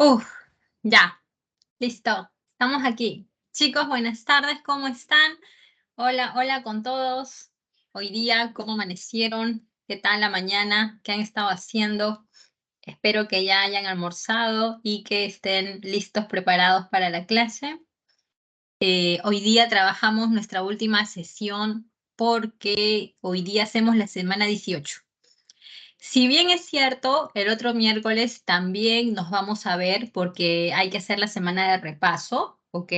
Uf, ya, listo. Estamos aquí. Chicos, buenas tardes, ¿cómo están? Hola, hola con todos. Hoy día, ¿cómo amanecieron? ¿Qué tal la mañana? ¿Qué han estado haciendo? Espero que ya hayan almorzado y que estén listos, preparados para la clase. Hoy día trabajamos nuestra última sesión porque hoy día hacemos la semana 18. Si bien es cierto, el otro miércoles también nos vamos a ver porque hay que hacer la semana de repaso, ¿ok?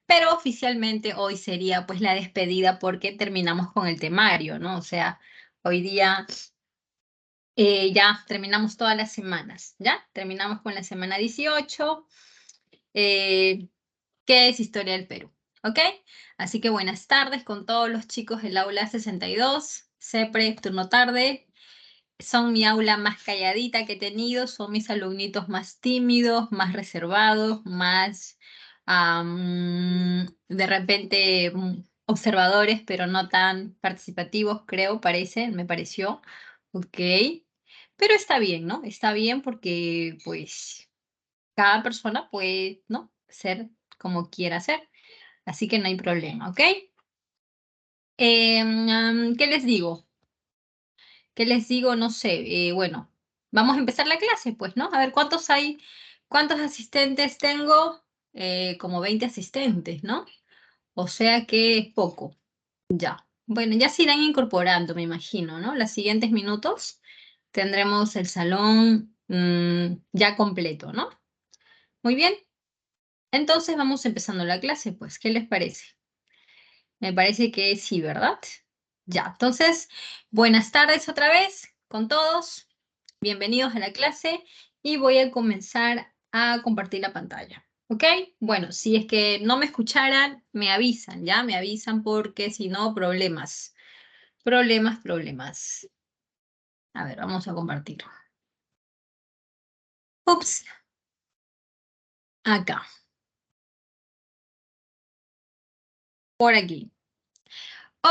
Pero oficialmente hoy sería pues la despedida porque terminamos con el temario, ¿no? O sea, hoy día ya terminamos todas las semanas, ¿ya? Terminamos con la semana 18, que es Historia del Perú, ¿ok? Así que buenas tardes con todos los chicos del aula 62, CEPRE, turno tarde. Son mi aula más calladita que he tenido, son mis alumnitos más tímidos, más reservados, más de repente observadores, pero no tan participativos, creo, me pareció. Ok. Pero está bien, ¿no? Está bien porque pues cada persona puede, ¿no? Ser como quiera ser. Así que no hay problema, ¿ok? ¿Qué les digo? ¿Qué les digo? No sé. Bueno, vamos a empezar la clase, pues, ¿no? A ver, ¿cuántos hay? ¿Cuántos asistentes tengo? Como 20 asistentes, ¿no? O sea que es poco. Ya. Bueno, ya se irán incorporando, me imagino, ¿no? Los siguientes minutos tendremos el salón ya completo, ¿no? Muy bien. Entonces vamos empezando la clase, pues, ¿qué les parece? Me parece que sí, ¿verdad? Ya, entonces, buenas tardes otra vez con todos. Bienvenidos a la clase y voy a comenzar a compartir la pantalla. ¿Ok? Bueno, si es que no me escucharan, me avisan, ¿ya? Me avisan porque si no, problemas. Problemas, problemas. A ver, vamos a compartir. Ups, acá, por aquí.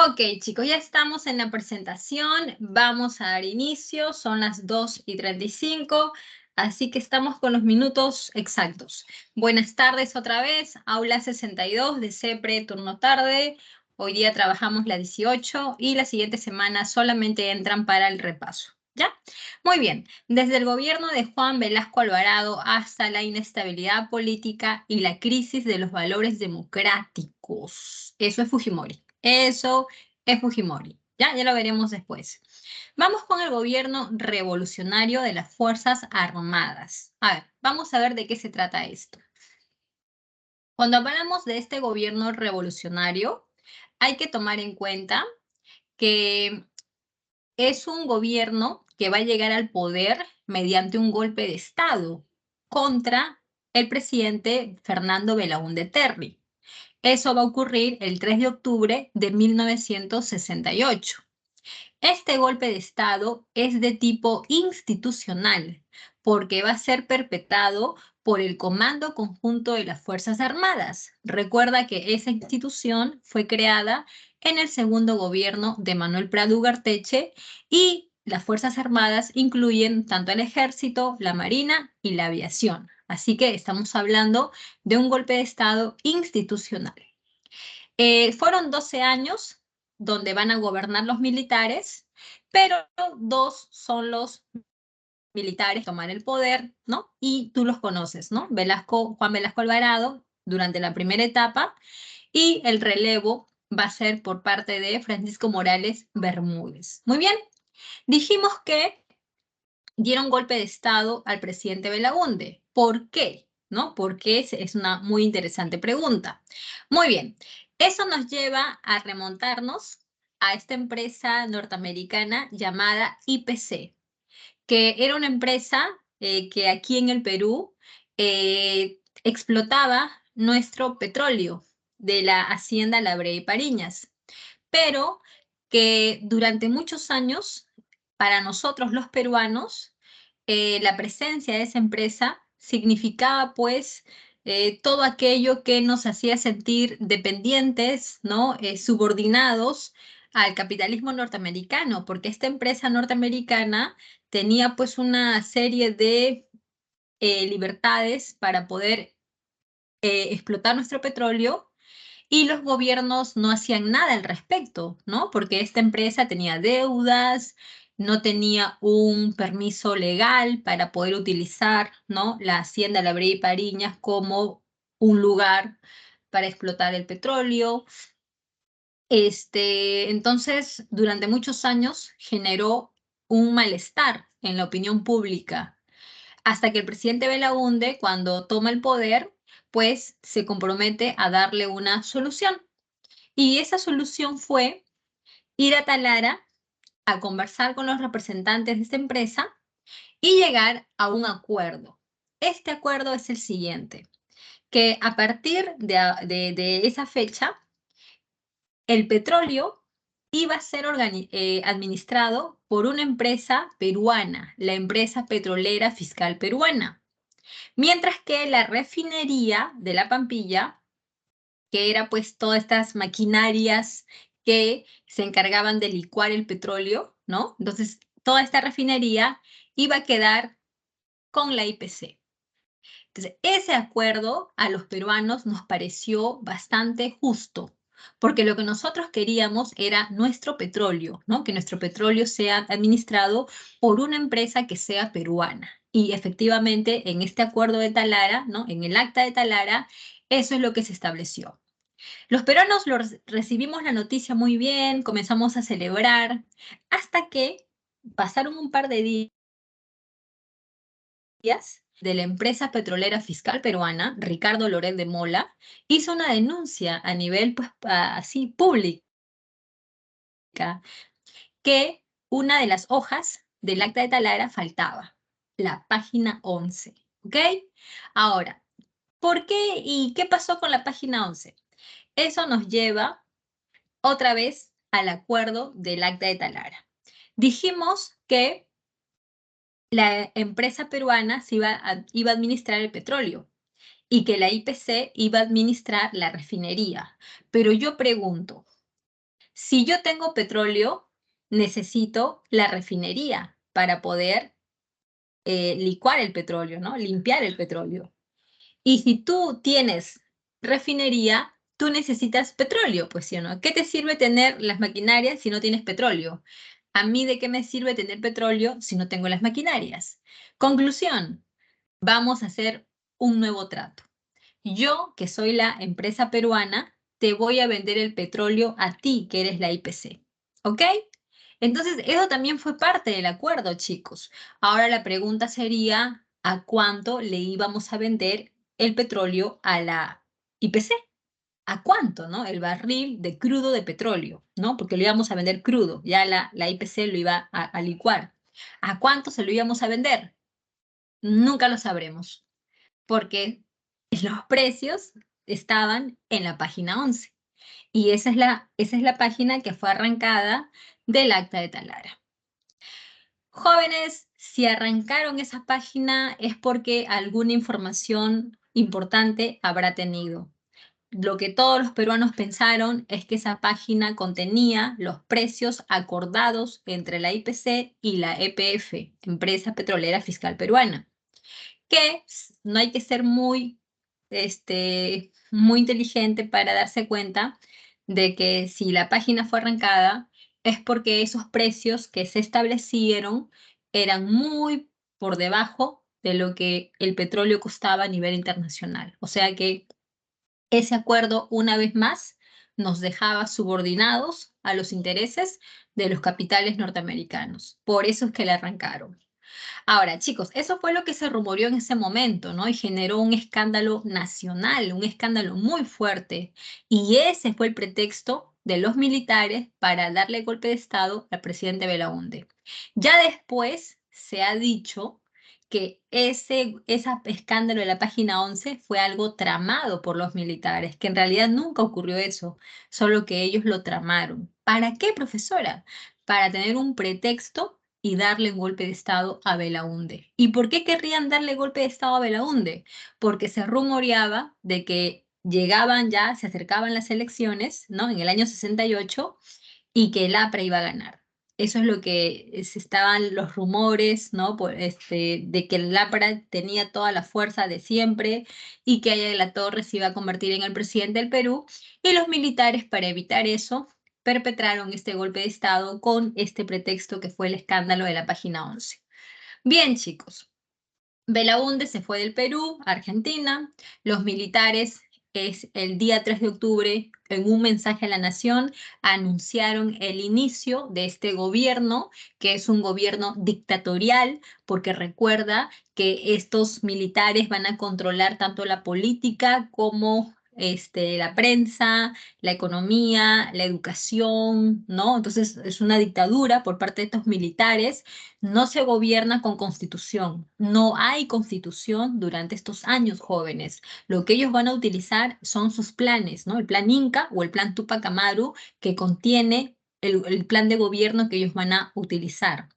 Ok, chicos, ya estamos en la presentación. Vamos a dar inicio. Son las 2:35, así que estamos con los minutos exactos. Buenas tardes otra vez. Aula 62 de CEPRE, turno tarde. Hoy día trabajamos la 18 y la siguiente semana solamente entran para el repaso. ¿Ya? Muy bien. Desde el gobierno de Juan Velasco Alvarado hasta la inestabilidad política y la crisis de los valores democráticos. Eso es Fujimori. Eso es Fujimori. Ya, ya lo veremos después. Vamos con el gobierno revolucionario de las Fuerzas Armadas. A ver, vamos a ver de qué se trata esto. Cuando hablamos de este gobierno revolucionario, hay que tomar en cuenta que es un gobierno que va a llegar al poder mediante un golpe de Estado contra el presidente Fernando Belaúnde Terry. Eso va a ocurrir el 3 de octubre de 1968. Este golpe de Estado es de tipo institucional porque va a ser perpetrado por el Comando Conjunto de las Fuerzas Armadas. Recuerda que esa institución fue creada en el segundo gobierno de Manuel Prado Ugarteche y las Fuerzas Armadas incluyen tanto el Ejército, la Marina y la Aviación. Así que estamos hablando de un golpe de Estado institucional. Fueron 12 años donde van a gobernar los militares, pero dos son los militares que toman el poder, ¿no? Y tú los conoces, ¿no? Juan Velasco Alvarado durante la primera etapa y el relevo va a ser por parte de Francisco Morales Bermúdez. Muy bien, dijimos que dieron golpe de Estado al presidente Belaúnde. ¿Por qué? ¿No? Porque es una muy interesante pregunta. Muy bien, eso nos lleva a remontarnos a esta empresa norteamericana llamada IPC, que era una empresa que aquí en el Perú explotaba nuestro petróleo de la hacienda La Brea y Pariñas, pero que durante muchos años, para nosotros los peruanos, la presencia de esa empresa significaba pues todo aquello que nos hacía sentir dependientes, ¿no? Subordinados al capitalismo norteamericano, porque esta empresa norteamericana tenía pues una serie de libertades para poder explotar nuestro petróleo y los gobiernos no hacían nada al respecto, ¿no? Porque esta empresa tenía deudas, no tenía un permiso legal para poder utilizar, ¿no?, la hacienda La Brea y Pariñas como un lugar para explotar el petróleo. Entonces, durante muchos años generó un malestar en la opinión pública, hasta que el presidente Belaúnde, cuando toma el poder, pues se compromete a darle una solución. Y esa solución fue ir a Talara a conversar con los representantes de esta empresa y llegar a un acuerdo. Este acuerdo es el siguiente, que a partir de esa fecha, el petróleo iba a ser administrado por una empresa peruana, la empresa petrolera fiscal peruana, mientras que la refinería de La Pampilla, que era pues todas estas maquinarias que se encargaban de licuar el petróleo, ¿no? Entonces, toda esta refinería iba a quedar con la IPC. Entonces, ese acuerdo a los peruanos nos pareció bastante justo, porque lo que nosotros queríamos era nuestro petróleo, ¿no? Que nuestro petróleo sea administrado por una empresa que sea peruana. Y efectivamente, en este acuerdo de Talara, ¿no?, en el acta de Talara, eso es lo que se estableció. Los peruanos recibimos la noticia muy bien, comenzamos a celebrar, hasta que pasaron un par de días de la empresa petrolera fiscal peruana, Ricardo Loret de Mola, hizo una denuncia a nivel, pues, así, pública, que una de las hojas del acta de Talara faltaba, la página 11, ¿ok? Ahora, ¿por qué y qué pasó con la página 11? Eso nos lleva otra vez al acuerdo del acta de Talara. Dijimos que la empresa peruana iba a administrar el petróleo y que la IPC iba a administrar la refinería. Pero yo pregunto, si yo tengo petróleo, necesito la refinería para poder licuar el petróleo, ¿no? Limpiar el petróleo. Y si tú tienes refinería, tú necesitas petróleo, pues sí o no. ¿Qué te sirve tener las maquinarias si no tienes petróleo? ¿A mí de qué me sirve tener petróleo si no tengo las maquinarias? Conclusión, vamos a hacer un nuevo trato. Yo, que soy la empresa peruana, te voy a vender el petróleo a ti, que eres la IPC. ¿Ok? Entonces, eso también fue parte del acuerdo, chicos. Ahora la pregunta sería, ¿a cuánto le íbamos a vender el petróleo a la IPC? ¿A cuánto, no? El barril de crudo de petróleo, ¿no? Porque lo íbamos a vender crudo, ya la IPC lo iba a licuar. ¿A cuánto se lo íbamos a vender? Nunca lo sabremos, porque los precios estaban en la página 11. Y esa es la página que fue arrancada del acta de Talara. Jóvenes, si arrancaron esa página es porque alguna información importante habrá tenido. Lo que todos los peruanos pensaron es que esa página contenía los precios acordados entre la IPC y la EPF, Empresa Petrolera Fiscal Peruana, que no hay que ser muy inteligente para darse cuenta de que si la página fue arrancada es porque esos precios que se establecieron eran muy por debajo de lo que el petróleo costaba a nivel internacional. O sea que ese acuerdo, una vez más, nos dejaba subordinados a los intereses de los capitales norteamericanos. Por eso es que le arrancaron. Ahora, chicos, eso fue lo que se rumoreó en ese momento, ¿no? Y generó un escándalo nacional, un escándalo muy fuerte. Y ese fue el pretexto de los militares para darle golpe de Estado al presidente Belaúnde. Ya después se ha dicho que ese escándalo de la página 11 fue algo tramado por los militares, que en realidad nunca ocurrió eso, solo que ellos lo tramaron. ¿Para qué, profesora? Para tener un pretexto y darle un golpe de Estado a Belaúnde. ¿Y por qué querrían darle golpe de Estado a Belaúnde? Porque se rumoreaba de que llegaban ya, se acercaban las elecciones, ¿no? En el año 68 y que el APRA iba a ganar. Eso es lo que estaban los rumores, ¿no? De que el Lámpara tenía toda la fuerza de siempre y que Aya de la Torre se iba a convertir en el presidente del Perú. Y los militares, para evitar eso, perpetraron este golpe de Estado con este pretexto que fue el escándalo de la página 11. Bien, chicos. Belaúnde se fue del Perú a Argentina. Los militares, el día 3 de octubre, en un mensaje a la nación, anunciaron el inicio de este gobierno, que es un gobierno dictatorial, porque recuerda que estos militares van a controlar tanto la política como la prensa, la economía, la educación, ¿no? Entonces es una dictadura por parte de estos militares. No se gobierna con constitución, no hay constitución durante estos años jóvenes. Lo que ellos van a utilizar son sus planes, ¿no? El plan Inca o el plan Tupac Amaru, que contiene el plan de gobierno que ellos van a utilizar.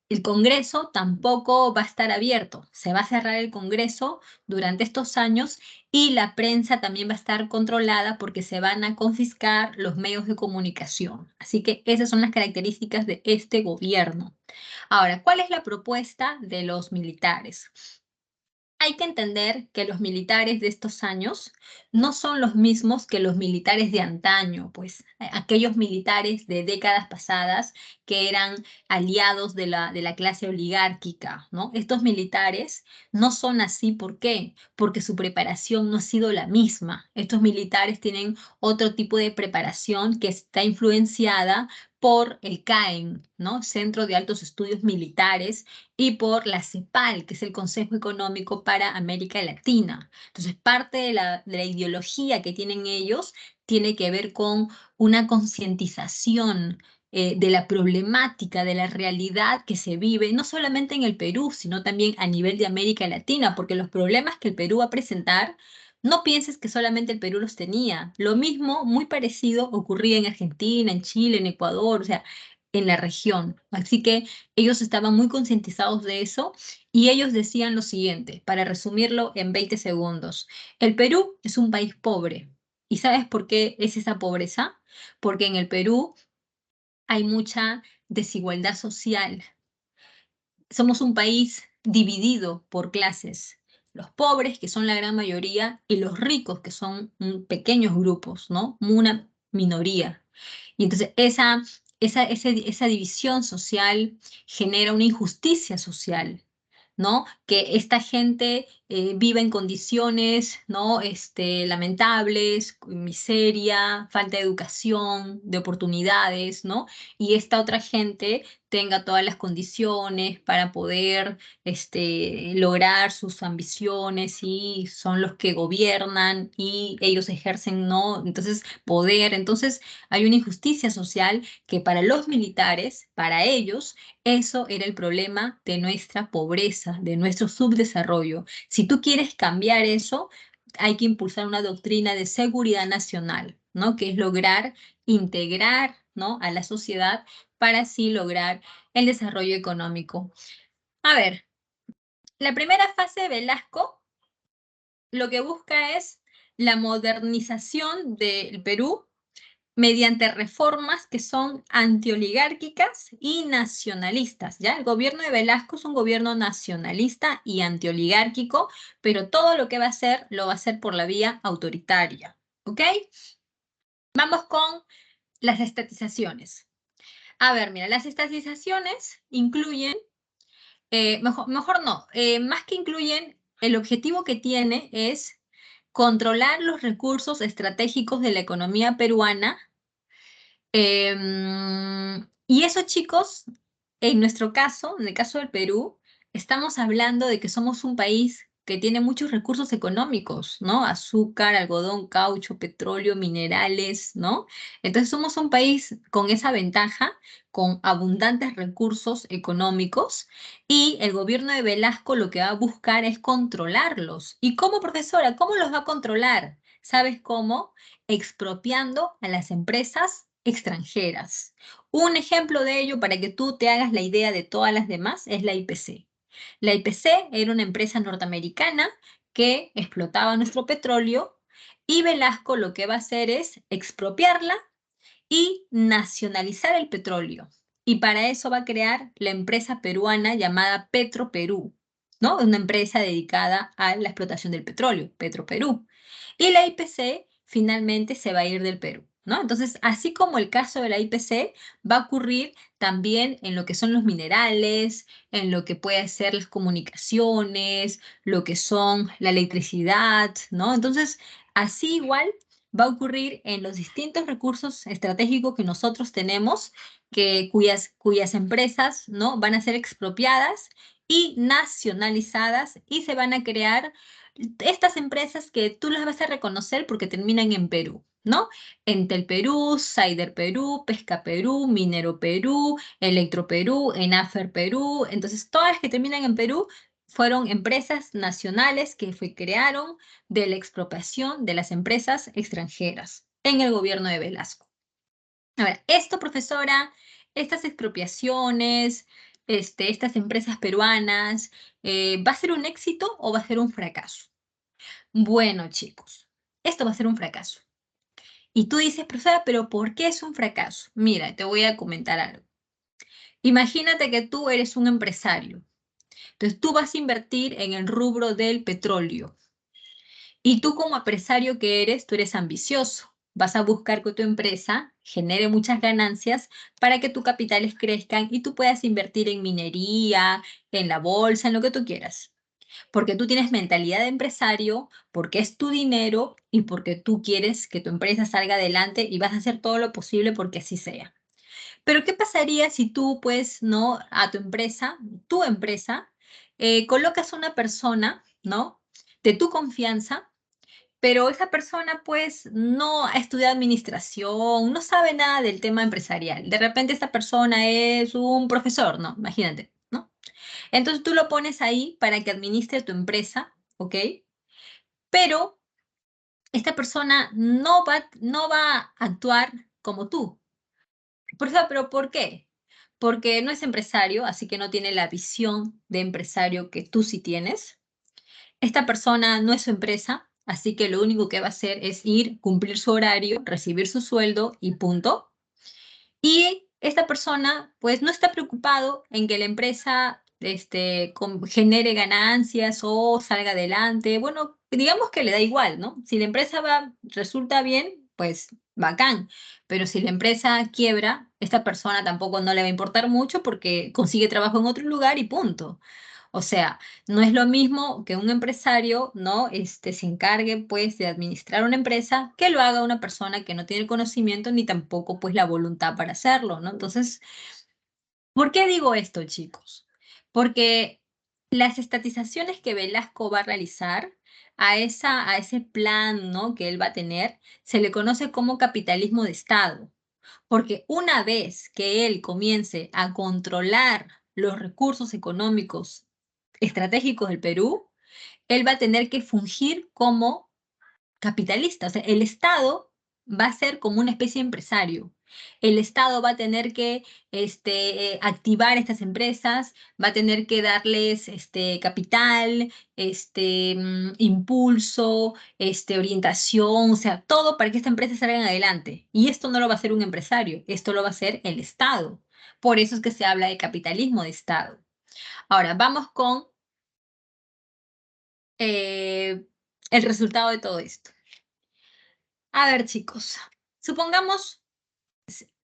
El Congreso tampoco va a estar abierto, se va a cerrar el Congreso durante estos años y la prensa también va a estar controlada porque se van a confiscar los medios de comunicación. Así que esas son las características de este gobierno. Ahora, ¿cuál es la propuesta de los militares? Hay que entender que los militares de estos años no son los mismos que los militares de antaño, pues aquellos militares de décadas pasadas que eran aliados de la clase oligárquica, ¿no? Estos militares no son así, ¿por qué? Porque su preparación no ha sido la misma. Estos militares tienen otro tipo de preparación que está influenciada por el CAEM, ¿no? Centro de Altos Estudios Militares, y por la CEPAL, que es el Consejo Económico para América Latina. Entonces, parte de la ideología que tienen ellos tiene que ver con una concientización de la problemática, de la realidad que se vive, no solamente en el Perú, sino también a nivel de América Latina, porque los problemas que el Perú va a presentar, no pienses que solamente el Perú los tenía. Lo mismo, muy parecido, ocurría en Argentina, en Chile, en Ecuador, o sea, en la región. Así que ellos estaban muy concientizados de eso y ellos decían lo siguiente, para resumirlo en 20 segundos. El Perú es un país pobre. ¿Y sabes por qué es esa pobreza? Porque en el Perú hay mucha desigualdad social. Somos un país dividido por clases. Los pobres, que son la gran mayoría, y los ricos, que son pequeños grupos, ¿no? Una minoría. Y entonces esa división social genera una injusticia social, ¿no? Que esta gente vive en condiciones, ¿no? Lamentables, miseria, falta de educación, de oportunidades, ¿no? Y esta otra gente tenga todas las condiciones para poder lograr sus ambiciones y son los que gobiernan y ellos ejercen, ¿no? Entonces, poder. Entonces, hay una injusticia social que para los militares, para ellos, eso era el problema de nuestra pobreza, de nuestro subdesarrollo. Si tú quieres cambiar eso, hay que impulsar una doctrina de seguridad nacional, ¿no? Que es lograr integrar, ¿no? a la sociedad para así lograr el desarrollo económico. A ver, la primera fase de Velasco lo que busca es la modernización del Perú mediante reformas que son antioligárquicas y nacionalistas, ¿ya? El gobierno de Velasco es un gobierno nacionalista y antioligárquico, pero todo lo que va a hacer, lo va a hacer por la vía autoritaria, ¿ok? Vamos con las estatizaciones. A ver, mira, las estatizaciones incluyen, mejor no, más que incluyen, el objetivo que tiene es controlar los recursos estratégicos de la economía peruana. Y eso, chicos, en nuestro caso, en el caso del Perú, estamos hablando de que somos un país que tiene muchos recursos económicos, ¿no? Azúcar, algodón, caucho, petróleo, minerales, ¿no? Entonces somos un país con esa ventaja, con abundantes recursos económicos, y el gobierno de Velasco lo que va a buscar es controlarlos. ¿Y cómo, profesora? ¿Cómo los va a controlar? ¿Sabes cómo? Expropiando a las empresas extranjeras. Un ejemplo de ello, para que tú te hagas la idea de todas las demás, es la IPC. La IPC era una empresa norteamericana que explotaba nuestro petróleo y Velasco lo que va a hacer es expropiarla y nacionalizar el petróleo. Y para eso va a crear la empresa peruana llamada Petroperú, ¿no? Una empresa dedicada a la explotación del petróleo, Petroperú. Y la IPC finalmente se va a ir del Perú, ¿no? Entonces, así como el caso de la IPC, va a ocurrir también en lo que son los minerales, en lo que puede ser las comunicaciones, lo que son la electricidad, ¿no? Entonces, así igual va a ocurrir en los distintos recursos estratégicos que nosotros tenemos, cuyas empresas, ¿no? Van a ser expropiadas y nacionalizadas y se van a crear estas empresas que tú las vas a reconocer porque terminan en Perú, ¿no? Entel Perú, Saider Perú, Pesca Perú, Minero Perú, Electro Perú, Enafer Perú. Entonces, todas las que terminan en Perú fueron empresas nacionales que crearon de la expropiación de las empresas extranjeras en el gobierno de Velasco. A ver, esto, profesora, estas expropiaciones, estas empresas peruanas, ¿va a ser un éxito o va a ser un fracaso? Bueno, chicos, esto va a ser un fracaso. Y tú dices, profesora, pero ¿por qué es un fracaso? Mira, te voy a comentar algo. Imagínate que tú eres un empresario. Entonces, tú vas a invertir en el rubro del petróleo. Y tú como empresario que eres, tú eres ambicioso. Vas a buscar que tu empresa genere muchas ganancias para que tus capitales crezcan y tú puedas invertir en minería, en la bolsa, en lo que tú quieras. Porque tú tienes mentalidad de empresario, porque es tu dinero y porque tú quieres que tu empresa salga adelante y vas a hacer todo lo posible porque así sea. Pero ¿qué pasaría si tú, pues, no, a tu empresa, colocas una persona, ¿no? De tu confianza, pero esa persona, pues, no ha estudiado administración, no sabe nada del tema empresarial. De repente esta persona es un profesor, ¿no? Imagínate, ¿no? Entonces tú lo pones ahí para que administre tu empresa, ¿ok? Pero esta persona no va a actuar como tú. Por eso, ¿pero por qué? Porque no es empresario, así que no tiene la visión de empresario que tú sí tienes. Esta persona no es su empresa, así que lo único que va a hacer es ir, cumplir su horario, recibir su sueldo y punto. Y esta persona, pues, no está preocupado en que la empresa genere ganancias o salga adelante. Bueno, digamos que le da igual, ¿no? Si la empresa resulta bien, pues bacán. Pero si la empresa quiebra, esta persona tampoco no le va a importar mucho porque consigue trabajo en otro lugar y punto. O sea, no es lo mismo que un empresario, ¿no? Se encargue, pues, de administrar una empresa que lo haga una persona que no tiene el conocimiento ni tampoco, pues, la voluntad para hacerlo, ¿no? Entonces, ¿por qué digo esto, chicos? Porque las estatizaciones que Velasco va a realizar a ese plan, ¿no? Que él va a tener, se le conoce como capitalismo de Estado. Porque una vez que él comience a controlar los recursos económicos estratégicos del Perú, él va a tener que fungir como capitalista. O sea, el Estado va a ser como una especie de empresario. El Estado va a tener que activar estas empresas, va a tener que darles capital, impulso, orientación, o sea, todo para que esta empresa salga adelante. Y esto no lo va a hacer un empresario, esto lo va a hacer el Estado. Por eso es que se habla de capitalismo de Estado. Ahora, vamos con eh, el resultado de todo esto. A ver, chicos, supongamos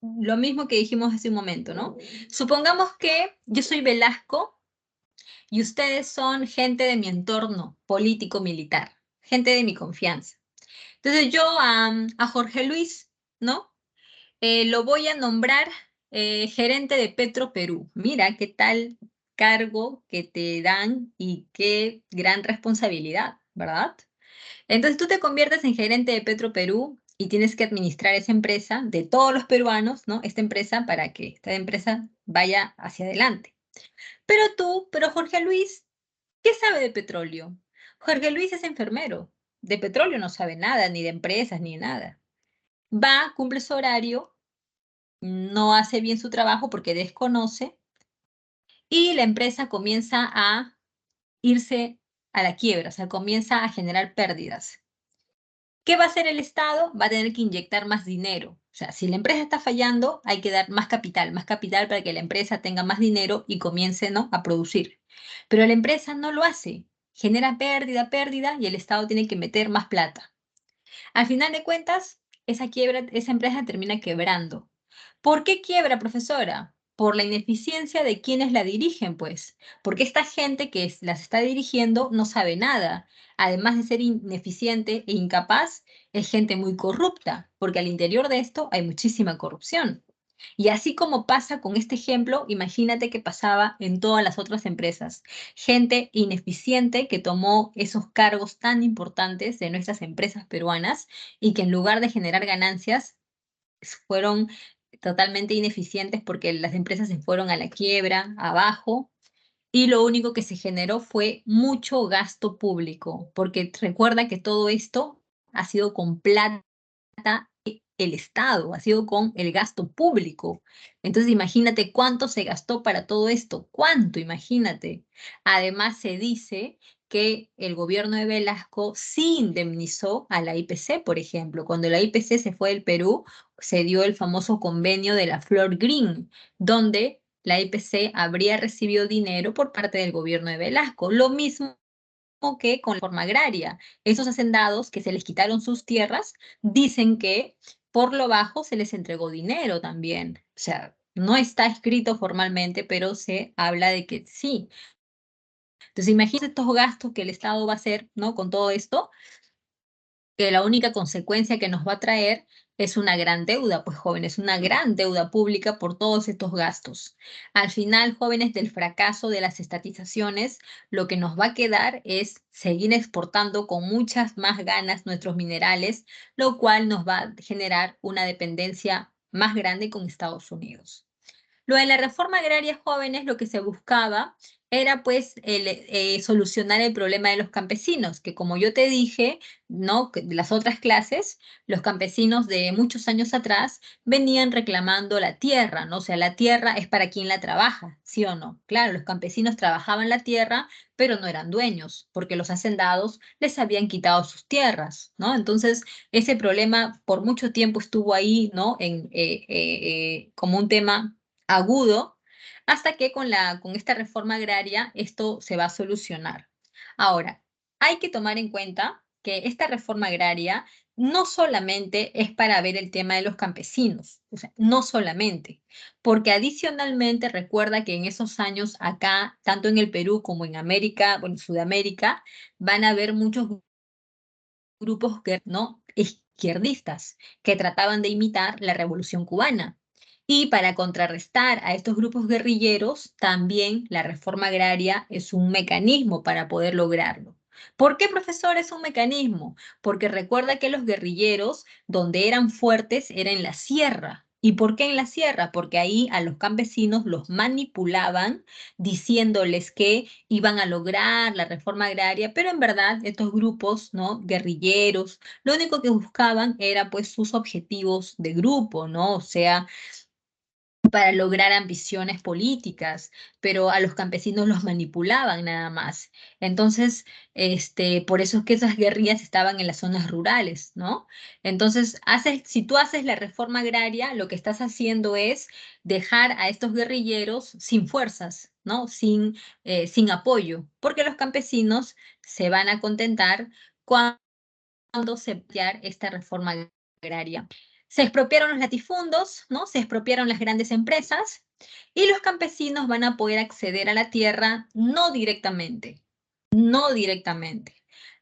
lo mismo que dijimos hace un momento, ¿no? Supongamos que yo soy Velasco y ustedes son gente de mi entorno político-militar, gente de mi confianza. Entonces yo a Jorge Luis, ¿no? Lo voy a nombrar gerente de Petro Perú. Mira qué tal cargo que te dan y qué gran responsabilidad, ¿verdad? Entonces tú te conviertes en gerente de Petro Perú y tienes que administrar esa empresa de todos los peruanos, ¿no? Esta empresa para que esta empresa vaya hacia adelante. Pero Jorge Luis, ¿qué sabe de petróleo? Jorge Luis es enfermero. De petróleo no sabe nada, ni de empresas, ni de nada. Va, cumple su horario, no hace bien su trabajo porque desconoce y la empresa comienza a irse a la quiebra, o sea, comienza a generar pérdidas. ¿Qué va a hacer el Estado? Va a tener que inyectar más dinero. O sea, si la empresa está fallando, hay que dar más capital para que la empresa tenga más dinero y comience, ¿no?, a producir. Pero la empresa no lo hace. Genera pérdida, pérdida, y el Estado tiene que meter más plata. Al final de cuentas, esa empresa termina quebrando. ¿Por qué quiebra, profesora? Por la ineficiencia de quienes la dirigen, pues. Porque esta gente que las está dirigiendo no sabe nada. Además de ser ineficiente e incapaz, es gente muy corrupta, porque al interior de esto hay muchísima corrupción. Y así como pasa con este ejemplo, imagínate que pasaba en todas las otras empresas. Gente ineficiente que tomó esos cargos tan importantes de nuestras empresas peruanas y que en lugar de generar ganancias, fueron totalmente ineficientes porque las empresas se fueron a la quiebra, abajo, y lo único que se generó fue mucho gasto público, porque recuerda que todo esto ha sido con plata el Estado, ha sido con el gasto público. Entonces imagínate cuánto se gastó para todo esto, cuánto, imagínate. Además se dice que el gobierno de Velasco sí indemnizó a la IPC, por ejemplo. Cuando la IPC se fue del Perú, se dio el famoso convenio de la Flor Green, donde la IPC habría recibido dinero por parte del gobierno de Velasco. Lo mismo que con la reforma agraria. Esos hacendados que se les quitaron sus tierras dicen que por lo bajo se les entregó dinero también. O sea, no está escrito formalmente, pero se habla de que sí. Entonces, imagínate estos gastos que el Estado va a hacer, ¿no?, con todo esto, que la única consecuencia que nos va a traer es una gran deuda, pues jóvenes, una gran deuda pública por todos estos gastos. Al final, jóvenes, del fracaso de las estatizaciones, lo que nos va a quedar es seguir exportando con muchas más ganas nuestros minerales, lo cual nos va a generar una dependencia más grande con Estados Unidos. Lo de la reforma agraria, jóvenes, lo que se buscaba era pues solucionar el problema de los campesinos, que como yo te dije, ¿no?, de las otras clases, los campesinos de muchos años atrás venían reclamando la tierra, ¿no? O sea, la tierra es para quien la trabaja, ¿sí o no? Claro, los campesinos trabajaban la tierra, pero no eran dueños, porque los hacendados les habían quitado sus tierras, ¿no? Entonces, ese problema por mucho tiempo estuvo ahí, ¿no?, como un tema agudo, hasta que con esta reforma agraria esto se va a solucionar. Ahora, hay que tomar en cuenta que esta reforma agraria no solamente es para ver el tema de los campesinos, o sea, no solamente, porque adicionalmente recuerda que en esos años acá, tanto en el Perú como en América, bueno, Sudamérica, van a haber muchos grupos, ¿no?, izquierdistas que trataban de imitar la Revolución Cubana. Y para contrarrestar a estos grupos guerrilleros, también la reforma agraria es un mecanismo para poder lograrlo. ¿Por qué, profesor, es un mecanismo? Porque recuerda que los guerrilleros, donde eran fuertes, era en la sierra. ¿Y por qué en la sierra? Porque ahí a los campesinos los manipulaban diciéndoles que iban a lograr la reforma agraria, pero en verdad estos grupos, ¿no?, guerrilleros, lo único que buscaban era pues sus objetivos de grupo, ¿no? O sea, para lograr ambiciones políticas, pero a los campesinos los manipulaban nada más. Entonces, por eso es que esas guerrillas estaban en las zonas rurales, ¿no? Entonces, si tú haces la reforma agraria, lo que estás haciendo es dejar a estos guerrilleros sin fuerzas, ¿no? Sin apoyo, porque los campesinos se van a contentar cuando se plantea esta reforma agraria. Se expropiaron los latifundos, ¿no? Se expropiaron las grandes empresas y los campesinos van a poder acceder a la tierra no directamente, no directamente.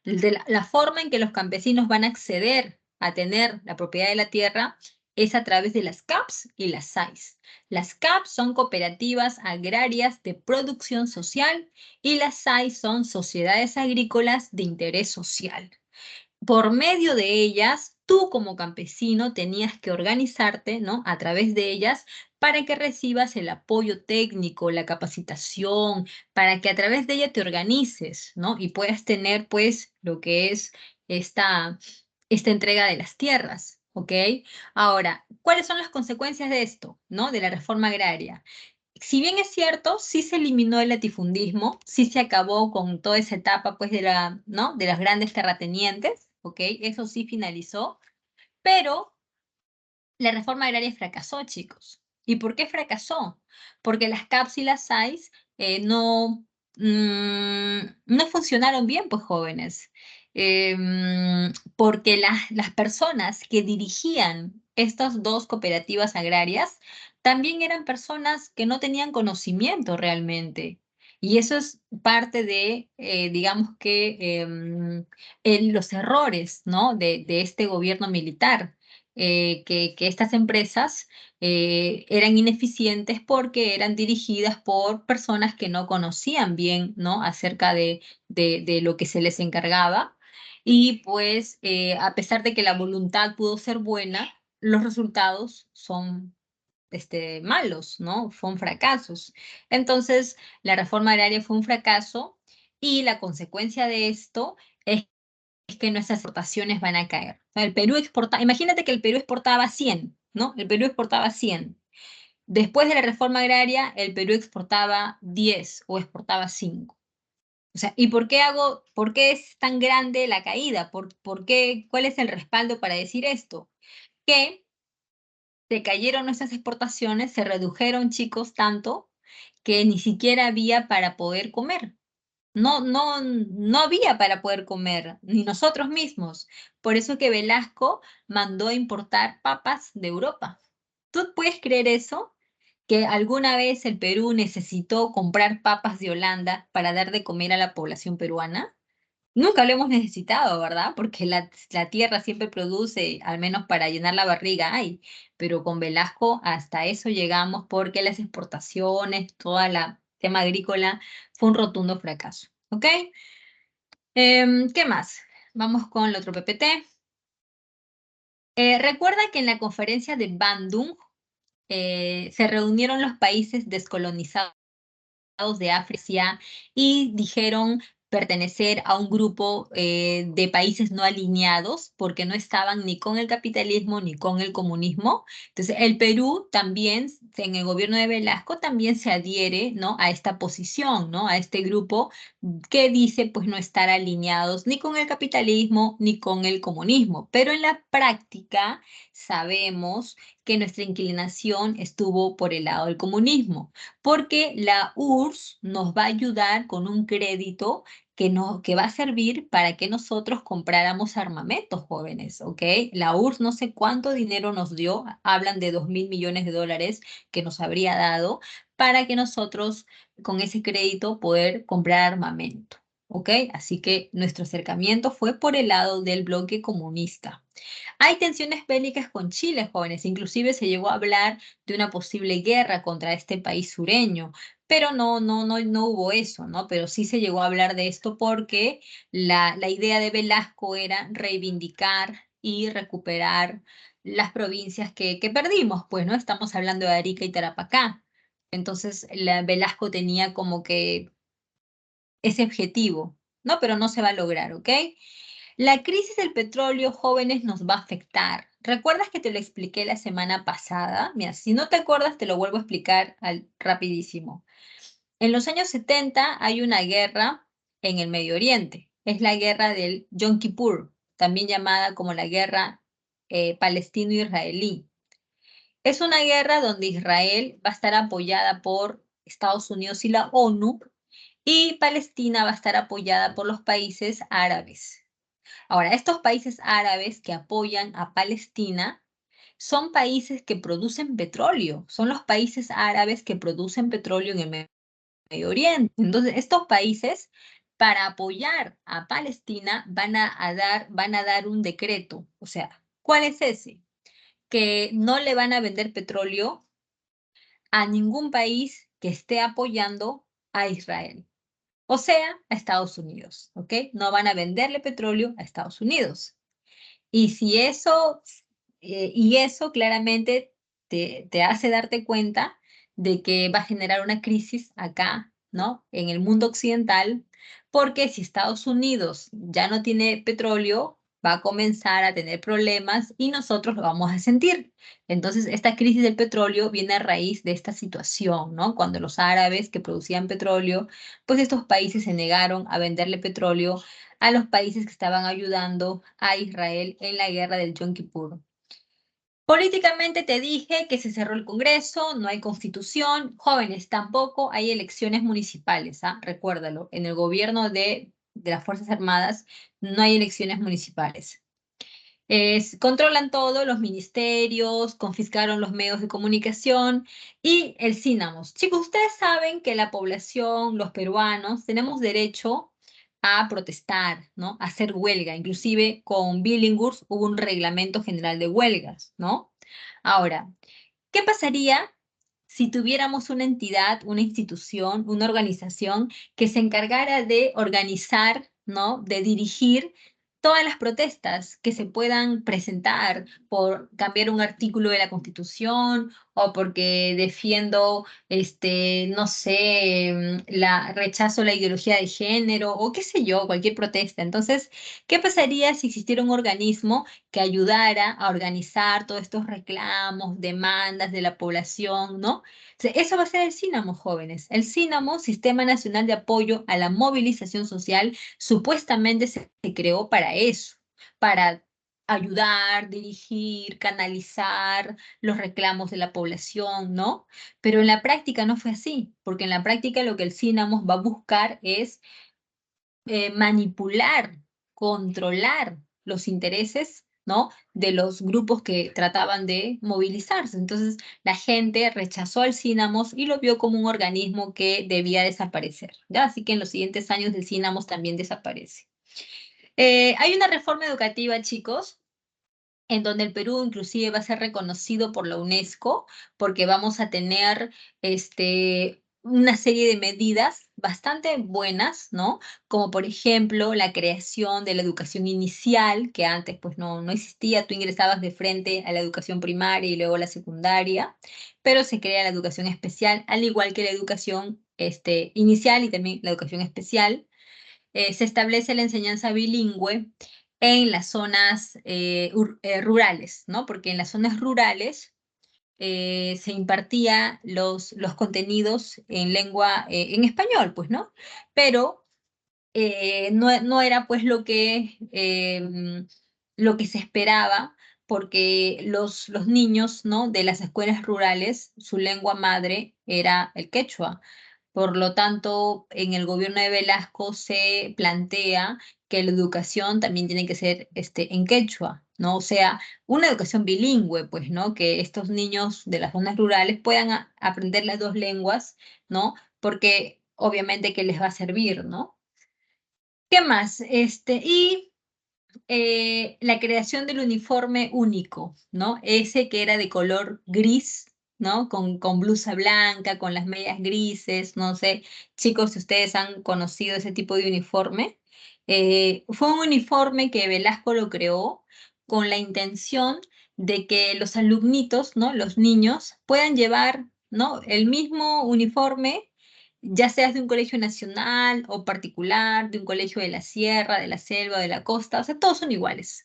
La forma en que los campesinos van a acceder a tener la propiedad de la tierra es a través de las CAPs y las SAIs. Las CAPs son cooperativas agrarias de producción social y las SAIs son sociedades agrícolas de interés social. Por medio de ellas, tú como campesino tenías que organizarte, ¿no?, a través de ellas para que recibas el apoyo técnico, la capacitación, para que a través de ella te organices, ¿no?, y puedas tener, pues, lo que es esta entrega de las tierras, ¿ok? Ahora, ¿cuáles son las consecuencias de esto, ¿no?, de la reforma agraria? Si bien es cierto, sí se eliminó el latifundismo, sí se acabó con toda esa etapa, pues, ¿no?, de las grandes terratenientes, ¿ok? Eso sí finalizó, pero la reforma agraria fracasó, chicos. ¿Y por qué fracasó? Porque las cápsulas SAIS no funcionaron bien, pues jóvenes. Porque las personas que dirigían estas dos cooperativas agrarias también eran personas que no tenían conocimiento realmente. Y eso es parte de, digamos que, los errores, ¿no? de este gobierno militar, que estas empresas eran ineficientes porque eran dirigidas por personas que no conocían bien, ¿no? acerca de lo que se les encargaba. Y pues, a pesar de que la voluntad pudo ser buena, los resultados son malos, ¿no? Son fracasos. Entonces, la reforma agraria fue un fracaso y la consecuencia de esto es que nuestras exportaciones van a caer. O sea, el Perú exporta, imagínate que el Perú exportaba 100, ¿no? El Perú exportaba 100. Después de la reforma agraria, el Perú exportaba 10 o exportaba 5. O sea, ¿y por qué es tan grande la caída? ¿Por qué, cuál es el respaldo para decir esto? Que se cayeron nuestras exportaciones, se redujeron, chicos, tanto que ni siquiera había para poder comer. No había para poder comer, ni nosotros mismos. Por eso que Velasco mandó a importar papas de Europa. ¿Tú puedes creer eso? Que alguna vez el Perú necesitó comprar papas de Holanda para dar de comer a la población peruana. Nunca lo hemos necesitado, ¿verdad? Porque la tierra siempre produce, al menos para llenar la barriga hay. Pero con Velasco hasta eso llegamos porque las exportaciones, todo el tema agrícola fue un rotundo fracaso. ¿Ok? ¿Qué más? Vamos con el otro PPT. Recuerda que en la conferencia de Bandung se reunieron los países descolonizados de África y dijeron pertenecer a un grupo de países no alineados porque no estaban ni con el capitalismo ni con el comunismo. Entonces, el Perú también, en el gobierno de Velasco, también se adhiere, ¿no? a esta posición, ¿no? a este grupo que dice pues no estar alineados ni con el capitalismo ni con el comunismo. Pero en la práctica sabemos que nuestra inclinación estuvo por el lado del comunismo porque la URSS nos va a ayudar con un crédito que va a servir para que nosotros compráramos armamentos jóvenes, ¿ok? La URSS no sé cuánto dinero nos dio, hablan de 2.000 millones de dólares que nos habría dado para que nosotros con ese crédito poder comprar armamento, ¿ok? Así que nuestro acercamiento fue por el lado del bloque comunista. Hay tensiones bélicas con Chile, jóvenes. Inclusive se llegó a hablar de una posible guerra contra este país sureño, pero no hubo eso, ¿no? Pero sí se llegó a hablar de esto porque la idea de Velasco era reivindicar y recuperar las provincias que perdimos, pues, ¿no? Estamos hablando de Arica y Tarapacá. Entonces, Velasco tenía como que ese objetivo, ¿no? Pero no se va a lograr, ¿ok? La crisis del petróleo, jóvenes, nos va a afectar. ¿Recuerdas que te lo expliqué la semana pasada? Mira, si no te acuerdas, te lo vuelvo a explicar rapidísimo. En los años 70 hay una guerra en el Medio Oriente. Es la guerra del Yom Kippur, también llamada como la guerra palestino-israelí. Es una guerra donde Israel va a estar apoyada por Estados Unidos y la ONU y Palestina va a estar apoyada por los países árabes. Ahora, estos países árabes que apoyan a Palestina son países que producen petróleo, son los países árabes que producen petróleo en el Medio Oriente. Entonces, estos países, para apoyar a Palestina, van a dar un decreto. O sea, ¿cuál es ese? Que no le van a vender petróleo a ningún país que esté apoyando a Israel. O sea, a Estados Unidos, ¿ok? No van a venderle petróleo a Estados Unidos. Y si eso, y eso claramente te hace darte cuenta de que va a generar una crisis acá, ¿no? En el mundo occidental, porque si Estados Unidos ya no tiene petróleo, va a comenzar a tener problemas y nosotros lo vamos a sentir. Entonces, esta crisis del petróleo viene a raíz de esta situación, ¿no? Cuando los árabes que producían petróleo, pues estos países se negaron a venderle petróleo a los países que estaban ayudando a Israel en la guerra del Yom Kippur. Políticamente te dije que se cerró el Congreso, no hay constitución, jóvenes, tampoco hay elecciones municipales, ¿ah? Recuérdalo, en el gobierno de las Fuerzas Armadas no hay elecciones municipales. Controlan todo, los ministerios, confiscaron los medios de comunicación y el Cínamos. Chicos, ustedes saben que la población, los peruanos, tenemos derecho a protestar, ¿no? A hacer huelga. Inclusive con Billinghurst hubo un reglamento general de huelgas, ¿no? Ahora, ¿qué pasaría si tuviéramos una entidad, una institución, una organización que se encargara de organizar, ¿no? De dirigir todas las protestas que se puedan presentar por cambiar un artículo de la Constitución o porque defiendo, no sé, rechazo la ideología de género o qué sé yo, cualquier protesta. Entonces, ¿qué pasaría si existiera un organismo que ayudara a organizar todos estos reclamos, demandas de la población, ¿no? Eso va a ser el Cínamo, jóvenes. El Cínamo, Sistema Nacional de Apoyo a la Movilización Social, supuestamente se creó para eso, para ayudar, dirigir, canalizar los reclamos de la población, ¿no? Pero en la práctica no fue así, porque en la práctica lo que el Cínamo va a buscar es manipular, controlar los intereses, ¿no? De los grupos que trataban de movilizarse. Entonces, la gente rechazó al Cínamos y lo vio como un organismo que debía desaparecer, ¿ya? Así que en los siguientes años el Cínamos también desaparece. Hay una reforma educativa, chicos, en donde el Perú inclusive va a ser reconocido por la UNESCO, porque vamos a tener una serie de medidas bastante buenas, ¿no? Como por ejemplo la creación de la educación inicial, que antes pues no existía, tú ingresabas de frente a la educación primaria y luego la secundaria, pero se crea la educación especial, al igual que la educación inicial y también la educación especial. Se establece la enseñanza bilingüe en las zonas rurales, ¿no? Porque en las zonas rurales se impartía los contenidos en lengua, en español, pues, ¿no? Pero no era pues lo que se esperaba, porque los niños, ¿no? De las escuelas rurales, su lengua madre era el quechua. Por lo tanto, en el gobierno de Velasco se plantea que la educación también tiene que ser en quechua, ¿no? O sea, una educación bilingüe, pues, ¿no? Que estos niños de las zonas rurales puedan aprender las dos lenguas, ¿no? Porque obviamente que les va a servir, ¿no? ¿Qué más? La creación del uniforme único, ¿no? Ese que era de color gris, ¿no? Con blusa blanca, con las medias grises, no sé, chicos, si ustedes han conocido ese tipo de uniforme. Fue un uniforme que Velasco lo creó con la intención de que los alumnitos, ¿no? Los niños puedan llevar, ¿no? El mismo uniforme, ya seas de un colegio nacional o particular, de un colegio de la sierra, de la selva, de la costa, o sea, todos son iguales.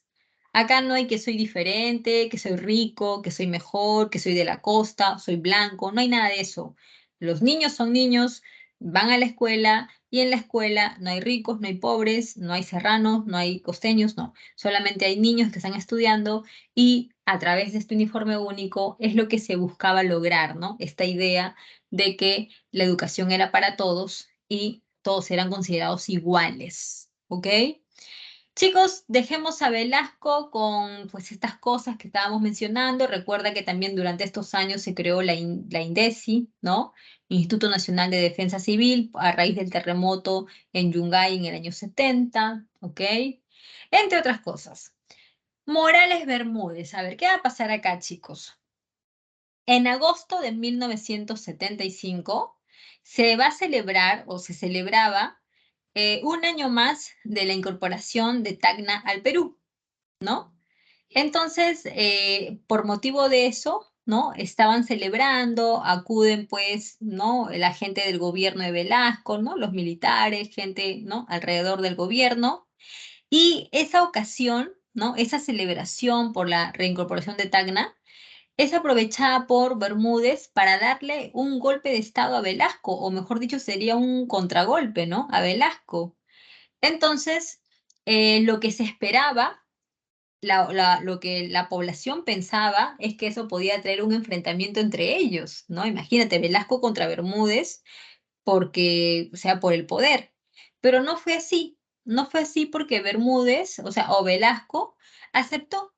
Acá no hay que soy diferente, que soy rico, que soy mejor, que soy de la costa, soy blanco, no hay nada de eso. Los niños son niños, van a la escuela y en la escuela no hay ricos, no hay pobres, no hay serranos, no hay costeños, no. Solamente hay niños que están estudiando y a través de este uniforme único es lo que se buscaba lograr, ¿no? Esta idea de que la educación era para todos y todos eran considerados iguales, ¿ok? Chicos, dejemos a Velasco con pues estas cosas que estábamos mencionando. Recuerda que también durante estos años se creó la INDECI, ¿no? Instituto Nacional de Defensa Civil, a raíz del terremoto en Yungay en el año 70, ¿ok? Entre otras cosas. Morales Bermúdez, a ver, ¿qué va a pasar acá, chicos? En agosto de 1975 se va a celebrar o se celebraba un año más de la incorporación de Tacna al Perú, ¿no? Entonces, por motivo de eso, ¿no? Estaban celebrando, acuden pues, ¿no? La gente del gobierno de Velasco, ¿no? Los militares, gente, ¿no? Alrededor del gobierno. Y esa ocasión ¿no? Esa celebración por la reincorporación de Tacna es aprovechada por Bermúdez para darle un golpe de estado a Velasco, o mejor dicho, sería un contragolpe, ¿no? A Velasco. Entonces, lo que se esperaba, lo que la población pensaba es que eso podía traer un enfrentamiento entre ellos, ¿no? Imagínate, Velasco contra Bermúdez, porque, o sea, por el poder. Pero no fue así, no fue así porque Bermúdez, o sea, o Velasco, aceptó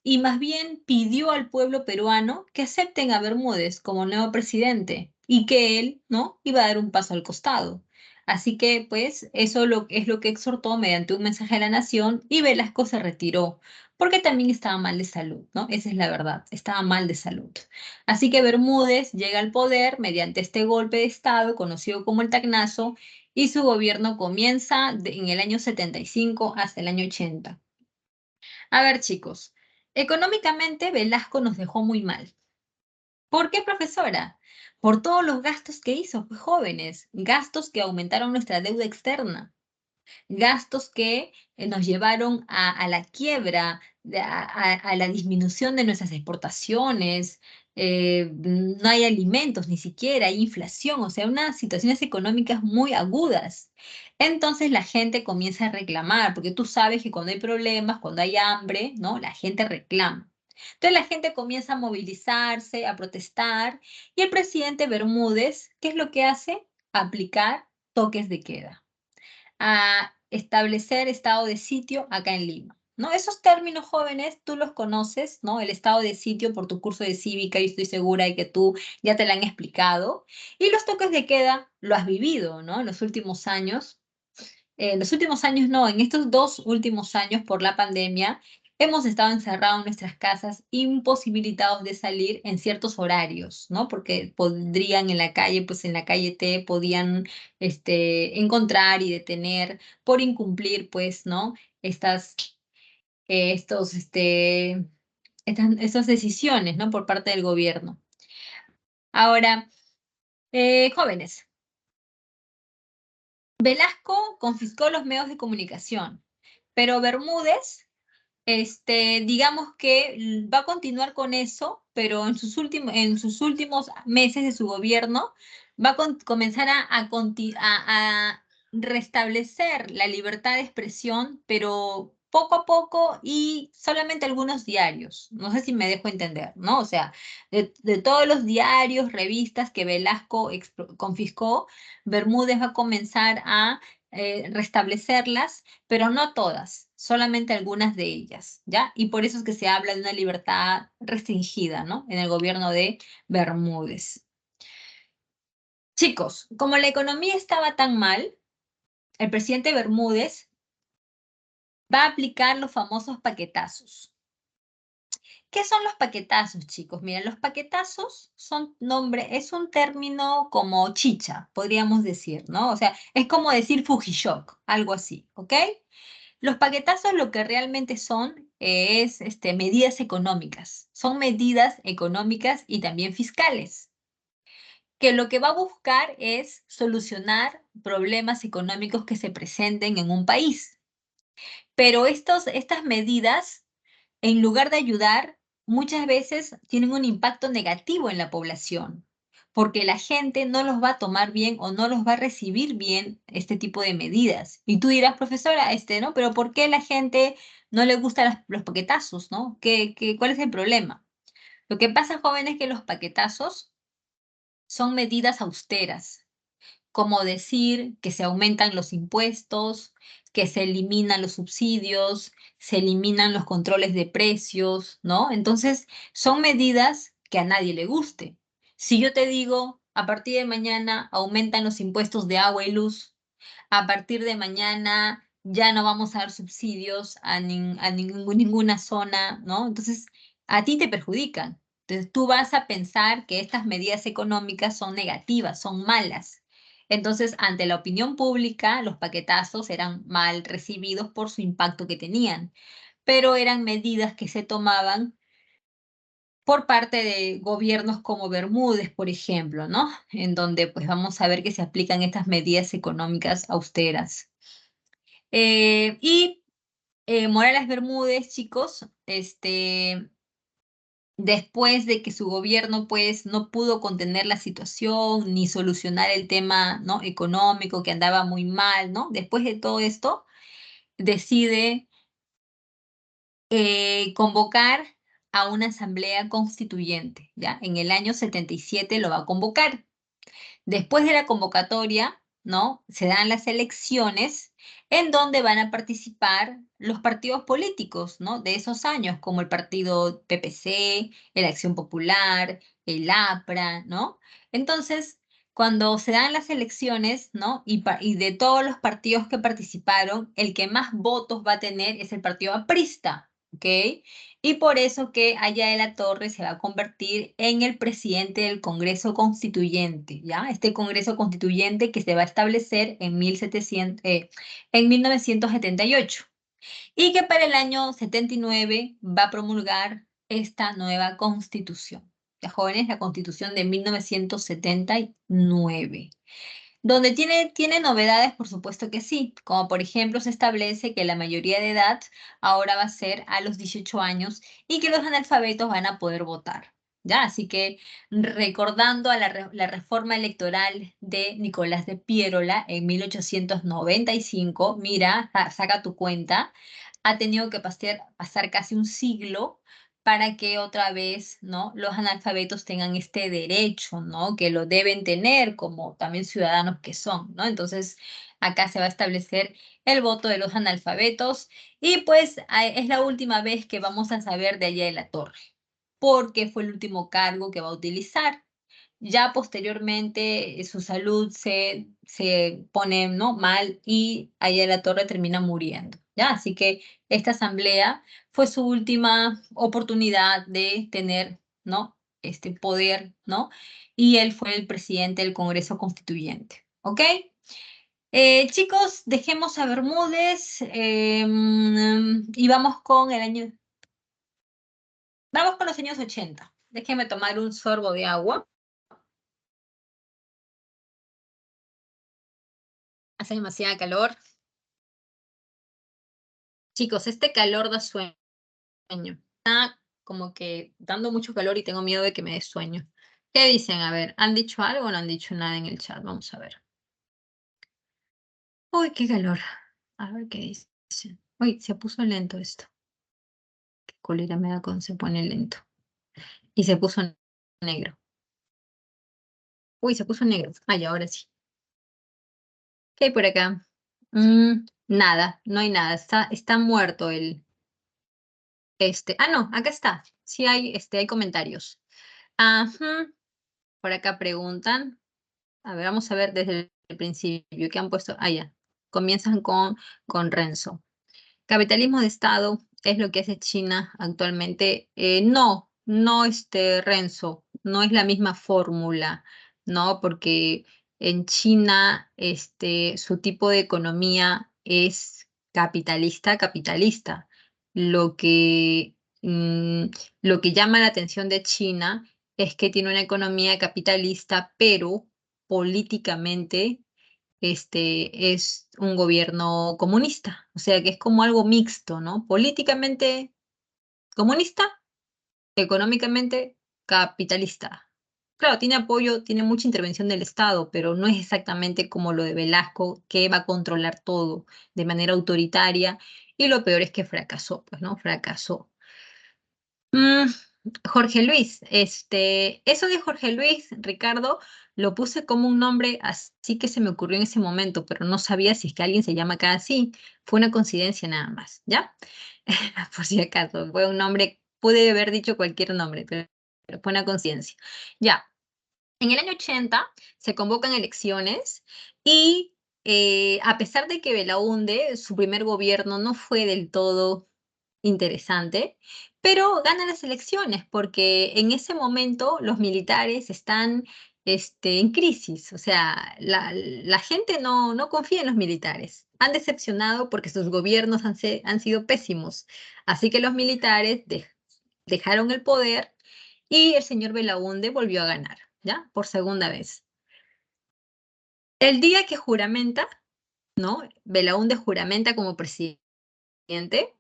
y más bien pidió al pueblo peruano que acepten a Bermúdez como nuevo presidente y que él, ¿no? Iba a dar un paso al costado. Así que, pues, es lo que exhortó mediante un mensaje a la nación y Velasco se retiró, porque también estaba mal de salud, ¿no? Esa es la verdad, estaba mal de salud. Así que Bermúdez llega al poder mediante este golpe de Estado conocido como el Tacnazo y su gobierno comienza en el año 75 hasta el año 80. A ver, chicos, económicamente Velasco nos dejó muy mal. ¿Por qué, profesora? Por todos los gastos que hizo, pues jóvenes, gastos que aumentaron nuestra deuda externa, gastos que nos llevaron a la quiebra, a la disminución de nuestras exportaciones, no hay alimentos ni siquiera, hay inflación, o sea, unas situaciones económicas muy agudas. Entonces la gente comienza a reclamar, porque tú sabes que cuando hay problemas, cuando hay hambre, ¿no? La gente reclama. Entonces la gente comienza a movilizarse, a protestar, y el presidente Bermúdez, ¿qué es lo que hace? Aplicar toques de queda, a establecer estado de sitio acá en Lima, ¿no? Esos términos jóvenes tú los conoces, ¿no? El estado de sitio por tu curso de cívica y estoy segura de que tú ya te lo han explicado. Y los toques de queda lo has vivido, ¿no? En los últimos años. En los últimos años no, en estos 2 últimos años por la pandemia hemos estado encerrados en nuestras casas, imposibilitados de salir en ciertos horarios, ¿no? Porque podrían en la calle, pues en la calle te podían encontrar y detener por incumplir, pues, ¿no? Estas, estos, estas decisiones, ¿no? Por parte del gobierno. Ahora, jóvenes, Velasco confiscó los medios de comunicación, pero Bermúdez digamos que va a continuar con eso, pero en sus últimos meses de su gobierno va a comenzar a restablecer la libertad de expresión, pero poco a poco y solamente algunos diarios. No sé si me dejo entender, ¿no? O sea, de todos los diarios, revistas que Velasco confiscó, Bermúdez va a comenzar a restablecerlas, pero no todas, solamente algunas de ellas, ¿ya? Y por eso es que se habla de una libertad restringida, ¿no? En el gobierno de Bermúdez. Chicos, como la economía estaba tan mal, el presidente Bermúdez va a aplicar los famosos paquetazos. ¿Qué son los paquetazos, chicos? Miren, los paquetazos es un término como chicha, podríamos decir, ¿no? O sea, es como decir Fujishock, algo así, ¿ok? Los paquetazos lo que realmente son es medidas económicas. Son medidas económicas y también fiscales, que lo que va a buscar es solucionar problemas económicos que se presenten en un país. Pero estas medidas, en lugar de ayudar, muchas veces tienen un impacto negativo en la población, porque la gente no los va a tomar bien o no los va a recibir bien este tipo de medidas. Y tú dirás, profesora, ¿no? Pero ¿por qué la gente no le gustan los paquetazos, ¿no? ¿Cuál es el problema? Lo que pasa, jóvenes, es que los paquetazos son medidas austeras, como decir que se aumentan los impuestos, que se eliminan los subsidios, se eliminan los controles de precios, ¿no? Entonces, son medidas que a nadie le guste. Si yo te digo, a partir de mañana aumentan los impuestos de agua y luz, a partir de mañana ya no vamos a dar subsidios a ninguna zona, ¿no? Entonces, a ti te perjudican. Entonces, tú vas a pensar que estas medidas económicas son negativas, son malas. Entonces, ante la opinión pública, los paquetazos eran mal recibidos por su impacto que tenían, pero eran medidas que se tomaban por parte de gobiernos como Bermúdez, por ejemplo, ¿no? En donde pues vamos a ver que se aplican estas medidas económicas austeras. Y Morales Bermúdez, chicos, después de que su gobierno pues no pudo contener la situación ni solucionar el tema, ¿no?, económico que andaba muy mal, ¿no? Después de todo esto, decide convocar a una asamblea constituyente, ¿ya? En el año 77 lo va a convocar. Después de la convocatoria, ¿no?, se dan las elecciones en donde van a participar los partidos políticos, ¿no?, de esos años, como el partido PPC, el Acción Popular, el APRA, ¿no? Entonces, cuando se dan las elecciones, ¿no?, y de todos los partidos que participaron, el que más votos va a tener es el partido aprista, ¿ok? Y por eso que Aya de la Torre se va a convertir en el presidente del Congreso Constituyente, ¿ya? Este Congreso Constituyente que se va a establecer en 1978 y que para el año 79 va a promulgar esta nueva Constitución. Ya, jóvenes, la Constitución de 1979. Donde tiene novedades, por supuesto que sí, como por ejemplo se establece que la mayoría de edad ahora va a ser a los 18 años y que los analfabetos van a poder votar. ¿Ya? Así que recordando a la reforma electoral de Nicolás de Piérola en 1895, mira, saca tu cuenta, ha tenido que pasar casi un siglo para que otra vez, ¿no?, los analfabetos tengan este derecho, ¿no?, que lo deben tener como también ciudadanos que son, ¿no? Entonces, acá se va a establecer el voto de los analfabetos y pues es la última vez que vamos a saber de Aya de la Torre, porque fue el último cargo que va a utilizar. Ya posteriormente su salud se pone, ¿no?, mal y Aya de la Torre termina muriendo, ¿ya? Así que esta asamblea fue su última oportunidad de tener, ¿no?, este poder, ¿no? Y él fue el presidente del Congreso Constituyente, ¿ok? Chicos, dejemos a Bermúdez y vamos con los años 80. Déjenme tomar un sorbo de agua. Hace demasiada calor. Chicos, este calor da sueño. Está como que dando mucho calor y tengo miedo de que me dé sueño. ¿Qué dicen? A ver, ¿han dicho algo o no han dicho nada en el chat? Vamos a ver. Uy, qué calor. A ver qué dicen. Uy, se puso lento esto. Qué cólera me da cuando se pone lento. Y se puso negro. Uy, se puso negro. Ay, ahora sí. ¿Qué hay por acá? Nada, no hay nada. Está muerto el. No, acá está. Sí hay comentarios. Ajá. Por acá preguntan. A ver, vamos a ver desde el principio. ¿Qué han puesto? Ah, ya. Comienzan con Renzo. ¿Capitalismo de Estado es lo que hace China actualmente? No, Renzo, no es la misma fórmula, ¿no? Porque en China, su tipo de economía es capitalista. Lo que, mm, lo que llama la atención de China es que tiene una economía capitalista, pero políticamente es un gobierno comunista, o sea que es como algo mixto, ¿no? Políticamente comunista, económicamente capitalista. Claro, tiene apoyo, tiene mucha intervención del Estado, pero no es exactamente como lo de Velasco, que va a controlar todo de manera autoritaria, y lo peor es que fracasó, pues, ¿no? Fracasó. Mm, Jorge Luis, eso de Jorge Luis, Ricardo, lo puse como un nombre así que se me ocurrió en ese momento, pero no sabía si es que alguien se llama acá así. Fue una coincidencia nada más, ¿ya? Por si acaso, fue un nombre, pude haber dicho cualquier nombre, pero fue una coincidencia. Ya, en el año 80 se convocan elecciones y a pesar de que Belaúnde, su primer gobierno no fue del todo interesante, pero gana las elecciones porque en ese momento los militares están en crisis, o sea, la gente no confía en los militares. Han decepcionado porque sus gobiernos han sido pésimos. Así que los militares dejaron el poder y el señor Belaúnde volvió a ganar, ¿ya? Por segunda vez. El día que juramenta, ¿no? Belaúnde juramenta como presidente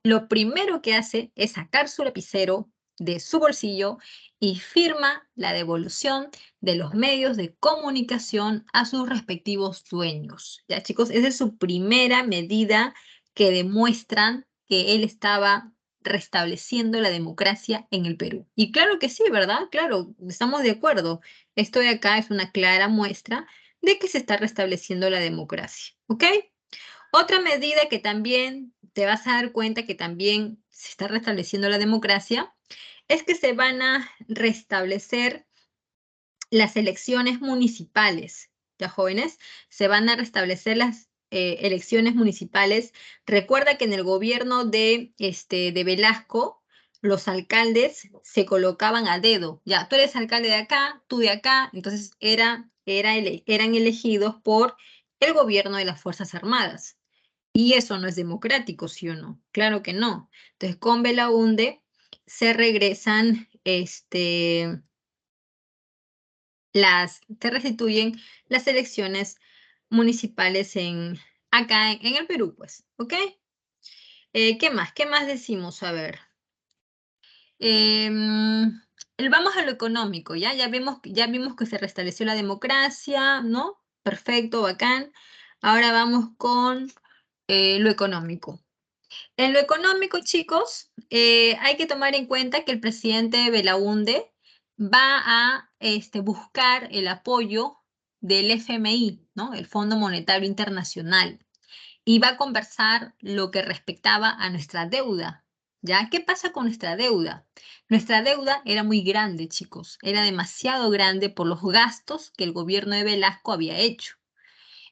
lo primero que hace es sacar su lapicero de su bolsillo y firma la devolución de los medios de comunicación a sus respectivos dueños. Ya, chicos, esa es su primera medida que demuestran que él estaba restableciendo la democracia en el Perú. Y claro que sí, ¿verdad? Claro, estamos de acuerdo. Esto de acá es una clara muestra de que se está restableciendo la democracia, ¿ok? Otra medida que también te vas a dar cuenta que también se está restableciendo la democracia es que se van a restablecer las elecciones municipales. ¿Ya, jóvenes? Se van a restablecer las elecciones municipales. Recuerda que en el gobierno de Velasco, los alcaldes se colocaban a dedo. Ya, tú eres alcalde de acá, tú de acá. Entonces eran elegidos por el gobierno de las Fuerzas Armadas. Y eso no es democrático, ¿sí o no? Claro que no. Entonces, con Belaunde se regresan, se restituyen las elecciones municipales acá en el Perú, pues, ¿ok? ¿Qué más? ¿Qué más decimos? A ver. Em, Vamos a lo económico, ¿ya? Ya vimos que se restableció la democracia, ¿no? Perfecto, bacán. Ahora vamos con lo económico. En lo económico, chicos, hay que tomar en cuenta que el presidente Belaunde va a buscar el apoyo del FMI, ¿no? El Fondo Monetario Internacional, y va a conversar lo que respectaba a nuestra deuda. ¿Ya? ¿Qué pasa con nuestra deuda? Nuestra deuda era muy grande, chicos, era demasiado grande por los gastos que el gobierno de Velasco había hecho.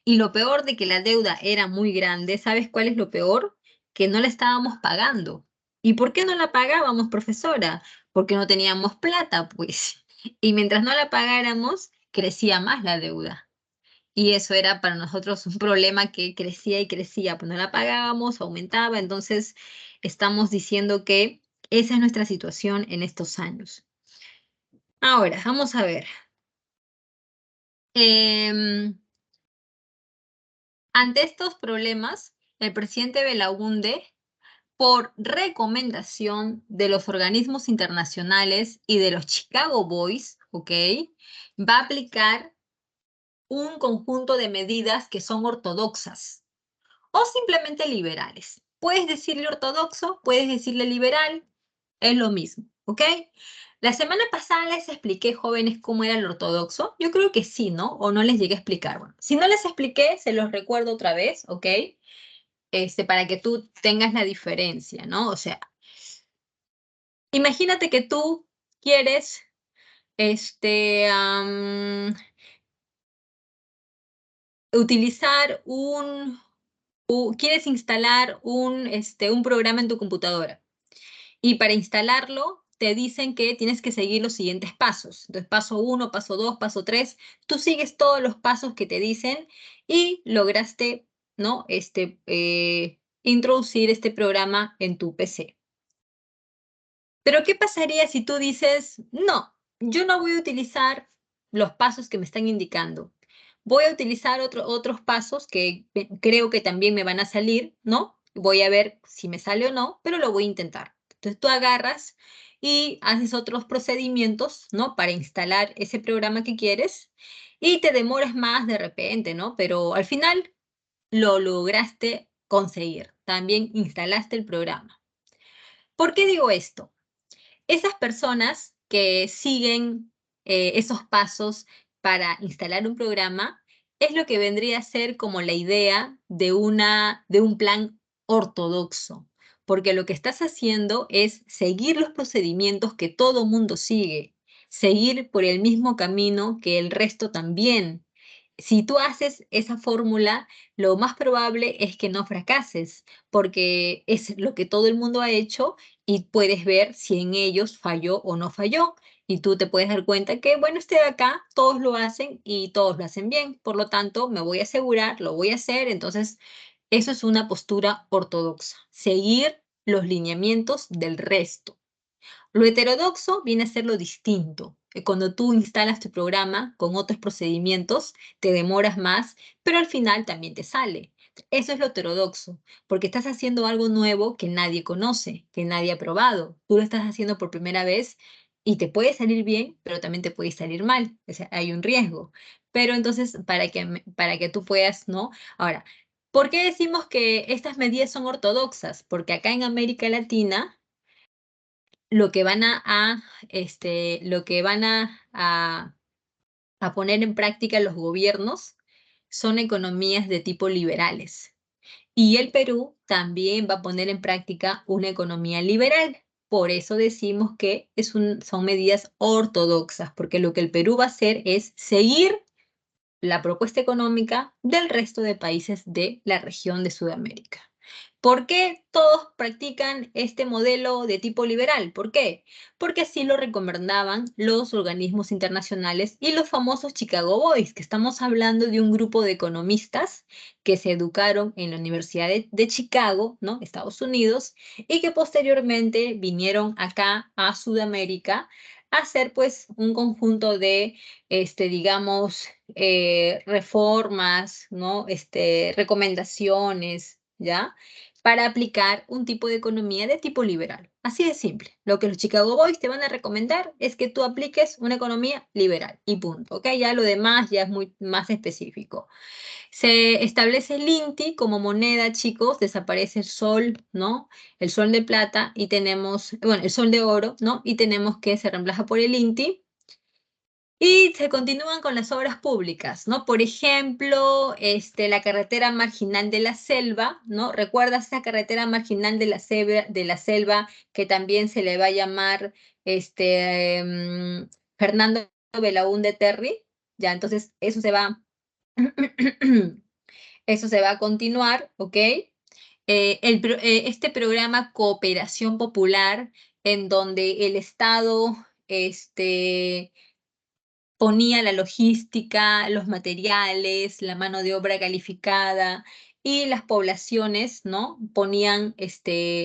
Y lo peor de que la deuda era muy grande, ¿sabes cuál es lo peor? Que no la estábamos pagando. ¿Y por qué no la pagábamos, profesora? Porque no teníamos plata, pues. Y mientras no la pagáramos, crecía más la deuda. Y eso era para nosotros un problema que crecía y crecía, pues no la pagábamos, aumentaba. Entonces, estamos diciendo que esa es nuestra situación en estos años. Ahora, vamos a ver. Em, Ante estos problemas, el presidente Belaunde, por recomendación de los organismos internacionales y de los Chicago Boys, ¿ok? Va a aplicar un conjunto de medidas que son ortodoxas o simplemente liberales. Puedes decirle ortodoxo, puedes decirle liberal, es lo mismo, ¿ok? La semana pasada les expliqué, jóvenes, cómo era el ortodoxo. Yo creo que sí, ¿no? O no les llegué a explicar. Bueno, si no les expliqué, se los recuerdo otra vez, ¿ok? Para que tú tengas la diferencia, ¿no? O sea, imagínate que tú quieres, utilizar quieres instalar un programa en tu computadora. Y para instalarlo, te dicen que tienes que seguir los siguientes pasos. Entonces, paso 1, paso 2, paso 3. Tú sigues todos los pasos que te dicen y lograste, ¿no? Introducir este programa en tu PC. Pero, ¿qué pasaría si tú dices, no, yo no voy a utilizar los pasos que me están indicando? Voy a utilizar otros pasos que creo que también me van a salir, ¿no? Voy a ver si me sale o no, pero lo voy a intentar. Entonces tú agarras y haces otros procedimientos, ¿no? Para instalar ese programa que quieres y te demoras más de repente, ¿no? Pero al final lo lograste conseguir. También instalaste el programa. ¿Por qué digo esto? Esas personas que siguen esos pasos para instalar un programa es lo que vendría a ser como la idea de un plan ortodoxo, porque lo que estás haciendo es seguir los procedimientos que todo mundo sigue, seguir por el mismo camino que el resto también. Si tú haces esa fórmula, lo más probable es que no fracases, porque es lo que todo el mundo ha hecho y puedes ver si en ellos falló o no falló. Y tú te puedes dar cuenta que, bueno, de acá, todos lo hacen y todos lo hacen bien. Por lo tanto, me voy a asegurar, lo voy a hacer. Entonces, eso es una postura ortodoxa, seguir los lineamientos del resto. Lo heterodoxo viene a ser lo distinto. Cuando tú instalas tu programa con otros procedimientos, te demoras más, pero al final también te sale. Eso es lo heterodoxo, porque estás haciendo algo nuevo que nadie conoce, que nadie ha probado. Tú lo estás haciendo por primera vez y te puede salir bien, pero también te puede salir mal. O sea, hay un riesgo. Pero entonces, para que tú puedas, ¿no? Ahora, ¿por qué decimos que estas medidas son ortodoxas? Porque acá en América Latina, lo que van lo que van a poner en práctica los gobiernos son economías de tipo liberales. Y el Perú también va a poner en práctica una economía liberal. Por eso decimos que son medidas ortodoxas, porque lo que el Perú va a hacer es seguir la propuesta económica del resto de países de la región de Sudamérica. ¿Por qué todos practican este modelo de tipo liberal? ¿Por qué? Porque así lo recomendaban los organismos internacionales y los famosos Chicago Boys, que estamos hablando de un grupo de economistas que se educaron en la Universidad de Chicago, ¿no? Estados Unidos, y que posteriormente vinieron acá a Sudamérica a hacer pues un conjunto de, digamos, reformas, ¿no? Recomendaciones, ¿ya? Para aplicar un tipo de economía de tipo liberal. Así de simple. Lo que los Chicago Boys te van a recomendar es que tú apliques una economía liberal y punto, ¿ok? Ya lo demás ya es muy más específico. Se establece el INTI como moneda, chicos, desaparece el sol, ¿no? El sol de plata y tenemos, bueno, el sol de oro, ¿no? Y tenemos que se reemplaza por el INTI. Y se continúan con las obras públicas, ¿no? Por ejemplo, la carretera marginal de la selva, ¿no? ¿Recuerdas esa carretera marginal de la selva que también se le va a llamar Fernando Belaúnde Terry? Ya, entonces eso se va a continuar, ¿ok? Este programa Cooperación Popular, en donde el Estado, ponía la logística, los materiales, la mano de obra calificada y las poblaciones, ¿no? Ponían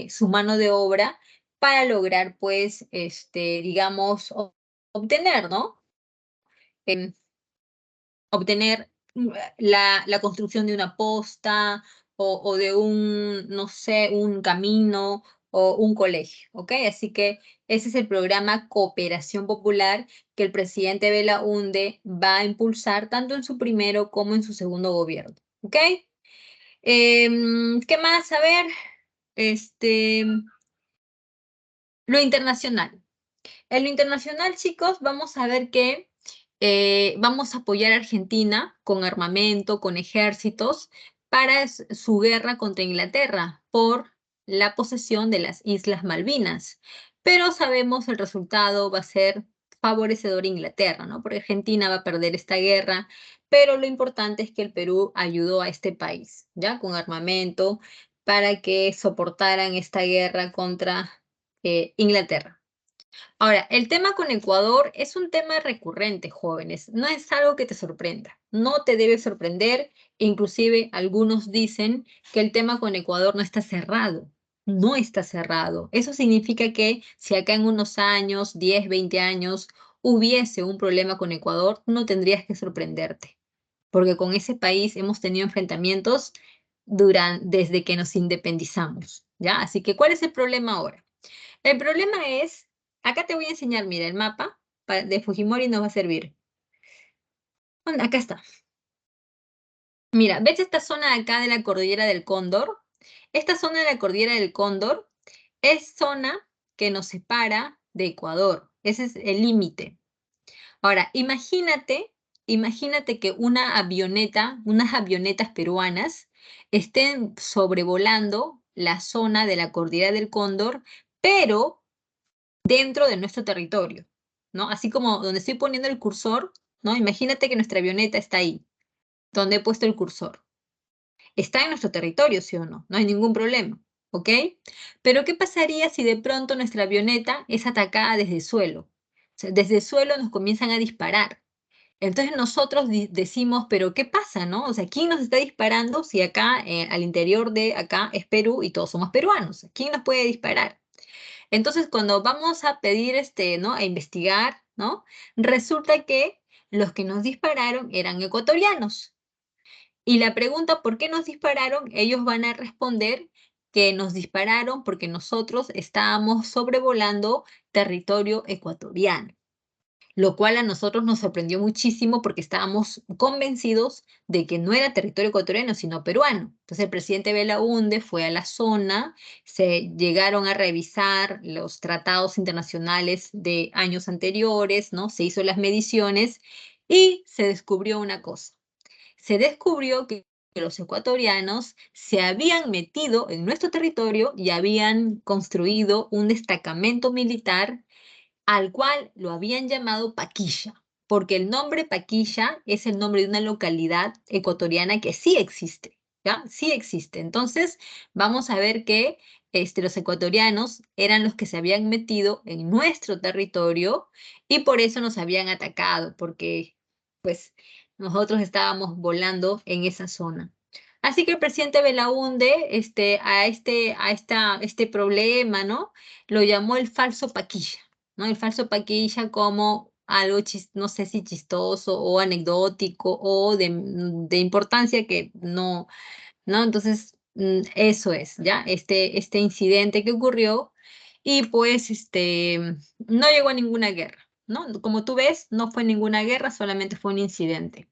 su mano de obra para lograr, pues, digamos, obtener, ¿no? Em, obtener la construcción de una posta o de un, no sé, un camino o un colegio, ¿ok? Así que ese es el programa Cooperación Popular que el presidente Belaúnde va a impulsar tanto en su primero como en su segundo gobierno, ¿ok? ¿Qué más? A ver, este, lo internacional. En lo internacional, chicos, vamos a ver que vamos a apoyar a Argentina con armamento, con ejércitos, para su guerra contra Inglaterra por la posesión de las Islas Malvinas. Pero sabemos el resultado va a ser favorecedor a Inglaterra, ¿no? Porque Argentina va a perder esta guerra, pero lo importante es que el Perú ayudó a este país, ¿ya? Con armamento para que soportaran esta guerra contra Inglaterra. Ahora, el tema con Ecuador es un tema recurrente, jóvenes. No es algo que te sorprenda. No te debe sorprender. Inclusive algunos dicen que el tema con Ecuador no está cerrado. No está cerrado. Eso significa que si acá en unos años, 10, 20 años, hubiese un problema con Ecuador, no tendrías que sorprenderte. Porque con ese país hemos tenido enfrentamientos desde que nos independizamos, ¿ya? Así que, ¿cuál es el problema ahora? El problema es, acá te voy a enseñar, mira, el mapa de Fujimori nos va a servir. Bueno, acá está. Mira, ¿ves esta zona de acá de la cordillera del Cóndor? Esta zona de la cordillera del Cóndor es zona que nos separa de Ecuador. Ese es el límite. Ahora, imagínate que unas avionetas peruanas estén sobrevolando la zona de la cordillera del Cóndor, pero dentro de nuestro territorio, ¿no? Así como donde estoy poniendo el cursor, ¿no? Imagínate que nuestra avioneta está ahí, donde he puesto el cursor. Está en nuestro territorio, ¿sí o no? No hay ningún problema, ¿ok? Pero ¿qué pasaría si de pronto nuestra avioneta es atacada desde el suelo? O sea, desde el suelo nos comienzan a disparar. Entonces nosotros decimos, pero ¿qué pasa, no? O sea, ¿quién nos está disparando si acá, al interior de acá es Perú y todos somos peruanos? ¿Quién nos puede disparar? Entonces, cuando vamos a pedir, ¿no? A investigar, ¿no? Resulta que los que nos dispararon eran ecuatorianos. Y la pregunta, ¿por qué nos dispararon? Ellos van a responder que nos dispararon porque nosotros estábamos sobrevolando territorio ecuatoriano, lo cual a nosotros nos sorprendió muchísimo porque estábamos convencidos de que no era territorio ecuatoriano, sino peruano. Entonces el presidente Belaúnde fue a la zona, se llegaron a revisar los tratados internacionales de años anteriores, ¿no? Se hizo las mediciones y se descubrió una cosa. Se descubrió que los ecuatorianos se habían metido en nuestro territorio y habían construido un destacamento militar al cual lo habían llamado Paquilla, porque el nombre Paquilla es el nombre de una localidad ecuatoriana que sí existe, ¿ya? Sí existe. Entonces, vamos a ver que los ecuatorianos eran los que se habían metido en nuestro territorio y por eso nos habían atacado, porque pues nosotros estábamos volando en esa zona. Así que el presidente Belaúnde, este problema, ¿no? Lo llamó el falso Paquilla, ¿no? El falso Paquilla como algo, no sé si chistoso o anecdótico o de importancia que no, ¿no? Entonces, eso es, ¿ya? Este incidente que ocurrió y pues, no llegó a ninguna guerra, ¿no? Como tú ves, no fue ninguna guerra, solamente fue un incidente.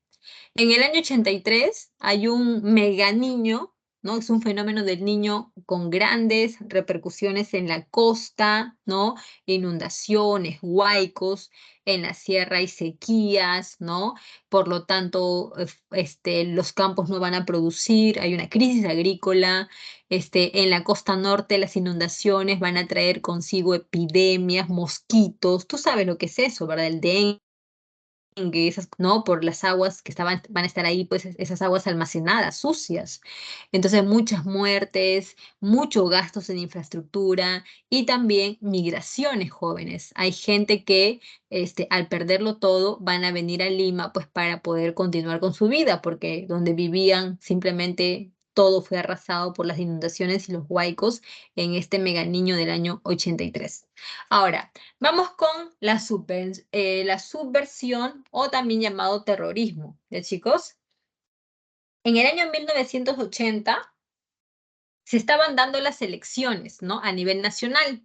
En el año 83 hay un mega niño, ¿no? Es un fenómeno del niño con grandes repercusiones en la costa, ¿no? Inundaciones, huaicos, en la sierra hay sequías, ¿no? Por lo tanto, los campos no van a producir, hay una crisis agrícola, en la costa norte las inundaciones van a traer consigo epidemias, mosquitos, tú sabes lo que es eso, ¿verdad? El dengue, esas, ¿no? Por las aguas que van a estar ahí, pues esas aguas almacenadas, sucias. Entonces, muchas muertes, muchos gastos en infraestructura y también migraciones jóvenes. Hay gente que al perderlo todo van a venir a Lima pues para poder continuar con su vida, porque donde vivían simplemente todo fue arrasado por las inundaciones y los huaicos en este mega niño del año 83. Ahora, vamos con la subversión o también llamado terrorismo. ¿Ya, chicos? En el año 1980 se estaban dando las elecciones, ¿no? A nivel nacional.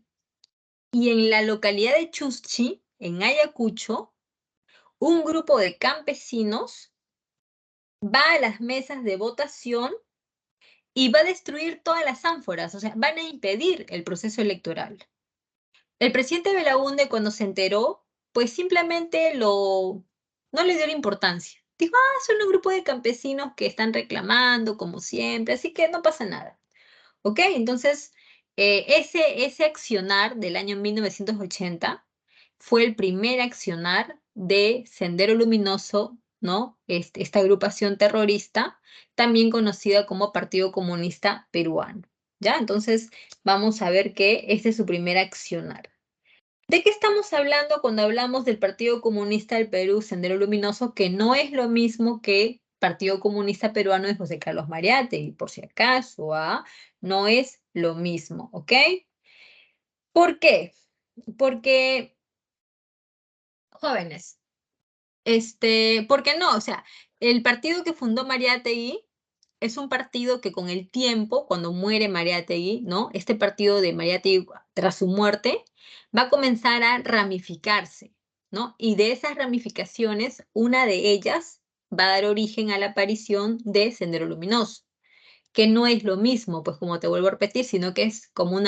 Y en la localidad de Chuschi, en Ayacucho, un grupo de campesinos va a las mesas de votación y va a destruir todas las ánforas, o sea, van a impedir el proceso electoral. El presidente Belaúnde, cuando se enteró, pues simplemente no le dio la importancia. Dijo, son un grupo de campesinos que están reclamando, como siempre, así que no pasa nada. ¿Ok? Entonces, ese accionar del año 1980 fue el primer accionar de Sendero Luminoso, ¿no? Esta agrupación terrorista, también conocida como Partido Comunista Peruano. ¿Ya? Entonces, vamos a ver que este es su primer accionar. ¿De qué estamos hablando cuando hablamos del Partido Comunista del Perú, Sendero Luminoso, que no es lo mismo que Partido Comunista Peruano de José Carlos Mariátegui, por si acaso, no es lo mismo, ¿ok? ¿Por qué? Porque, jóvenes, ¿por qué no? O sea, el partido que fundó Mariátegui es un partido que con el tiempo, cuando muere Mariátegui, ¿no? Este partido de Mariátegui, tras su muerte, va a comenzar a ramificarse, ¿no? Y de esas ramificaciones, una de ellas va a dar origen a la aparición de Sendero Luminoso, que no es lo mismo, pues como te vuelvo a repetir, sino que es como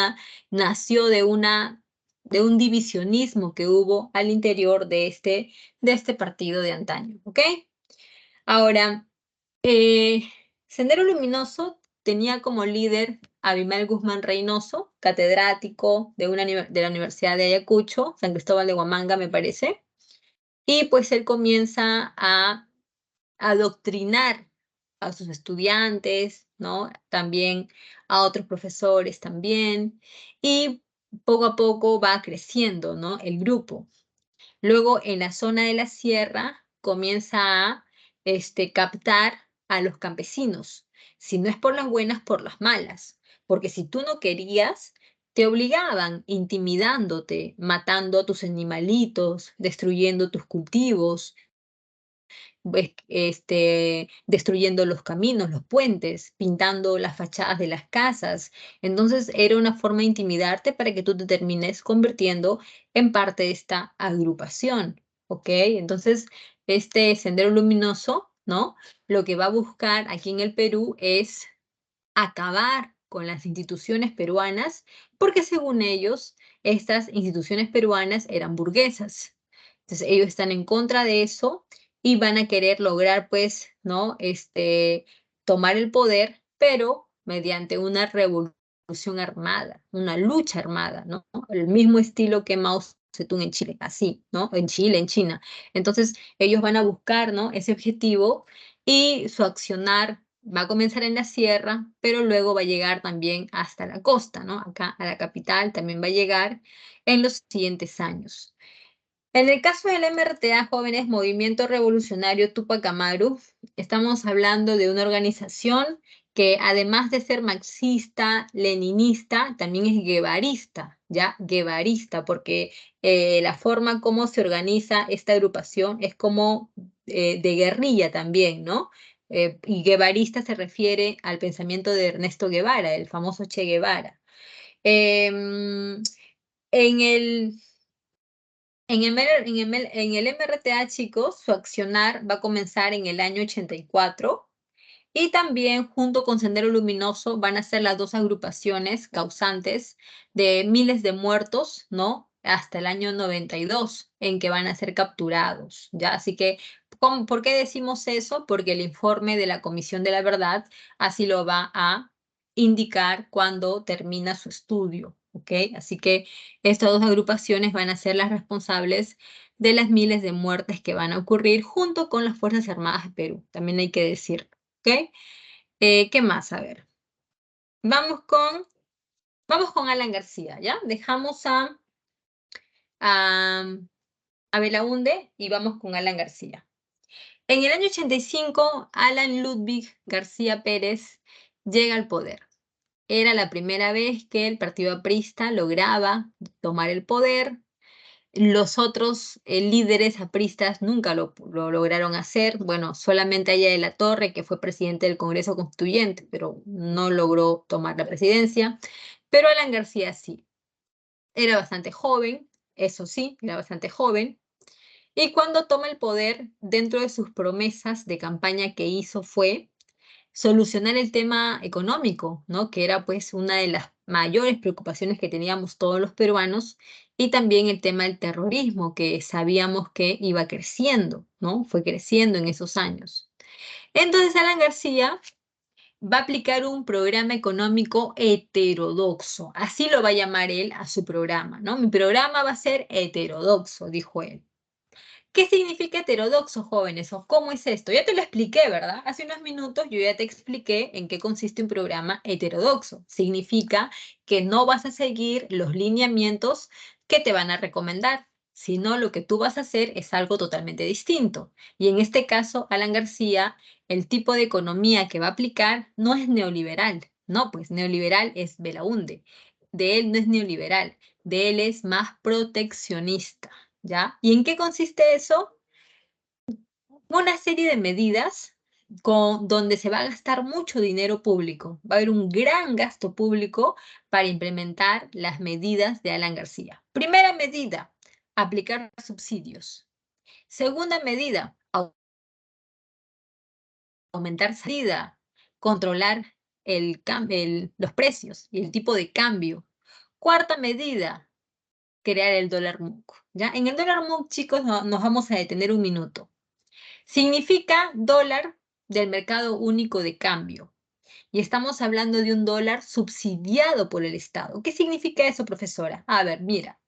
nació de un divisionismo que hubo al interior de este partido de antaño, ¿ok? Ahora, eh, Sendero Luminoso tenía como líder a Abimael Guzmán Reynoso, catedrático de la Universidad de Ayacucho, San Cristóbal de Huamanga, me parece, y pues él comienza a adoctrinar a sus estudiantes, ¿no? También a otros profesores también, y poco a poco va creciendo, ¿no? El grupo. Luego, en la zona de la sierra, comienza a captar a los campesinos. Si no es por las buenas, por las malas. Porque si tú no querías, te obligaban, intimidándote, matando a tus animalitos, destruyendo tus cultivos. destruyendo los caminos, los puentes, pintando las fachadas de las casas. Entonces era una forma de intimidarte para que tú te termines convirtiendo en parte de esta agrupación, ¿ok? Entonces, este Sendero Luminoso, ¿no? Lo que va a buscar aquí en el Perú es acabar con las instituciones peruanas, porque según ellos, estas instituciones peruanas eran burguesas. Entonces, ellos están en contra de eso y van a querer lograr, pues, ¿no? Tomar el poder, pero mediante una revolución armada, una lucha armada, ¿no? El mismo estilo que Mao Zedong en Chile, así, ¿no? En Chile, en China. Entonces, ellos van a buscar, ¿no? Ese objetivo y su accionar va a comenzar en la sierra, pero luego va a llegar también hasta la costa, ¿no? Acá a la capital también va a llegar en los siguientes años. En el caso del MRTA, Jóvenes Movimiento Revolucionario Tupac Amaru, estamos hablando de una organización que además de ser marxista, leninista, también es guevarista, ¿ya? Guevarista, porque la forma como se organiza esta agrupación es como de guerrilla también, ¿no? Y guevarista se refiere al pensamiento de Ernesto Guevara, el famoso Che Guevara. En el en el MRTA, chicos, su accionar va a comenzar en el año 84 y también junto con Sendero Luminoso van a ser las dos agrupaciones causantes de miles de muertos, ¿no? Hasta el año 92 en que van a ser capturados, ¿ya? Así que, ¿por qué decimos eso? Porque el informe de la Comisión de la Verdad así lo va a indicar cuando termina su estudio, ¿ok? Así que estas dos agrupaciones van a ser las responsables de las miles de muertes que van a ocurrir junto con las Fuerzas Armadas de Perú, también hay que decirlo, ¿ok? ¿Qué más? A ver, vamos con, vamos con Alan García, ¿ya? Dejamos a, a Belaunde y vamos con Alan García. En el año 85, Alan Ludwig García Pérez llega al poder. Era la primera vez que el partido aprista lograba tomar el poder. Los otros líderes apristas nunca lo lograron hacer. Bueno, solamente Aya de la Torre, que fue presidente del Congreso Constituyente, pero no logró tomar la presidencia. Pero Alan García sí. Era bastante joven, eso sí, era bastante joven. Y cuando toma el poder, dentro de sus promesas de campaña que hizo fue solucionar el tema económico, ¿no? Que era pues una de las mayores preocupaciones que teníamos todos los peruanos, y también el tema del terrorismo, que sabíamos que iba creciendo, ¿no? Fue creciendo en esos años. Entonces Alan García va a aplicar un programa económico heterodoxo, así lo va a llamar él a su programa, ¿no? Mi programa va a ser heterodoxo, dijo él. ¿Qué significa heterodoxo, jóvenes? ¿O cómo es esto? Ya te lo expliqué, ¿verdad? Hace unos minutos yo ya te expliqué en qué consiste un programa heterodoxo. Significa que no vas a seguir los lineamientos que te van a recomendar, sino lo que tú vas a hacer es algo totalmente distinto. Y en este caso, Alan García, el tipo de economía que va a aplicar no es neoliberal. No, pues neoliberal es Belaunde. De él no es neoliberal, de él es más proteccionista. ¿Ya? ¿Y en qué consiste eso? Una serie de medidas donde se va a gastar mucho dinero público. Va a haber un gran gasto público para implementar las medidas de Alan García. Primera medida, aplicar subsidios. Segunda medida, aumentar salida, controlar los precios y el tipo de cambio. Cuarta medida, crear el dólar MUC. ¿Ya? En el dólar MUC, chicos, nos vamos a detener un minuto. Significa dólar del mercado único de cambio. Y estamos hablando de un dólar subsidiado por el Estado. ¿Qué significa eso, profesora? A ver, mira,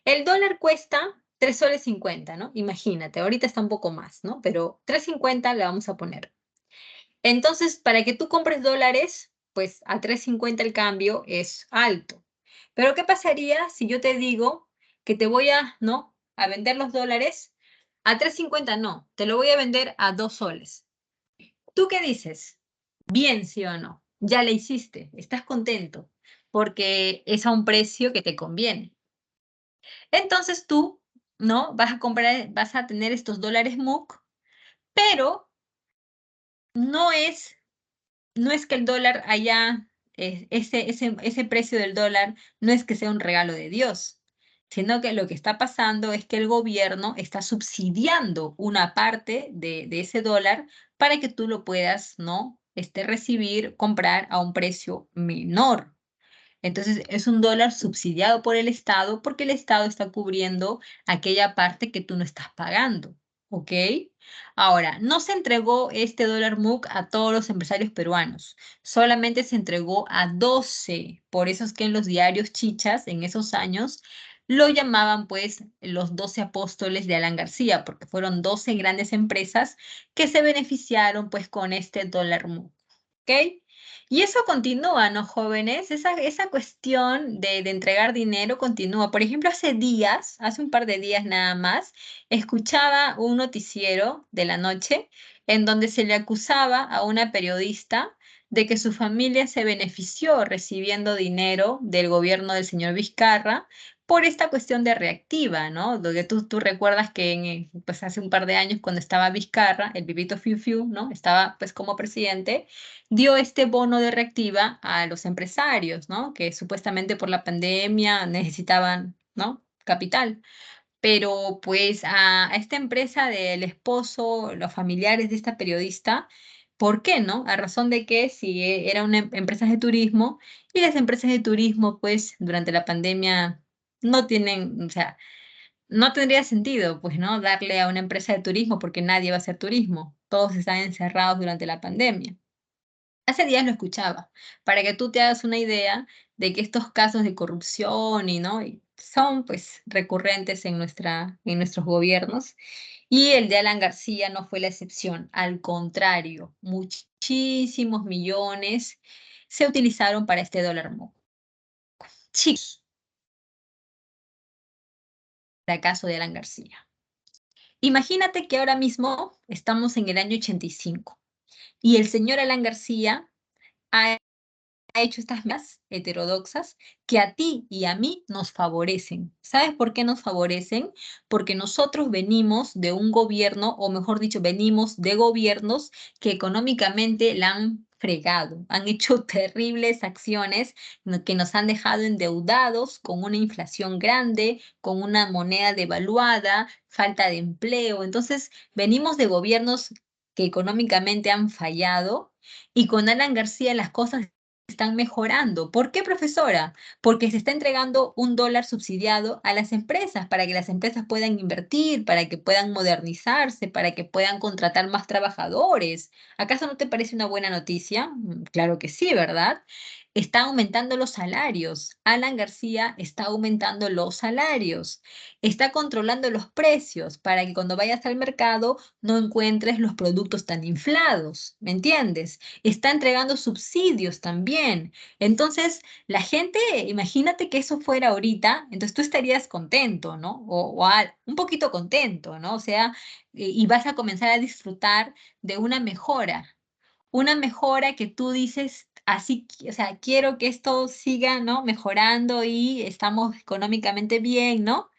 el dólar cuesta 3,50 soles, ¿no? Imagínate, ahorita está un poco más, ¿no? Pero 3,50 le vamos a poner. Entonces, para que tú compres dólares, pues a 3,50 el cambio es alto. Pero ¿qué pasaría si yo te digo que te voy a, ¿no? A vender los dólares a 3,50? No, te lo voy a vender a 2 soles. ¿Tú qué dices? Bien, sí o no. Ya le hiciste, estás contento, porque es a un precio que te conviene. Entonces tú, ¿no? Vas a comprar, vas a tener estos dólares MUC, Pero no es, no es que el dólar haya, ese precio del dólar no es que sea un regalo de Dios, sino que lo que está pasando es que el gobierno está subsidiando una parte de ese dólar para que tú lo puedas, ¿no? Recibir, comprar a un precio menor. Entonces es un dólar subsidiado por el Estado porque el Estado está cubriendo aquella parte que tú no estás pagando, ¿ok? Ahora, no se entregó este dólar MUC a todos los empresarios peruanos, solamente se entregó a 12, por eso es que en los diarios chichas en esos años lo llamaban pues los 12 apóstoles de Alan García, porque fueron 12 grandes empresas que se beneficiaron pues con este dólar MUC, ¿ok? Y eso continúa, ¿no, jóvenes? Esa cuestión de entregar dinero continúa. Por ejemplo, hace un par de días nada más, escuchaba un noticiero de la noche en donde se le acusaba a una periodista de que su familia se benefició recibiendo dinero del gobierno del señor Vizcarra por esta cuestión de reactiva, ¿no? Donde tú recuerdas que pues hace un par de años cuando estaba Vizcarra, el Pipito Fiu Fiu, ¿no? Estaba pues como presidente, dio este bono de reactiva a los empresarios, ¿no? Que supuestamente por la pandemia necesitaban, ¿no? Capital. Pero pues a esta empresa del esposo, los familiares de esta periodista, ¿por qué no? A razón de que si era una empresa de turismo y las empresas de turismo pues durante la pandemia no tienen, o sea, no tendría sentido pues, ¿no? Darle a una empresa de turismo porque nadie va a hacer turismo. Todos están encerrados durante la pandemia. Hace días lo escuchaba, para que tú te hagas una idea de que estos casos de corrupción y son pues recurrentes en nuestros gobiernos, y el de Alan García no fue la excepción. Al contrario, muchísimos millones se utilizaron para este dólar MOC. Chicos, fracaso de Alan García. Imagínate que ahora mismo estamos en el año 85 y el señor Alan García ha hecho estas medidas heterodoxas que a ti y a mí nos favorecen. ¿Sabes por qué nos favorecen? Porque nosotros venimos de un gobierno, o mejor dicho, venimos de gobiernos que económicamente la han fregado, han hecho terribles acciones que nos han dejado endeudados con una inflación grande, con una moneda devaluada, falta de empleo. Entonces, venimos de gobiernos que económicamente han fallado y con Alan García las cosas están mejorando. ¿Por qué, profesora? Porque se está entregando un dólar subsidiado a las empresas para que las empresas puedan invertir, para que puedan modernizarse, para que puedan contratar más trabajadores. ¿Acaso no te parece una buena noticia? Claro que sí, ¿verdad? Está aumentando los salarios. Alan García está aumentando los salarios. Está controlando los precios para que cuando vayas al mercado no encuentres los productos tan inflados. ¿Me entiendes? Está entregando subsidios también. Entonces, la gente, imagínate que eso fuera ahorita, entonces tú estarías contento, ¿no? Un poquito contento, ¿no? O sea, y vas a comenzar a disfrutar de una mejora que tú dices, así, o sea, quiero que esto siga, ¿no? Mejorando y estamos económicamente bien, ¿no?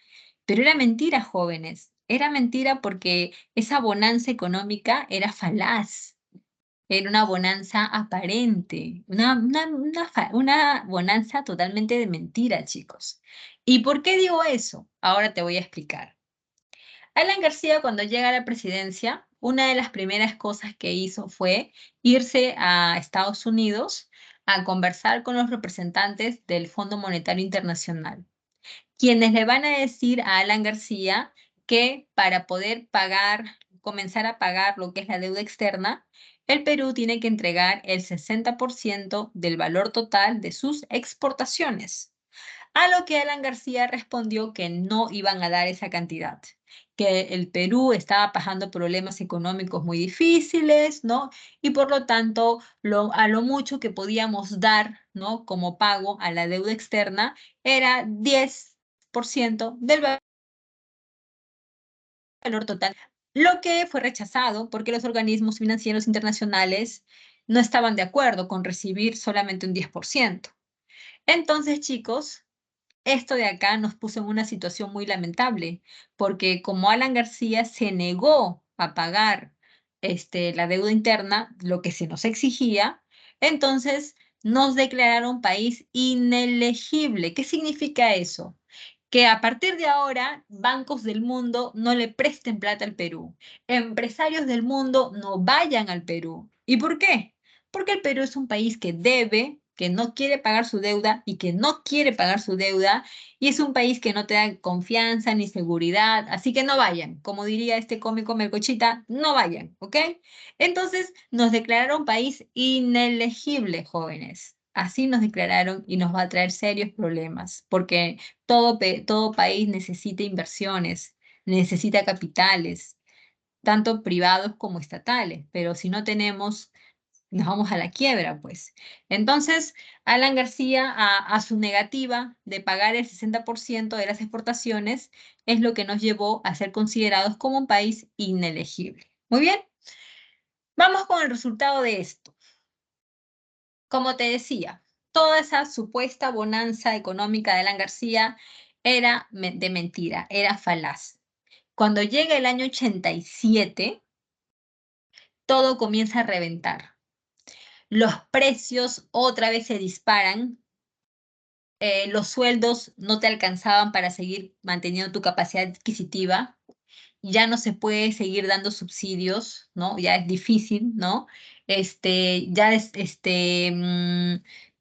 Pero era mentira, jóvenes. Era mentira porque esa bonanza económica era falaz. Era una bonanza aparente, una bonanza totalmente de mentira, chicos. ¿Y por qué digo eso? Ahora te voy a explicar. Alan García, cuando llega a la presidencia, una de las primeras cosas que hizo fue irse a Estados Unidos a conversar con los representantes del Fondo Monetario Internacional, quienes le van a decir a Alan García que para poder comenzar a pagar lo que es la deuda externa, el Perú tiene que entregar el 60% del valor total de sus exportaciones. A lo que Alan García respondió que no iban a dar esa cantidad, que el Perú estaba pasando problemas económicos muy difíciles, ¿no? Y por lo tanto, a lo mucho que podíamos dar, ¿no? Como pago a la deuda externa era 10% del valor total, lo que fue rechazado porque los organismos financieros internacionales no estaban de acuerdo con recibir solamente un 10%. Entonces, chicos, esto de acá nos puso en una situación muy lamentable, porque como Alan García se negó a pagar la deuda interna, lo que se nos exigía, entonces nos declararon país inelegible. ¿Qué significa eso? Que a partir de ahora, bancos del mundo no le presten plata al Perú. Empresarios del mundo no vayan al Perú. ¿Y por qué? Porque el Perú es un país que debe, que no quiere pagar su deuda y que no quiere pagar su deuda, y es un país que no te da confianza ni seguridad, así que no vayan. Como diría este cómico Melcochita, no vayan, ¿ok? Entonces nos declararon país inelegible, jóvenes. Así nos declararon y nos va a traer serios problemas, porque todo país necesita inversiones, necesita capitales, tanto privados como estatales, pero si no tenemos, nos vamos a la quiebra, pues. Entonces, Alan García, a su negativa de pagar el 60% de las exportaciones, es lo que nos llevó a ser considerados como un país inelegible. Muy bien, vamos con el resultado de esto. Como te decía, toda esa supuesta bonanza económica de Alan García era de mentira, era falaz. Cuando llega el año 87, todo comienza a reventar. Los precios otra vez se disparan, los sueldos no te alcanzaban para seguir manteniendo tu capacidad adquisitiva, ya no se puede seguir dando subsidios, ¿no? Ya es difícil, ¿no?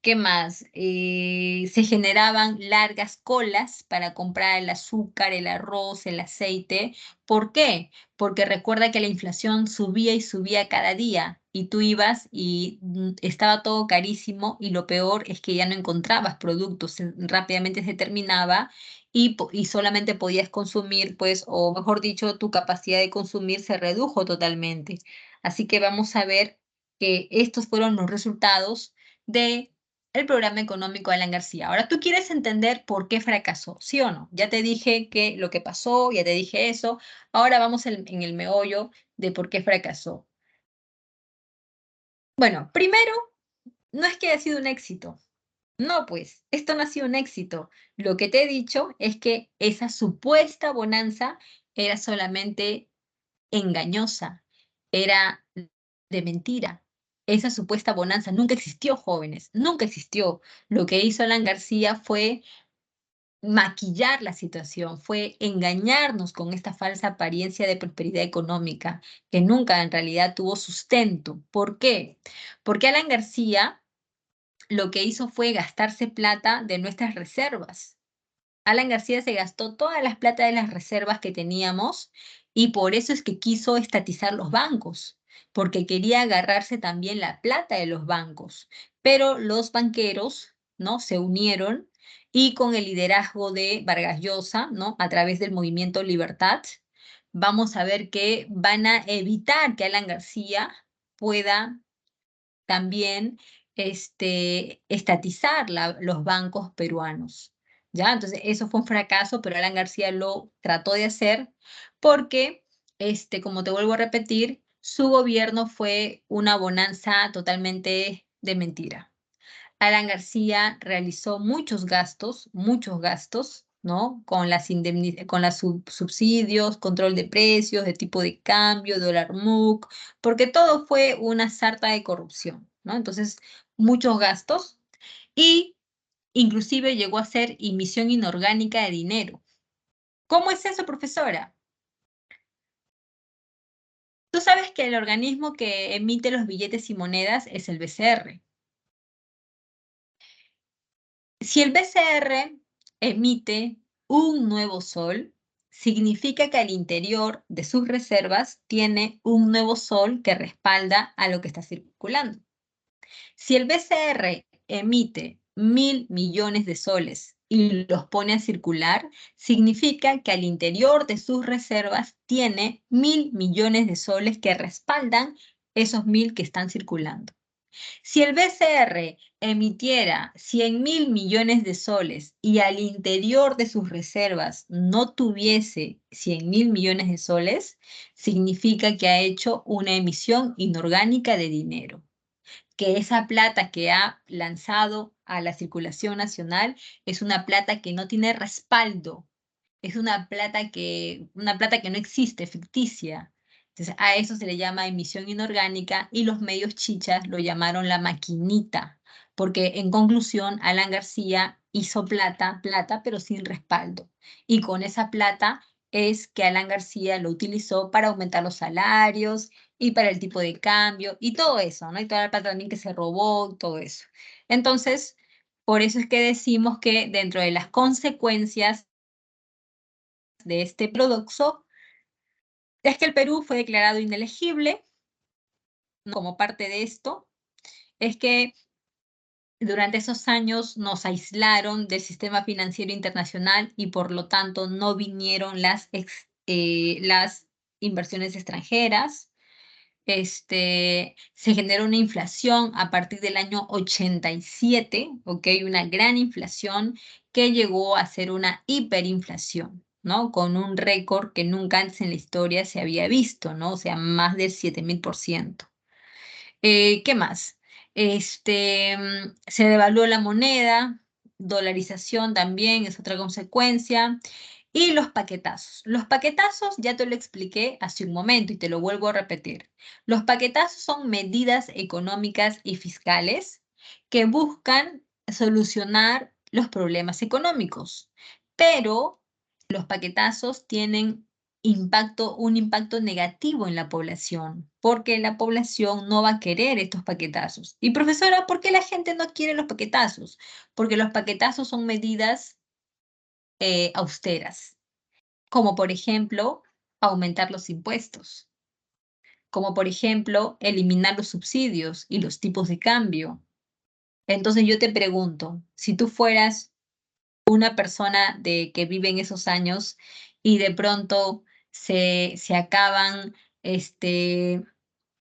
¿Qué más? Se generaban largas colas para comprar el azúcar, el arroz, el aceite. ¿Por qué? Porque recuerda que la inflación subía y subía cada día y tú ibas y estaba todo carísimo y lo peor es que ya no encontrabas productos, rápidamente se terminaba y solamente podías consumir, pues, o mejor dicho, tu capacidad de consumir se redujo totalmente. Así que vamos a ver que estos fueron los resultados de el programa económico de Alan García. Ahora, tú quieres entender por qué fracasó, ¿sí o no? Ya te dije que lo que pasó, ya te dije eso. Ahora vamos en el meollo de por qué fracasó. Bueno, primero, no es que haya sido un éxito. No, pues, esto no ha sido un éxito. Lo que te he dicho es que esa supuesta bonanza era solamente engañosa, era de mentira. Esa supuesta bonanza nunca existió, jóvenes, nunca existió. Lo que hizo Alan García fue maquillar la situación, fue engañarnos con esta falsa apariencia de prosperidad económica que nunca en realidad tuvo sustento. ¿Por qué? Porque Alan García lo que hizo fue gastarse plata de nuestras reservas. Alan García se gastó todas las plata de las reservas que teníamos y por eso es que quiso estatizar los bancos, porque quería agarrarse también la plata de los bancos. Pero los banqueros, ¿no? Se unieron y con el liderazgo de Vargas Llosa, ¿no? A través del movimiento Libertad, vamos a ver que van a evitar que Alan García pueda también estatizar los bancos peruanos. ¿Ya? Entonces, eso fue un fracaso, pero Alan García lo trató de hacer porque, como te vuelvo a repetir, su gobierno fue una bonanza totalmente de mentira. Alan García realizó muchos gastos, ¿no? Con las subsidios, control de precios, de tipo de cambio, dólar MUC, porque todo fue una sarta de corrupción, ¿no? Entonces, muchos gastos y inclusive llegó a ser emisión inorgánica de dinero. ¿Cómo es eso, profesora? Tú sabes que el organismo que emite los billetes y monedas es el BCR. Si el BCR emite un nuevo sol, significa que al interior de sus reservas tiene un nuevo sol que respalda a lo que está circulando. Si el BCR emite 1.000 millones de soles y los pone a circular, significa que al interior de sus reservas tiene 1.000 millones de soles que respaldan esos 1.000 que están circulando. Si el BCR emitiera 100.000 millones de soles y al interior de sus reservas no tuviese 100.000 millones de soles, significa que ha hecho una emisión inorgánica de dinero, que esa plata que ha lanzado a la circulación nacional es una plata que no tiene respaldo, es una plata que no existe, ficticia. Entonces, a eso se le llama emisión inorgánica y los medios chichas lo llamaron la maquinita, porque en conclusión, Alan García hizo plata, pero sin respaldo. Y con esa plata es que Alan García lo utilizó para aumentar los salarios y para el tipo de cambio y todo eso, ¿no? Y toda la plata también que se robó, todo eso. Entonces, por eso es que decimos que dentro de las consecuencias de este producto es que el Perú fue declarado inelegible. Como parte de esto, es que durante esos años nos aislaron del sistema financiero internacional y por lo tanto no vinieron las inversiones extranjeras. Se generó una inflación a partir del año 87, ¿ok? Una gran inflación que llegó a ser una hiperinflación, ¿no? Con un récord que nunca antes en la historia se había visto, ¿no? O sea, más del 7000%. ¿Qué más? Se devaluó la moneda, dolarización también es otra consecuencia. Y los paquetazos. Los paquetazos ya te lo expliqué hace un momento y te lo vuelvo a repetir. Los paquetazos son medidas económicas y fiscales que buscan solucionar los problemas económicos, pero los paquetazos tienen un impacto negativo en la población, porque la población no va a querer estos paquetazos. Y profesora, ¿por qué la gente no quiere los paquetazos? Porque los paquetazos son medidas austeras, como por ejemplo aumentar los impuestos, como por ejemplo eliminar los subsidios y los tipos de cambio. Entonces yo te pregunto, si tú fueras una persona que vive en esos años y de pronto se acaban,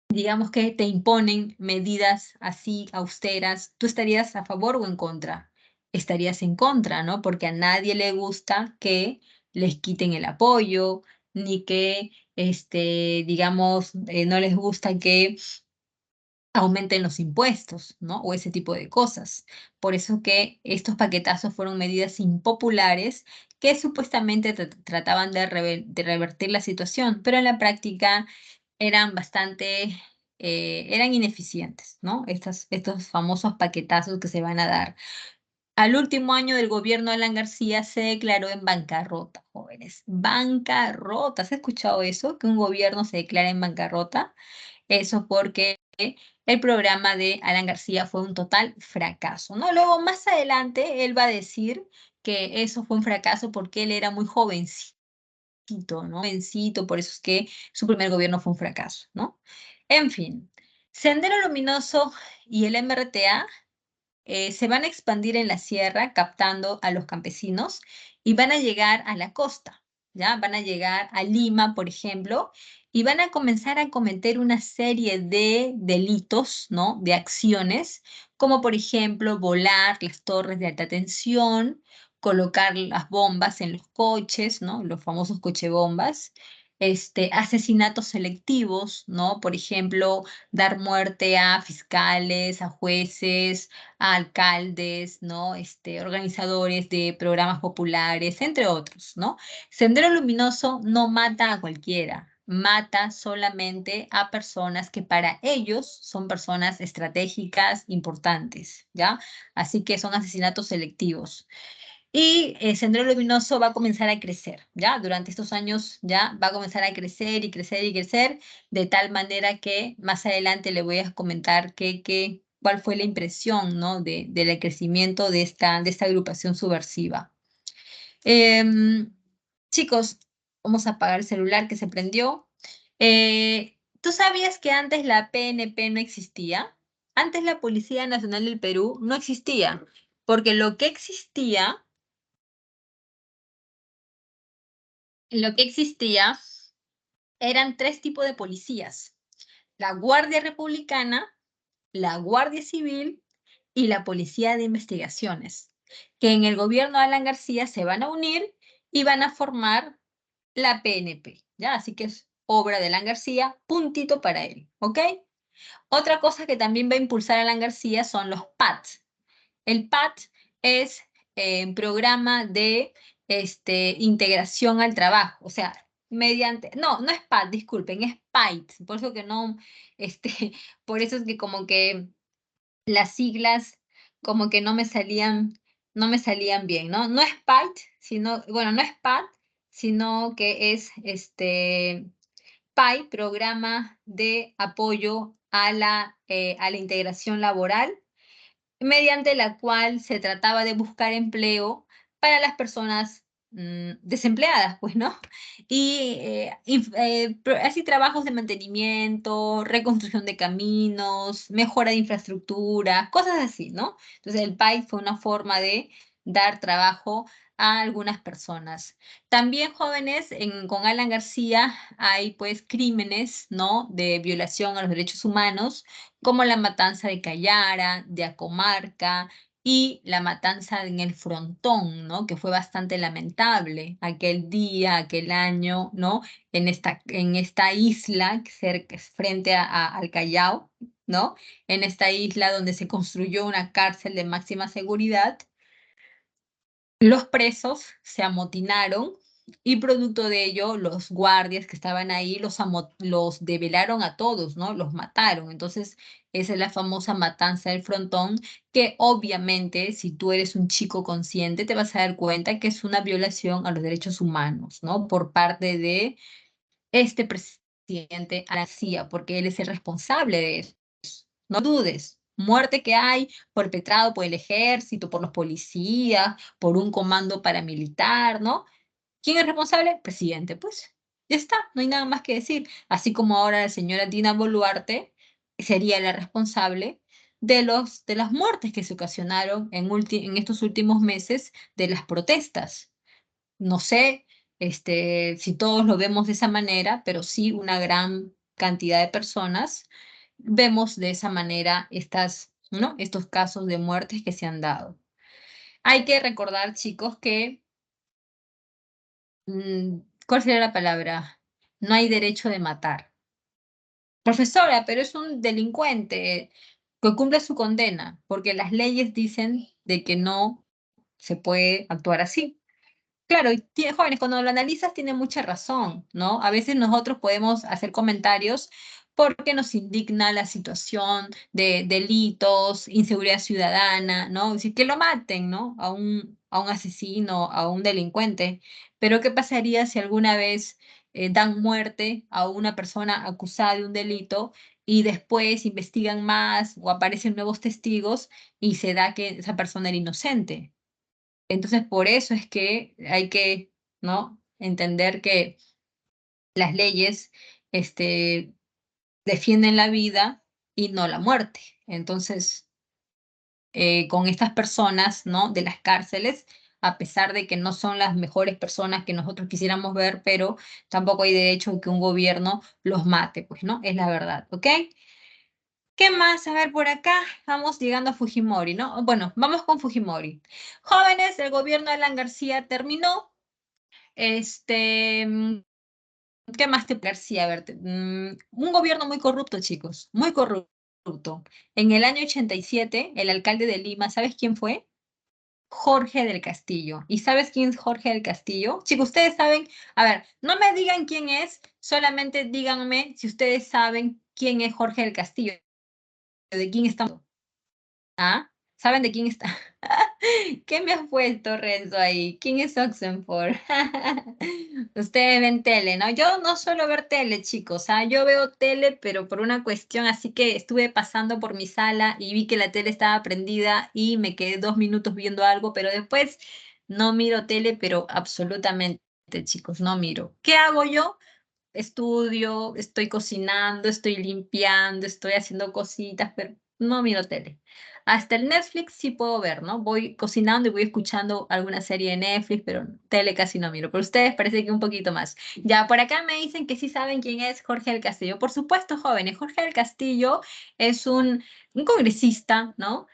digamos que te imponen medidas así austeras, ¿tú estarías a favor o en contra? Estarías en contra, ¿no? Porque a nadie le gusta que les quiten el apoyo, ni que, digamos, no les gusta que aumenten los impuestos, ¿no? O ese tipo de cosas. Por eso que estos paquetazos fueron medidas impopulares que supuestamente trataban de revertir la situación, pero en la práctica eran eran ineficientes, ¿no? Estos famosos paquetazos que se van a dar. Al último año del gobierno de Alan García se declaró en bancarrota, jóvenes. Bancarrota. ¿Has escuchado eso? Que un gobierno se declara en bancarrota. Eso porque el programa de Alan García fue un total fracaso, ¿no? Luego, más adelante, él va a decir que eso fue un fracaso porque él era muy jovencito, ¿no? Jovencito, por eso es que su primer gobierno fue un fracaso, ¿no? En fin, Sendero Luminoso y el MRTA se van a expandir en la sierra captando a los campesinos y van a llegar a la costa, ¿ya? Van a llegar a Lima, por ejemplo, y van a comenzar a cometer una serie de delitos, ¿no? De acciones, como por ejemplo volar las torres de alta tensión, colocar las bombas en los coches, ¿no? Los famosos cochebombas. Asesinatos selectivos, ¿no? Por ejemplo, dar muerte a fiscales, a jueces, a alcaldes, ¿no? Organizadores de programas populares, entre otros, ¿no? Sendero Luminoso no mata a cualquiera, mata solamente a personas que para ellos son personas estratégicas importantes, ¿ya? Así que son asesinatos selectivos. Y Sendero Luminoso va a comenzar a crecer, ¿ya? Durante estos años ya va a comenzar a crecer y crecer y crecer, de tal manera que más adelante le voy a comentar cuál fue la impresión, ¿no? Del crecimiento de esta agrupación subversiva. Em, Chicos, vamos a apagar el celular que se prendió. ¿Tú sabías que antes la PNP no existía? Antes la Policía Nacional del Perú no existía, porque lo que existía eran tres tipos de policías: la Guardia Republicana, la Guardia Civil y la Policía de Investigaciones, que en el gobierno de Alan García se van a unir y van a formar la PNP, ¿ya? Así que es obra de Alan García, puntito para él, ¿ok? Otra cosa que también va a impulsar Alan García son los PAT. El PAT es programa de integración al trabajo, o sea, mediante, no es PAT, disculpen, es PAIT, por eso que no, este, por eso es que como que las siglas como que no me salían bien, ¿no? No es PAIT, sino, bueno, no es PAT, sino que es PAI, Programa de Apoyo a la Integración Laboral, mediante la cual se trataba de buscar empleo para las personas desempleadas, pues, ¿no? Y así trabajos de mantenimiento, reconstrucción de caminos, mejora de infraestructura, cosas así, ¿no? Entonces el PAI fue una forma de dar trabajo a algunas personas. También jóvenes, con Alan García hay pues crímenes, ¿no? De violación a los derechos humanos, como la matanza de Cayara, de Acomarca y la matanza en el Frontón, ¿no? Que fue bastante lamentable aquel día, aquel año, ¿no? En esta isla cerca, frente al Callao, ¿no? En esta isla donde se construyó una cárcel de máxima seguridad, los presos se amotinaron y producto de ello los guardias que estaban ahí los debelaron a todos, ¿no? Los mataron. Entonces, esa es la famosa matanza del Frontón, que obviamente si tú eres un chico consciente te vas a dar cuenta que es una violación a los derechos humanos, ¿no? Por parte de este presidente García, porque él es el responsable de eso. No dudes, muerte que hay perpetrado por el ejército, por los policías, por un comando paramilitar, ¿no? ¿Quién es responsable? Presidente, pues. Ya está, no hay nada más que decir. Así como ahora la señora Dina Boluarte sería la responsable de las muertes que se ocasionaron en estos últimos meses de las protestas. No sé, si todos lo vemos de esa manera, pero sí una gran cantidad de personas vemos de esa manera ¿no? Estos casos de muertes que se han dado. Hay que recordar, chicos, que, ¿cuál sería la palabra? No hay derecho de matar. Profesora, pero es un delincuente que cumple su condena, porque las leyes dicen de que no se puede actuar así. Claro, y jóvenes, cuando lo analizas tiene mucha razón, ¿no? A veces nosotros podemos hacer comentarios porque nos indigna la situación de delitos, inseguridad ciudadana, ¿no? Decir que lo maten, ¿no? A un asesino, a un delincuente. Pero ¿qué pasaría si alguna vez dan muerte a una persona acusada de un delito y después investigan más o aparecen nuevos testigos y se da que esa persona era inocente? Entonces, por eso es que hay que, ¿no? Entender que las leyes, este, defienden la vida y no la muerte. Entonces, con estas personas, ¿no? De las cárceles, a pesar de que no son las mejores personas que nosotros quisiéramos ver, pero tampoco hay derecho a que un gobierno los mate, pues, ¿no? Es la verdad, ¿ok? ¿Qué más? A ver, por acá vamos llegando a Fujimori, ¿no? Bueno, vamos con Fujimori. Jóvenes, el gobierno de Alan García terminó. ¿Qué más te García? A ver, un gobierno muy corrupto, chicos, muy corrupto. En el año 87, el alcalde de Lima, ¿sabes quién fue? Jorge del Castillo. ¿Y sabes quién es Jorge del Castillo? Chicos, ustedes saben, a ver, no me digan quién es, solamente díganme si ustedes saben quién es Jorge del Castillo, de quién estamos. ¿Ah? ¿Saben de quién está? ¿Qué me has puesto, Renzo, ahí? ¿Quién es Oxenford? Ustedes ven tele, ¿no? Yo no suelo ver tele, chicos. ¿Ah? Yo veo tele, pero por una cuestión, así que estuve pasando por mi sala y vi que la tele estaba prendida y me quedé 2 minutos viendo algo, pero después no miro tele, pero absolutamente, chicos, no miro. ¿Qué hago yo? Estudio, estoy cocinando, estoy limpiando, estoy haciendo cositas, pero no miro tele. Hasta el Netflix sí puedo ver, ¿no? Voy cocinando y voy escuchando alguna serie de Netflix, pero tele casi no miro. Pero ustedes parece que un poquito más. Ya, por acá me dicen que sí saben quién es Jorge del Castillo. Por supuesto, jóvenes, Jorge del Castillo es un congresista, ¿no?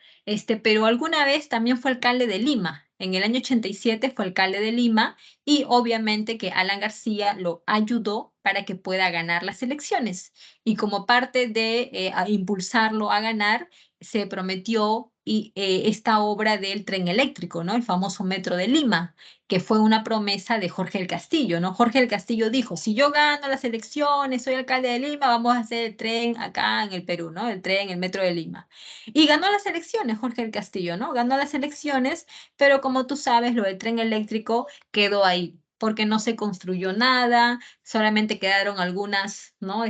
Pero alguna vez también fue alcalde de Lima. En el año 87 fue alcalde de Lima y obviamente que Alan García lo ayudó para que pueda ganar las elecciones. Y como parte de a impulsarlo a ganar, se prometió y, esta obra del tren eléctrico, ¿no? El famoso Metro de Lima, que fue una promesa de Jorge el Castillo, ¿no? Jorge el Castillo dijo, si yo gano las elecciones, soy alcalde de Lima, vamos a hacer el tren acá en el Perú, ¿no? El tren, el Metro de Lima. Y ganó las elecciones Jorge el Castillo, ¿no? Ganó las elecciones, pero como tú sabes, lo del tren eléctrico quedó ahí, porque no se construyó nada, solamente quedaron algunas, ¿no?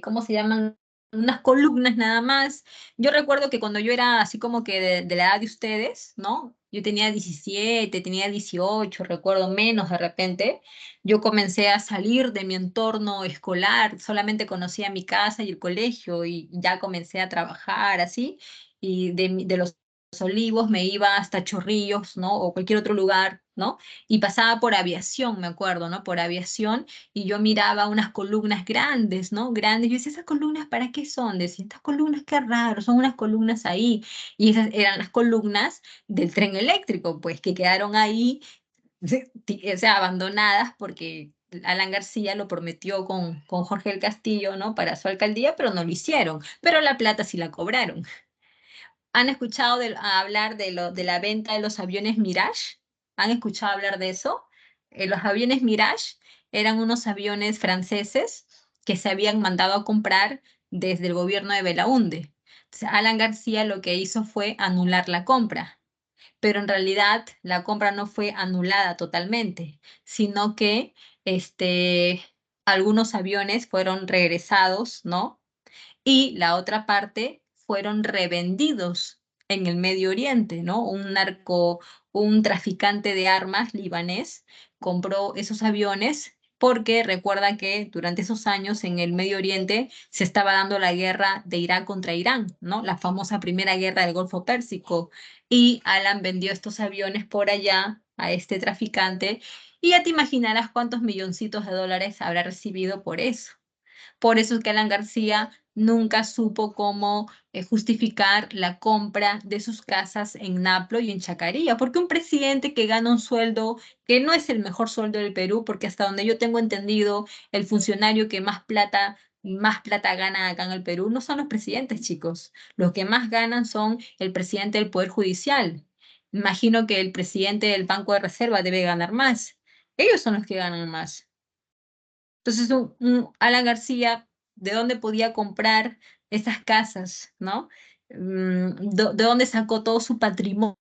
¿Cómo se llaman? Unas columnas nada más. Yo recuerdo que cuando yo era así como que de la edad de ustedes, ¿no? Yo tenía 17, tenía 18, recuerdo menos de repente. Yo comencé a salir de mi entorno escolar, solamente conocía mi casa y el colegio y ya comencé a trabajar así. Y de los Olivos me iba hasta Chorrillos, ¿no? O cualquier otro lugar, ¿no? Y pasaba por aviación, me acuerdo, ¿no? Por aviación y yo miraba unas columnas grandes, ¿no? Grandes. Yo decía, ¿esas columnas para qué son? Decía, estas columnas qué raro, son unas columnas ahí. Y esas eran las columnas del tren eléctrico, pues, que quedaron ahí, o sea, abandonadas porque Alan García lo prometió con Jorge del Castillo, ¿no? Para su alcaldía, pero no lo hicieron. Pero la plata sí la cobraron. ¿Han escuchado hablar de la venta de los aviones Mirage? ¿Han escuchado hablar de eso? Los aviones Mirage eran unos aviones franceses que se habían mandado a comprar desde el gobierno de Belaúnde. Entonces, Alan García lo que hizo fue anular la compra, pero en realidad la compra no fue anulada totalmente, sino que algunos aviones fueron regresados, ¿no? Y la otra parte fueron revendidos en el Medio Oriente, ¿no? Un traficante de armas libanés compró esos aviones porque recuerda que durante esos años en el Medio Oriente se estaba dando la guerra de Irak contra Irán, ¿no? La famosa primera guerra del Golfo Pérsico. Y Alan vendió estos aviones por allá a este traficante y ya te imaginarás cuántos milloncitos de dólares habrá recibido por eso. Por eso es que Alan García nunca supo cómo justificar la compra de sus casas en Naplo y en Chacarilla, porque un presidente que gana un sueldo que no es el mejor sueldo del Perú, porque hasta donde yo tengo entendido, el funcionario que más plata gana acá en el Perú no son los presidentes, chicos. Los que más ganan son el presidente del Poder Judicial. Imagino que el presidente del Banco de Reserva debe ganar más. Ellos son los que ganan más. Entonces, un Alan García, ¿de dónde podía comprar esas casas, no? ¿De dónde sacó todo su patrimonio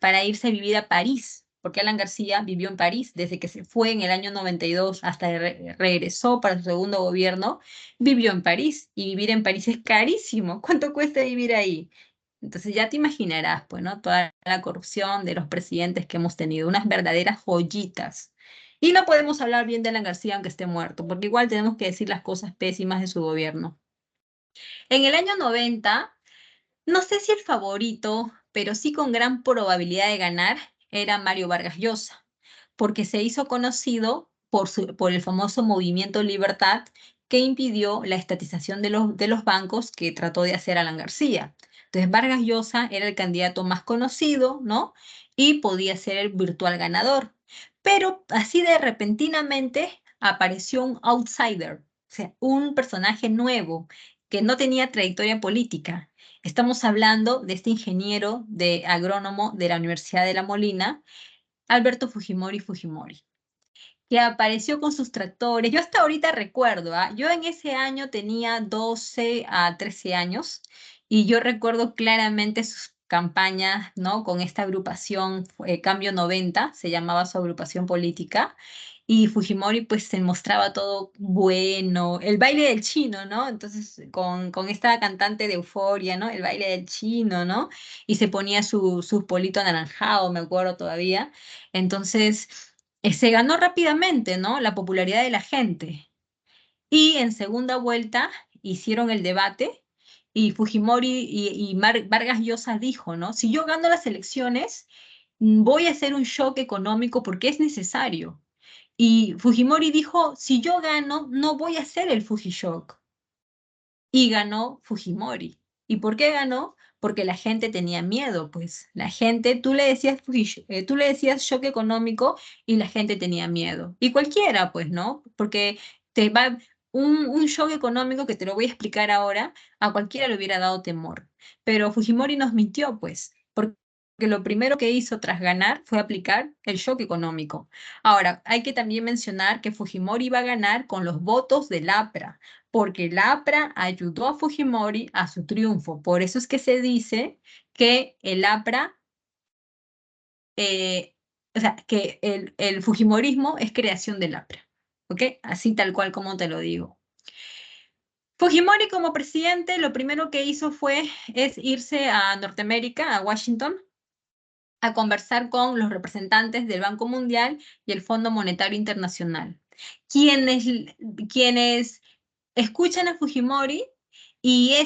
para irse a vivir a París? Porque Alan García vivió en París desde que se fue en el año 92 hasta que regresó para su segundo gobierno, vivió en París y vivir en París es carísimo. ¿Cuánto cuesta vivir ahí? Entonces ya te imaginarás, pues, ¿no? Toda la corrupción de los presidentes que hemos tenido, unas verdaderas joyitas. Y no podemos hablar bien de Alan García aunque esté muerto, porque igual tenemos que decir las cosas pésimas de su gobierno. En el año 90, no sé si el favorito, pero sí con gran probabilidad de ganar, era Mario Vargas Llosa, porque se hizo conocido por el famoso Movimiento Libertad que impidió la estatización de los bancos que trató de hacer Alan García. Entonces Vargas Llosa era el candidato más conocido, ¿no? Y podía ser el virtual ganador. Pero así de repentinamente apareció un outsider, o sea, un personaje nuevo que no tenía trayectoria política. Estamos hablando de este ingeniero de agrónomo de la Universidad de La Molina, Alberto Fujimori Fujimori, que apareció con sus tractores. Yo hasta ahorita recuerdo, ¿ah? Yo en ese año tenía 12 a 13 años y yo recuerdo claramente sus campañas, ¿no? Con esta agrupación, Cambio 90, se llamaba su agrupación política, y Fujimori pues se mostraba todo bueno, el baile del chino, ¿no? Entonces con esta cantante de Euforia, ¿no? El baile del chino, ¿no? Y se ponía su polito anaranjado, me acuerdo todavía. Entonces se ganó rápidamente, ¿no? La popularidad de la gente. Y en segunda vuelta hicieron el debate y Fujimori Vargas Llosa dijo, ¿no? Si yo gano las elecciones, voy a hacer un shock económico porque es necesario. Y Fujimori dijo, si yo gano, no voy a hacer el Fujishock. Y ganó Fujimori. ¿Y por qué ganó? Porque la gente tenía miedo, pues la gente, tú le decías shock económico y la gente tenía miedo. Y cualquiera, pues, ¿no? Porque te va, un shock económico que te lo voy a explicar ahora, a cualquiera le hubiera dado temor. Pero Fujimori nos mintió, pues, porque lo primero que hizo tras ganar fue aplicar el shock económico. Ahora, hay que también mencionar que Fujimori iba a ganar con los votos del APRA, porque el APRA ayudó a Fujimori a su triunfo. Por eso es que se dice que el APRA, o sea, que el Fujimorismo es creación del APRA, ¿ok? Así tal cual como te lo digo. Fujimori como presidente, lo primero que hizo es irse a Norteamérica, a Washington, a conversar con los representantes del Banco Mundial y el Fondo Monetario Internacional, quienes, quienes escuchan a Fujimori y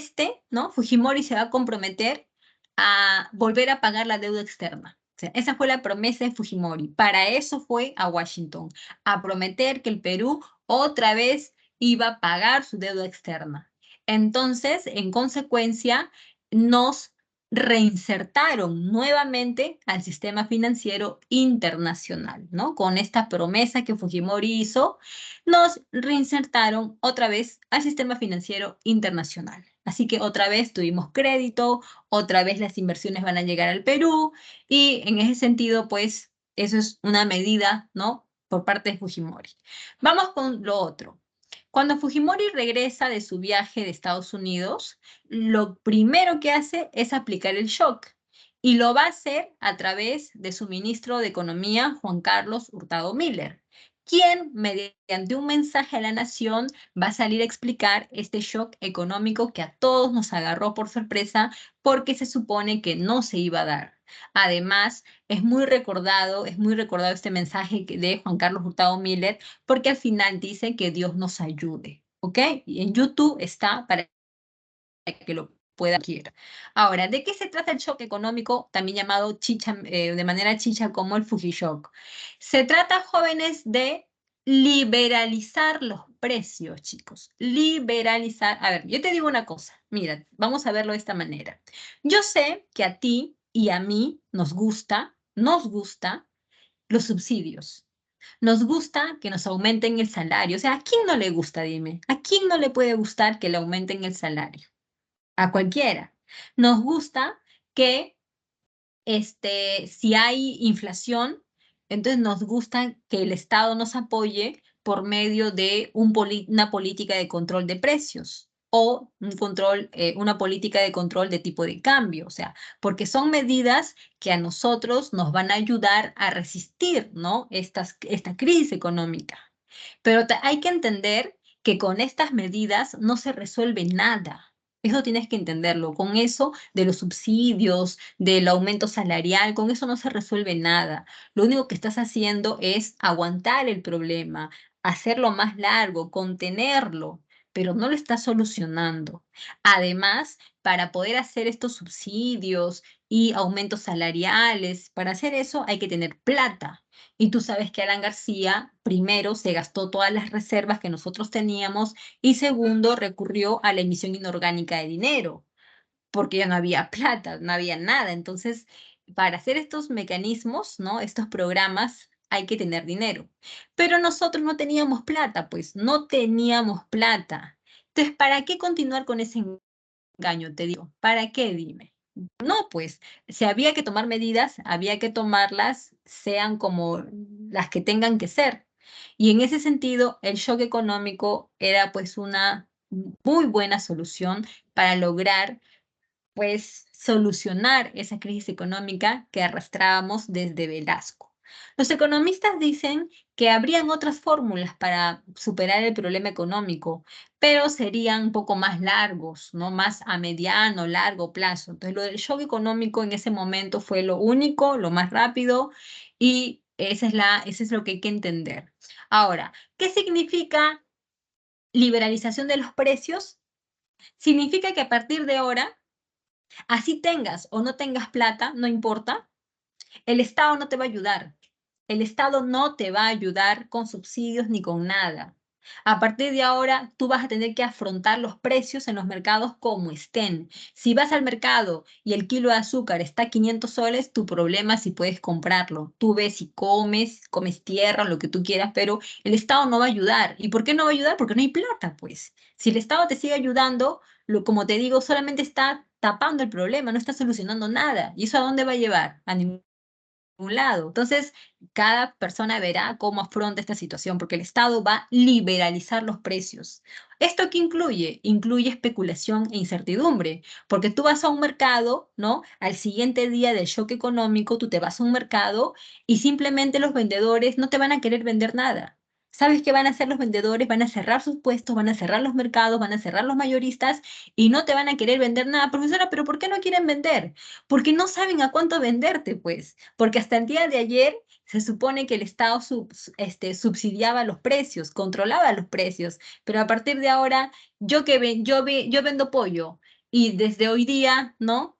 ¿no? Fujimori se va a comprometer a volver a pagar la deuda externa. O sea, esa fue la promesa de Fujimori. Para eso fue a Washington, a prometer que el Perú otra vez iba a pagar su deuda externa. Entonces, en consecuencia, nos reinsertaron nuevamente al sistema financiero internacional, ¿no? Con esta promesa que Fujimori hizo, nos reinsertaron otra vez al sistema financiero internacional. Así que otra vez tuvimos crédito, otra vez las inversiones van a llegar al Perú y en ese sentido, pues, eso es una medida, ¿no? Por parte de Fujimori. Vamos con lo otro. Cuando Fujimori regresa de su viaje de Estados Unidos, lo primero que hace es aplicar el shock y lo va a hacer a través de su ministro de Economía, Juan Carlos Hurtado Miller, quien mediante un mensaje a la nación va a salir a explicar este shock económico que a todos nos agarró por sorpresa porque se supone que no se iba a dar. Además, es muy recordado este mensaje de Juan Carlos Hurtado Miller porque al final dice que Dios nos ayude, ¿ok? Y en YouTube está para que lo pueda ver. Ahora, ¿de qué se trata el shock económico, también llamado chicha, de manera chicha como el Fujishock? Se trata, jóvenes, de liberalizar los precios, chicos. Liberalizar. A ver, yo te digo una cosa. Mira, vamos a verlo de esta manera. Yo sé que a ti y a mí nos gusta los subsidios. Nos gusta que nos aumenten el salario. O sea, ¿a quién no le gusta, dime? ¿A quién no le puede gustar que le aumenten el salario? A cualquiera. Nos gusta que si hay inflación, entonces nos gusta que el Estado nos apoye por medio de una política de control de precios o una política de control de tipo de cambio, o sea, porque son medidas que a nosotros nos van a ayudar a resistir, ¿no? Esta crisis económica. Pero hay que entender que con estas medidas no se resuelve nada. Eso tienes que entenderlo. Con eso de los subsidios, del aumento salarial, con eso no se resuelve nada. Lo único que estás haciendo es aguantar el problema, hacerlo más largo, contenerlo, pero no lo estás solucionando. Además, para poder hacer estos subsidios y aumentos salariales, para hacer eso hay que tener plata. Y tú sabes que Alan García, primero, se gastó todas las reservas que nosotros teníamos y segundo, recurrió a la emisión inorgánica de dinero, porque ya no había plata, no había nada. Entonces, para hacer estos mecanismos, ¿no? Estos programas, hay que tener dinero. Pero nosotros no teníamos plata, pues no teníamos plata. Entonces, ¿para qué continuar con ese engaño? Te digo, ¿para qué? Dime. No, pues, si había que tomar medidas, había que tomarlas, sean como las que tengan que ser. Y en ese sentido, el shock económico era pues una muy buena solución para lograr pues solucionar esa crisis económica que arrastrábamos desde Velasco. Los economistas dicen que habrían otras fórmulas para superar el problema económico, pero serían un poco más largos, ¿no? Más a mediano, largo plazo. Entonces, lo del shock económico en ese momento fue lo único, lo más rápido, y eso es lo que hay que entender. Ahora, ¿qué significa liberalización de los precios? Significa que a partir de ahora así tengas o no tengas plata, no importa, el Estado no te va a ayudar. El Estado no te va a ayudar con subsidios ni con nada. A partir de ahora, tú vas a tener que afrontar los precios en los mercados como estén. Si vas al mercado y el kilo de azúcar está a 500 soles, tu problema es si puedes comprarlo. Tú ves si comes tierra, lo que tú quieras, pero el Estado no va a ayudar. ¿Y por qué no va a ayudar? Porque no hay plata, pues. Si el Estado te sigue ayudando, como te digo, solamente está tapando el problema, no está solucionando nada. ¿Y eso a dónde va a llevar? A ningún lado. Entonces, cada persona verá cómo afronta esta situación, porque el Estado va a liberalizar los precios. ¿Esto qué incluye? Incluye especulación e incertidumbre, porque tú vas a un mercado, ¿no? Al siguiente día del shock económico, tú te vas a un mercado y simplemente los vendedores no te van a querer vender nada. ¿Sabes qué van a hacer los vendedores? Van a cerrar sus puestos, van a cerrar los mercados, van a cerrar los mayoristas y no te van a querer vender nada. Profesora, ¿pero por qué no quieren vender? Porque no saben a cuánto venderte, pues. Porque hasta el día de ayer se supone que el Estado subsidiaba los precios, controlaba los precios, pero a partir de ahora, yo vendo pollo y desde hoy día, ¿no?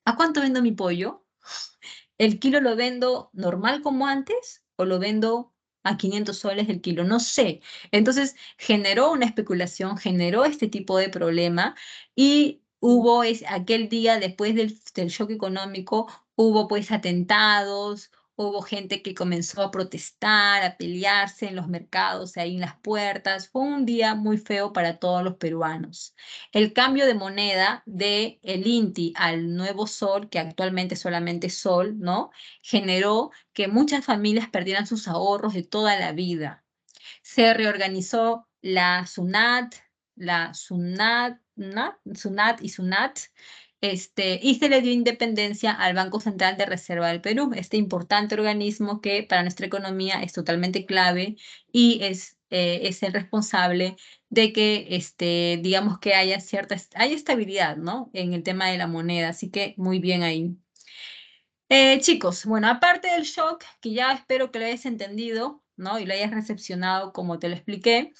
¿A cuánto vendo mi pollo? ¿El kilo lo vendo normal como antes o lo vendo a 500 soles el kilo? No sé. Entonces generó una especulación, generó este tipo de problema y hubo aquel día después del shock económico, hubo pues atentados, hubo gente que comenzó a protestar, a pelearse en los mercados, ahí en las puertas. Fue un día muy feo para todos los peruanos. El cambio de moneda de el INTI al nuevo sol, que actualmente es solamente sol, ¿no? Generó que muchas familias perdieran sus ahorros de toda la vida. Se reorganizó la SUNAT, SUNAT y SUNAT, y se le dio independencia al Banco Central de Reserva del Perú, este importante organismo que para nuestra economía es totalmente clave y es el responsable de que, digamos que haya estabilidad, ¿no? En el tema de la moneda, así que muy bien ahí. Chicos, bueno, aparte del shock, que ya espero que lo hayas entendido, ¿no? Y lo hayas recepcionado como te lo expliqué,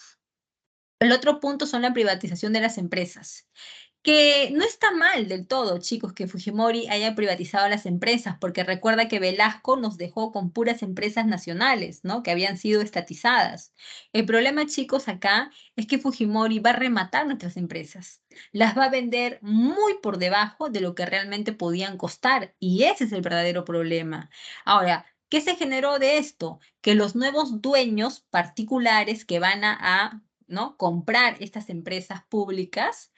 el otro punto son la privatización de las empresas, que no está mal del todo, chicos, que Fujimori haya privatizado las empresas, porque recuerda que Velasco nos dejó con puras empresas nacionales, ¿no? Que habían sido estatizadas. El problema, chicos, acá es que Fujimori va a rematar nuestras empresas, las va a vender muy por debajo de lo que realmente podían costar, y ese es el verdadero problema. Ahora, ¿qué se generó de esto? Que los nuevos dueños particulares que van ¿no? comprar estas empresas públicas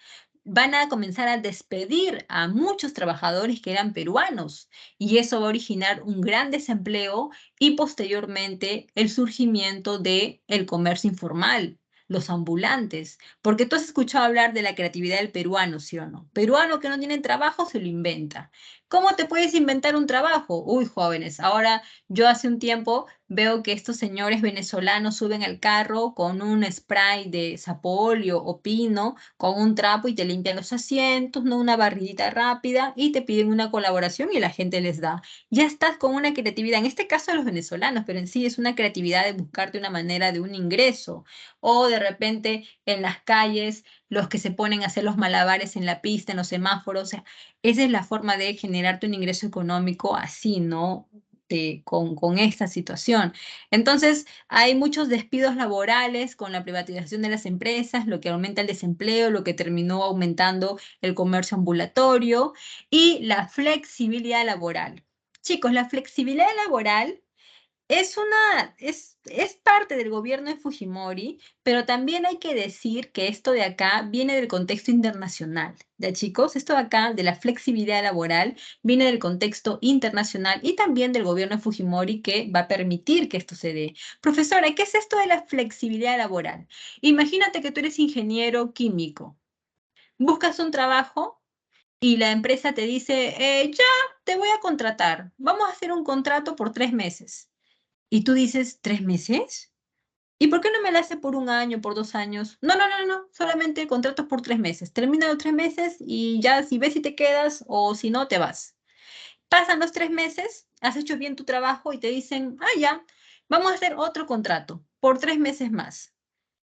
van a comenzar a despedir a muchos trabajadores que eran peruanos y eso va a originar un gran desempleo y posteriormente el surgimiento de el comercio informal, los ambulantes, porque tú has escuchado hablar de la creatividad del peruano, ¿sí o no? Peruano que no tiene trabajo se lo inventa. ¿Cómo te puedes inventar un trabajo? Uy, jóvenes, ahora yo hace un tiempo veo que estos señores venezolanos suben al carro con un spray de sapóleo o pino con un trapo y te limpian los asientos, ¿no? Una barridita rápida y te piden una colaboración y la gente les da. Ya estás con una creatividad, en este caso los venezolanos, pero en sí es una creatividad de buscarte una manera de un ingreso. O de repente en las calles, los que se ponen a hacer los malabares en la pista, en los semáforos, o sea, esa es la forma de generarte un ingreso económico así, ¿no? Con esta situación. Entonces, hay muchos despidos laborales con la privatización de las empresas, lo que aumenta el desempleo, lo que terminó aumentando el comercio ambulatorio y la flexibilidad laboral. Chicos, la flexibilidad laboral es parte del gobierno de Fujimori, pero también hay que decir que esto de acá viene del contexto internacional. ¿Ya, chicos? Esto de acá, de la flexibilidad laboral, viene del contexto internacional y también del gobierno de Fujimori que va a permitir que esto se dé. Profesora, ¿qué es esto de la flexibilidad laboral? Imagínate que tú eres ingeniero químico, buscas un trabajo y la empresa te dice, ya te voy a contratar, vamos a hacer un contrato por 3 meses. Y tú dices, ¿3 meses? ¿Y por qué no me la hace por un año, por 2 años? No, no, no, no, solamente contratos por 3 meses. Termina los 3 meses y ya si ves si te quedas o si no, te vas. Pasan los 3 meses, has hecho bien tu trabajo y te dicen, ya, vamos a hacer otro contrato por 3 meses más.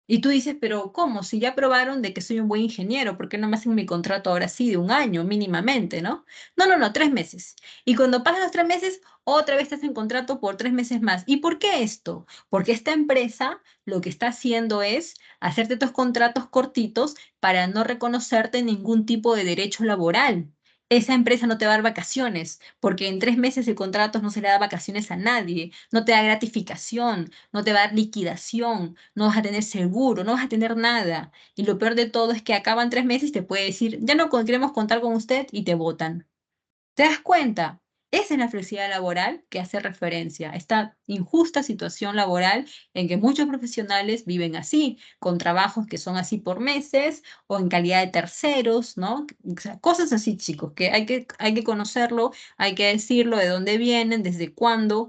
Y tú dices, pero ¿cómo? Si ya probaron de que soy un buen ingeniero, ¿por qué no me hacen mi contrato ahora sí de un año mínimamente, ¿no? No, no, no, 3 meses. Y cuando pasan los 3 meses, otra vez te hacen contrato por 3 meses más. ¿Y por qué esto? Porque esta empresa lo que está haciendo es hacerte estos contratos cortitos para no reconocerte ningún tipo de derecho laboral. Esa empresa no te va a dar vacaciones, porque en 3 meses de contratos no se le da vacaciones a nadie, no te da gratificación, no te va a dar liquidación, no vas a tener seguro, no vas a tener nada. Y lo peor de todo es que acaban 3 meses y te puede decir, ya no queremos contar con usted y te votan. ¿Te das cuenta? Esa es la flexibilidad laboral que hace referencia, esta injusta situación laboral en que muchos profesionales viven así, con trabajos que son así por meses o en calidad de terceros, ¿no? O sea, cosas así, chicos, que hay que conocerlo, hay que decirlo, de dónde vienen, desde cuándo,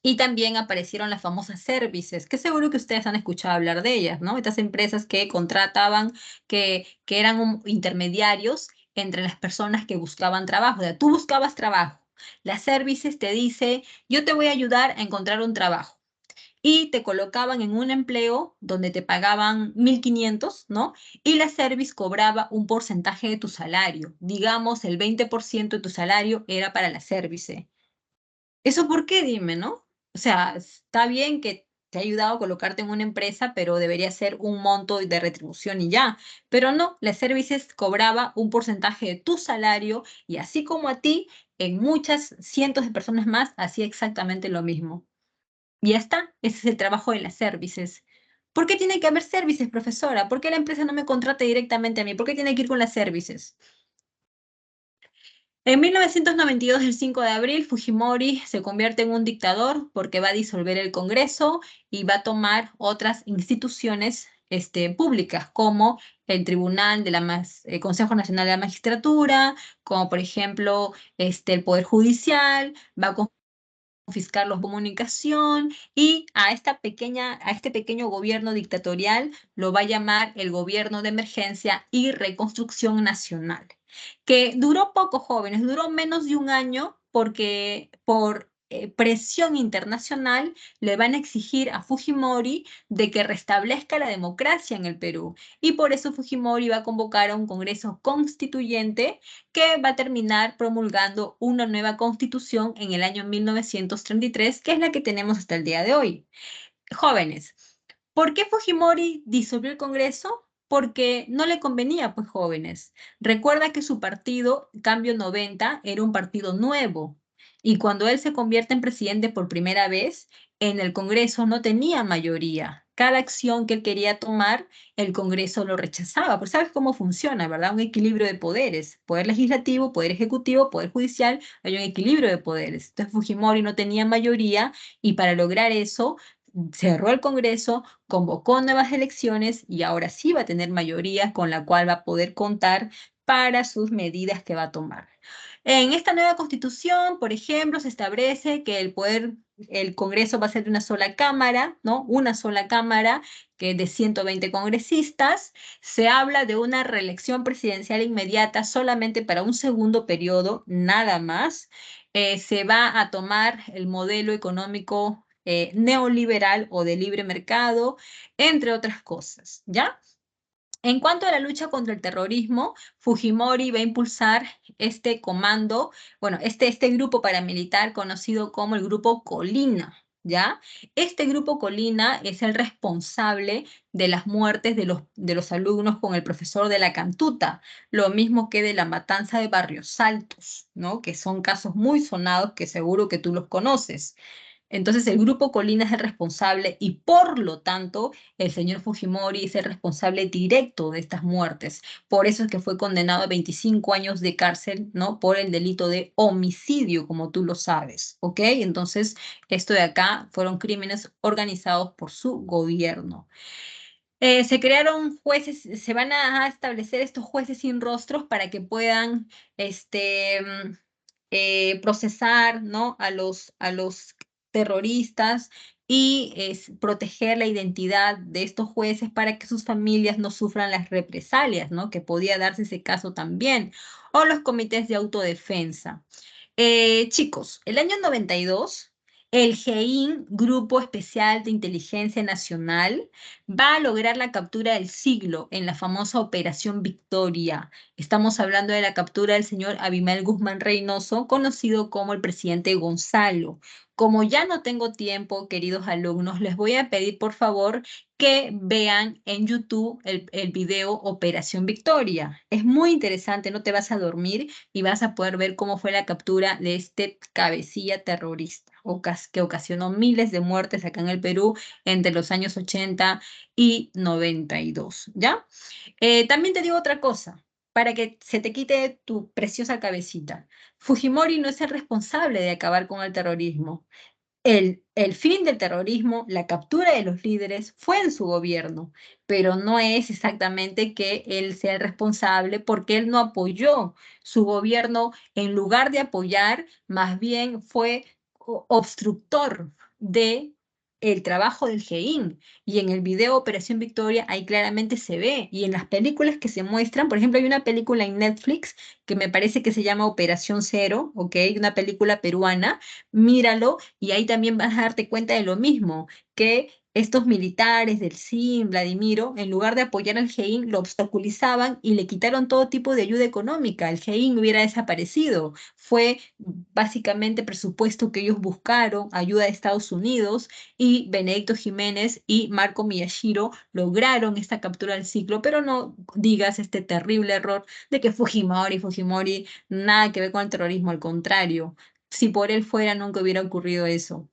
y también aparecieron las famosas services, que seguro que ustedes han escuchado hablar de ellas, ¿no? Estas empresas que contrataban, que eran intermediarios entre las personas que buscaban trabajo. O sea, tú buscabas trabajo. Las services te dice, yo te voy a ayudar a encontrar un trabajo. Y te colocaban en un empleo donde te pagaban 1.500, ¿no? Y la service cobraba un porcentaje de tu salario. Digamos, el 20% de tu salario era para la service. ¿Eso por qué? Dime, ¿no? O sea, está bien que te ha ayudado a colocarte en una empresa, pero debería ser un monto de retribución y ya. Pero no, las services cobraba un porcentaje de tu salario y así como a ti, en muchas cientos de personas más hacía exactamente lo mismo. Y ya está, ese es el trabajo de las services. ¿Por qué tiene que haber services, profesora? ¿Por qué la empresa no me contrata directamente a mí? ¿Por qué tiene que ir con las services? En 1992, el 5 de abril, Fujimori se convierte en un dictador porque va a disolver el Congreso y va a tomar otras instituciones públicas, como el Tribunal de el Consejo Nacional de la Magistratura, como por ejemplo el Poder Judicial, va a confiscar los comunicación y a este pequeño gobierno dictatorial lo va a llamar el Gobierno de Emergencia y Reconstrucción Nacional, que duró poco, jóvenes, duró menos de un año porque por presión internacional le van a exigir a Fujimori de que restablezca la democracia en el Perú. Y por eso Fujimori va a convocar a un Congreso Constituyente que va a terminar promulgando una nueva constitución en el año 1933, que es la que tenemos hasta el día de hoy. Jóvenes, ¿por qué Fujimori disolvió el Congreso? Porque no le convenía, pues jóvenes. Recuerda que su partido, Cambio 90, era un partido nuevo. Y cuando él se convierte en presidente por primera vez, en el Congreso no tenía mayoría. Cada acción que él quería tomar, el Congreso lo rechazaba. Pues sabes cómo funciona, ¿verdad? Un equilibrio de poderes. Poder legislativo, poder ejecutivo, poder judicial, hay un equilibrio de poderes. Entonces Fujimori no tenía mayoría y para lograr eso cerró el Congreso, convocó nuevas elecciones y ahora sí va a tener mayoría con la cual va a poder contar para sus medidas que va a tomar. En esta nueva constitución, por ejemplo, se establece que el Congreso va a ser de una sola cámara, ¿no? Una sola cámara que es de 120 congresistas. Se habla de una reelección presidencial inmediata solamente para un segundo periodo, nada más. Se va a tomar el modelo económico neoliberal o de libre mercado, entre otras cosas, ¿ya? En cuanto a la lucha contra el terrorismo, Fujimori va a impulsar este comando, bueno, este grupo paramilitar conocido como el Grupo Colina, ¿ya? Este Grupo Colina es el responsable de las muertes de los alumnos con el profesor de la Cantuta, lo mismo que de la matanza de Barrios Altos, ¿no? Que son casos muy sonados que seguro que tú los conoces. Entonces el grupo Colina es el responsable y por lo tanto el señor Fujimori es el responsable directo de estas muertes. Por eso es que fue condenado a 25 años de cárcel, ¿no? Por el delito de homicidio, como tú lo sabes, ¿ok? Entonces esto de acá fueron crímenes organizados por su gobierno. Se crearon jueces, se van a establecer estos jueces sin rostros para que puedan procesar, ¿no? a los terroristas y proteger la identidad de estos jueces para que sus familias no sufran las represalias, ¿no? Que podía darse ese caso también. O los comités de autodefensa. Chicos, el año 92 El GEIN, Grupo Especial de Inteligencia Nacional, va a lograr la captura del siglo en la famosa Operación Victoria. Estamos hablando de la captura del señor Abimael Guzmán Reynoso, conocido como el presidente Gonzalo. Como ya no tengo tiempo, queridos alumnos, les voy a pedir por favor que vean en YouTube el video Operación Victoria. Es muy interesante, no te vas a dormir y vas a poder ver cómo fue la captura de este cabecilla terrorista que ocasionó miles de muertes acá en el Perú entre los años 80 y 92, ¿ya? También te digo otra cosa, para que se te quite tu preciosa cabecita. Fujimori no es el responsable de acabar con el terrorismo. El fin del terrorismo, la captura de los líderes, fue en su gobierno, pero no es exactamente que él sea el responsable porque él no apoyó su gobierno. En lugar de apoyar, más bien fue obstructor de el trabajo del GEIN. Y en el video Operación Victoria ahí claramente se ve. Y en las películas que se muestran, por ejemplo, hay una película en Netflix que me parece que se llama Operación Cero, ¿ok? Una película peruana, míralo y ahí también vas a darte cuenta de lo mismo, que estos militares del SIM, Vladimiro, en lugar de apoyar al GEIN, lo obstaculizaban y le quitaron todo tipo de ayuda económica. El GEIN hubiera desaparecido. Fue básicamente presupuesto que ellos buscaron, ayuda de Estados Unidos, y Benedicto Jiménez y Marco Miyashiro lograron esta captura del ciclo, pero no digas este terrible error de que Fujimori, nada que ver con el terrorismo, al contrario. Si por él fuera, nunca hubiera ocurrido eso.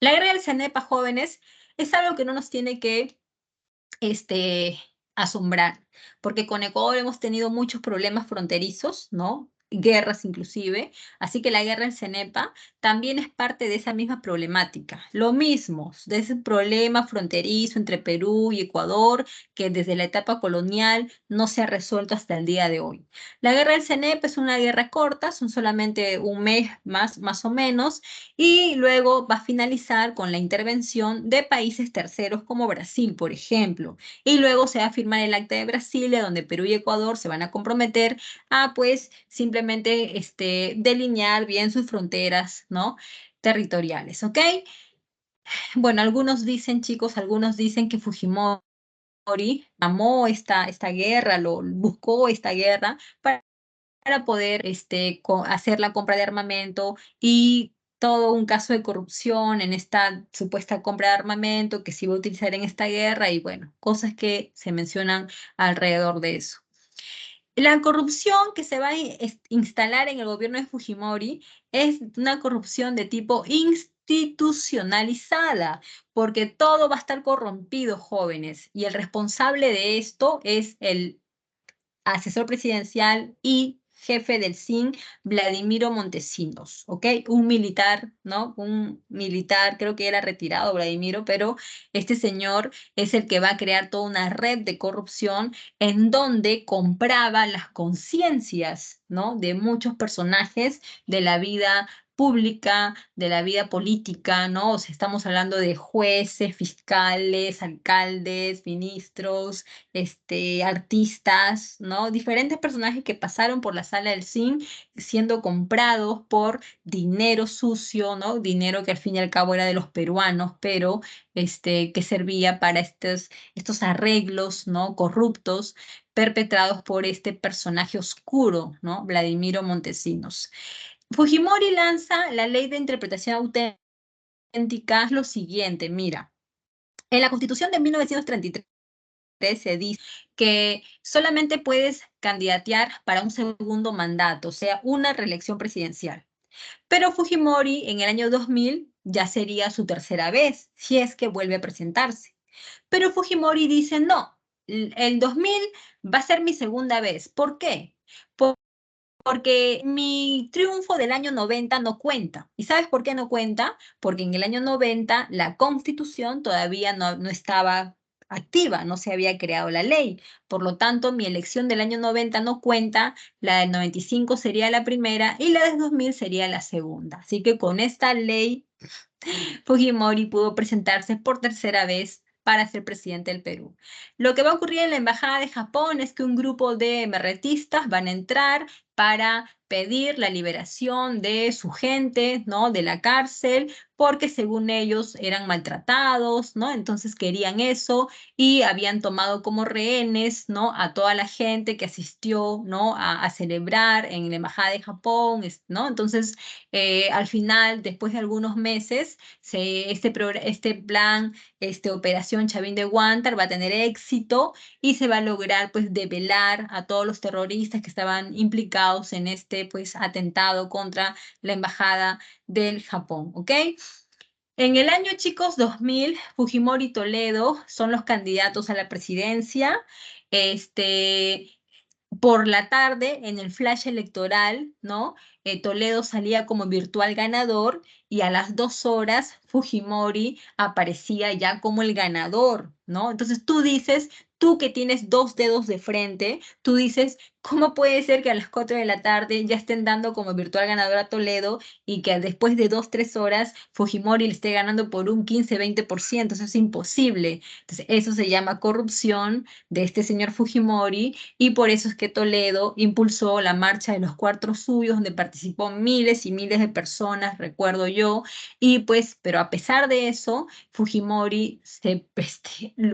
La guerra del CENEPA, jóvenes, es algo que no nos tiene que asombrar, porque con Ecuador hemos tenido muchos problemas fronterizos, ¿no? Guerras inclusive, así que la guerra del CENEPA también es parte de esa misma problemática. Lo mismo, de ese problema fronterizo entre Perú y Ecuador, que desde la etapa colonial no se ha resuelto hasta el día de hoy. La guerra del CENEPA es una guerra corta, son solamente un mes más o menos, y luego va a finalizar con la intervención de países terceros como Brasil, por ejemplo. Y luego se va a firmar el Acta de Brasilia, donde Perú y Ecuador se van a comprometer a, pues, simplemente delinear bien sus fronteras, ¿no? Territoriales, ¿ok? Bueno, algunos dicen, chicos, algunos dicen que Fujimori amó esta guerra, buscó esta guerra para poder hacer la compra de armamento y todo un caso de corrupción en esta supuesta compra de armamento que se iba a utilizar en esta guerra y bueno, cosas que se mencionan alrededor de eso. La corrupción que se va a instalar en el gobierno de Fujimori es una corrupción de tipo institucionalizada, porque todo va a estar corrompido, jóvenes, y el responsable de esto es el asesor presidencial y jefe del SIN, Vladimiro Montesinos, ¿ok? Un militar, ¿no? Un militar, creo que era retirado Vladimiro, pero este señor es el que va a crear toda una red de corrupción en donde compraba las conciencias, ¿no? De muchos personajes de la vida pública, de la vida política, ¿no? O sea, estamos hablando de jueces, fiscales, alcaldes, ministros, artistas, ¿no? Diferentes personajes que pasaron por la sala del cine siendo comprados por dinero sucio, ¿no? Dinero que al fin y al cabo era de los peruanos, pero que servía para estos arreglos, ¿no? Corruptos perpetrados por este personaje oscuro, ¿no? Vladimiro Montesinos. Fujimori lanza la ley de interpretación auténtica, es lo siguiente, mira, en la Constitución de 1933 se dice que solamente puedes candidatear para un segundo mandato, o sea, una reelección presidencial. Pero Fujimori en el año 2000 ya sería su tercera vez, si es que vuelve a presentarse. Pero Fujimori dice, no, el 2000 va a ser mi segunda vez. ¿Por qué? Porque mi triunfo del año 90 no cuenta. ¿Y sabes por qué no cuenta? Porque en el año 90 la Constitución todavía no estaba activa, no se había creado la ley. Por lo tanto, mi elección del año 90 no cuenta, la del 95 sería la primera y la del 2000 sería la segunda. Así que con esta ley Fujimori pudo presentarse por tercera vez para ser presidente del Perú. Lo que va a ocurrir en la Embajada de Japón es que un grupo de emerretistas van a entrar para pedir la liberación de su gente, ¿no? De la cárcel, porque según ellos eran maltratados, ¿no? Entonces querían eso y habían tomado como rehenes, ¿no? A toda la gente que asistió, ¿no? A celebrar en la Embajada de Japón, ¿no? Entonces, al final, después de algunos meses, este plan, Operación Chavín de Huántar va a tener éxito y se va a lograr, pues, develar a todos los terroristas que estaban implicados en este, pues, atentado contra la Embajada del Japón, ¿ok? En el año, chicos, 2000, Fujimori y Toledo son los candidatos a la presidencia. Este, por la tarde, en el flash electoral, ¿no? Toledo salía como virtual ganador y a las 2 horas Fujimori aparecía ya como el ganador, ¿no? Entonces tú dices, tú que tienes 2 dedos de frente, tú dices, ¿cómo puede ser que a las 4 de la tarde ya estén dando como virtual ganador a Toledo y que después de 2, 3 horas Fujimori le esté ganando por un 15, 20%? Eso es imposible. Entonces, eso se llama corrupción de este señor Fujimori y por eso es que Toledo impulsó la marcha de los 4 suyos, donde participó miles y miles de personas, recuerdo yo, y pues, pero a pesar de eso, Fujimori se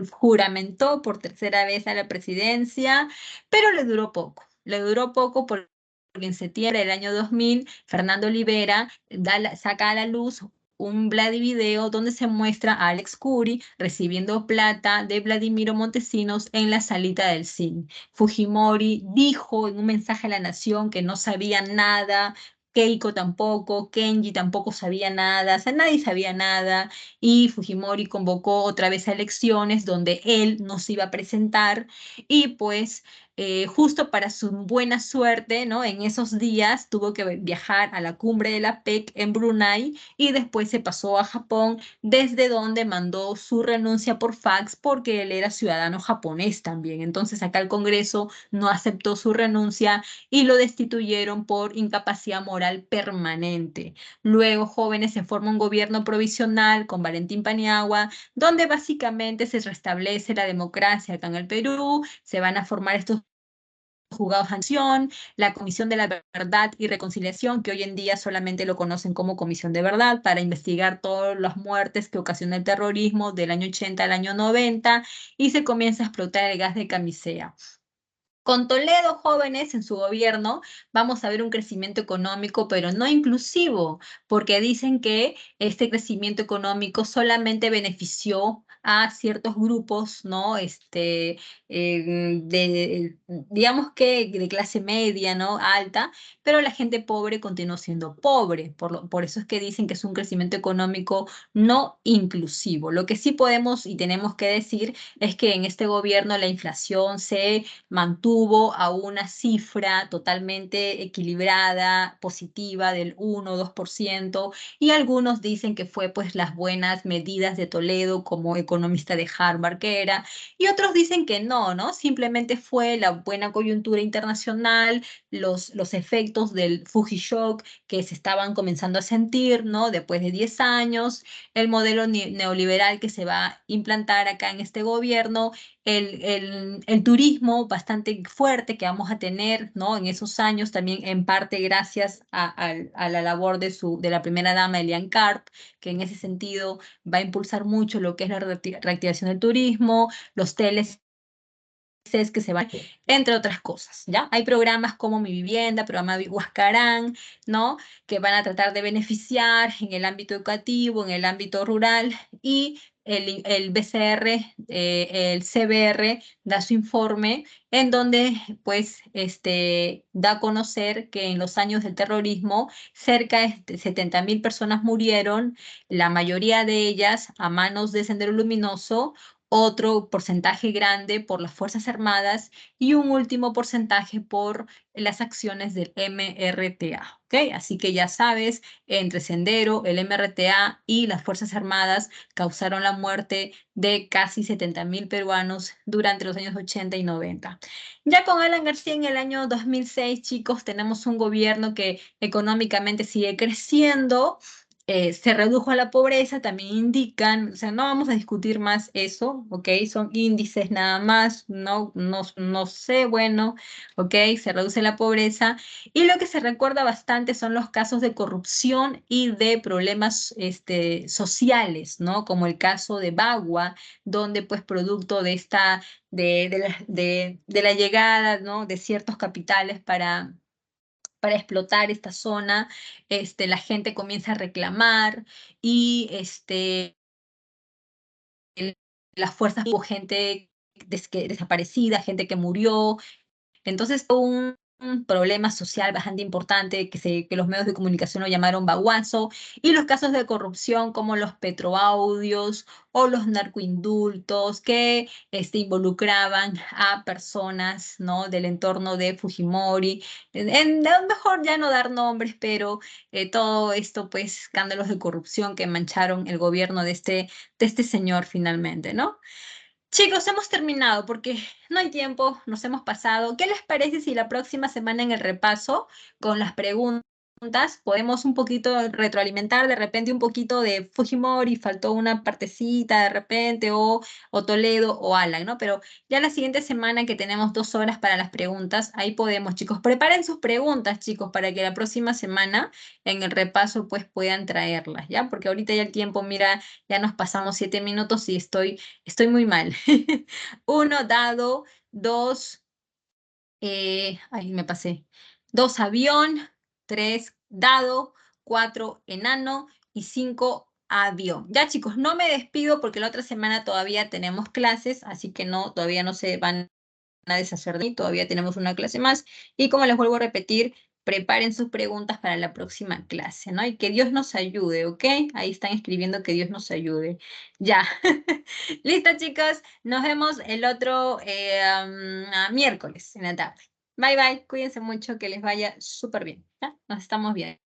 juramentó por tercera vez a la presidencia, pero le duró poco porque en septiembre del año 2000, Fernando Olivera saca a la luz un Vladivideo donde se muestra a Alex Curi recibiendo plata de Vladimiro Montesinos en la salita del cine. Fujimori dijo en un mensaje a la nación que no sabía nada, Keiko tampoco, Kenji tampoco sabía nada, o sea, nadie sabía nada, y Fujimori convocó otra vez a elecciones donde él no se iba a presentar, y pues justo para su buena suerte, ¿no? En esos días tuvo que viajar a la cumbre de la PEC en Brunei y después se pasó a Japón, desde donde mandó su renuncia por fax porque él era ciudadano japonés también. Entonces acá el Congreso no aceptó su renuncia y lo destituyeron por incapacidad moral permanente. Luego, jóvenes, se forma un gobierno provisional con Valentín Paniagua, donde básicamente se restablece la democracia acá en el Perú, se van a formar estos juzgados de acción, la Comisión de la Verdad y Reconciliación, que hoy en día solamente lo conocen como Comisión de Verdad, para investigar todas las muertes que ocasiona el terrorismo del año 80 al año 90, y se comienza a explotar el gas de camisea. Con Toledo, jóvenes, en su gobierno, vamos a ver un crecimiento económico, pero no inclusivo, porque dicen que este crecimiento económico solamente benefició a ciertos grupos, ¿no? Digamos que de clase media, ¿no? Alta, pero la gente pobre continuó siendo pobre. Por eso es que dicen que es un crecimiento económico no inclusivo. Lo que sí podemos y tenemos que decir es que en este gobierno la inflación se mantuvo a una cifra totalmente equilibrada, positiva del 1 o 2%, y algunos dicen que fue pues las buenas medidas de Toledo como economista de Harvard que era, y otros dicen que no, ¿no? Simplemente fue la buena coyuntura internacional, los efectos del Fuji Shock que se estaban comenzando a sentir, ¿no? Después de 10 años, el modelo neoliberal que se va a implantar acá en este gobierno, el turismo bastante fuerte que vamos a tener, ¿no? En esos años, también en parte gracias a la labor de la primera dama, Elian Karp, que en ese sentido va a impulsar mucho lo que es la reactivación del turismo, los teles que se van, entre otras cosas, ¿ya? Hay programas como Mi Vivienda, programa Huascarán, ¿no? Que van a tratar de beneficiar en el ámbito educativo, en el ámbito rural, y el BCR, el CBR da su informe en donde pues da a conocer que en los años del terrorismo cerca de 70.000 personas murieron, la mayoría de ellas a manos de Sendero Luminoso, otro porcentaje grande por las Fuerzas Armadas y un último porcentaje por las acciones del MRTA, ¿ok? Así que ya sabes, entre Sendero, el MRTA y las Fuerzas Armadas causaron la muerte de casi 70.000 peruanos durante los años 80 y 90. Ya con Alan García en el año 2006, chicos, tenemos un gobierno que económicamente sigue creciendo, se redujo la pobreza, también indican, o sea, no vamos a discutir más eso, ¿ok? Son índices nada más, no sé, bueno, ¿ok? Se reduce la pobreza. Y lo que se recuerda bastante son los casos de corrupción y de problemas sociales, ¿no? Como el caso de Bagua, donde pues producto de de la llegada, ¿no? De ciertos capitales para explotar esta zona, la gente comienza a reclamar y las fuerzas, hubo gente desaparecida, gente que murió, entonces, un problema social bastante importante que los medios de comunicación lo llamaron baguazo, y los casos de corrupción como los petroaudios o los narcoindultos que involucraban a personas, ¿no? Del entorno de Fujimori. Mejor ya no dar nombres, pero todo esto, pues, escándalos de corrupción que mancharon el gobierno de este señor finalmente, ¿no? Chicos, hemos terminado porque no hay tiempo, nos hemos pasado. ¿Qué les parece si la próxima semana en el repaso con las preguntas podemos un poquito retroalimentar de repente un poquito de Fujimori, faltó una partecita de repente, o Toledo o Alan, ¿no? Pero ya la siguiente semana que tenemos 2 horas para las preguntas, ahí podemos, chicos. Preparen sus preguntas, chicos, para que la próxima semana en el repaso pues puedan traerlas, ¿ya? Porque ahorita ya el tiempo, mira, ya nos pasamos 7 minutos y estoy muy mal. 1 dado, 2, ahí me pasé. 2 avión, 3 dado, 4 enano y 5 avión. Ya chicos, no me despido porque la otra semana todavía tenemos clases, así que no, todavía no se van a deshacer de mí, todavía tenemos una clase más. Y como les vuelvo a repetir, preparen sus preguntas para la próxima clase, ¿no? Y que Dios nos ayude, ¿ok? Ahí están escribiendo que Dios nos ayude. Ya. Listo, chicos. Nos vemos el otro miércoles en la tarde. Bye, bye. Cuídense mucho, que les vaya súper bien. ¿Ya? Nos estamos viendo.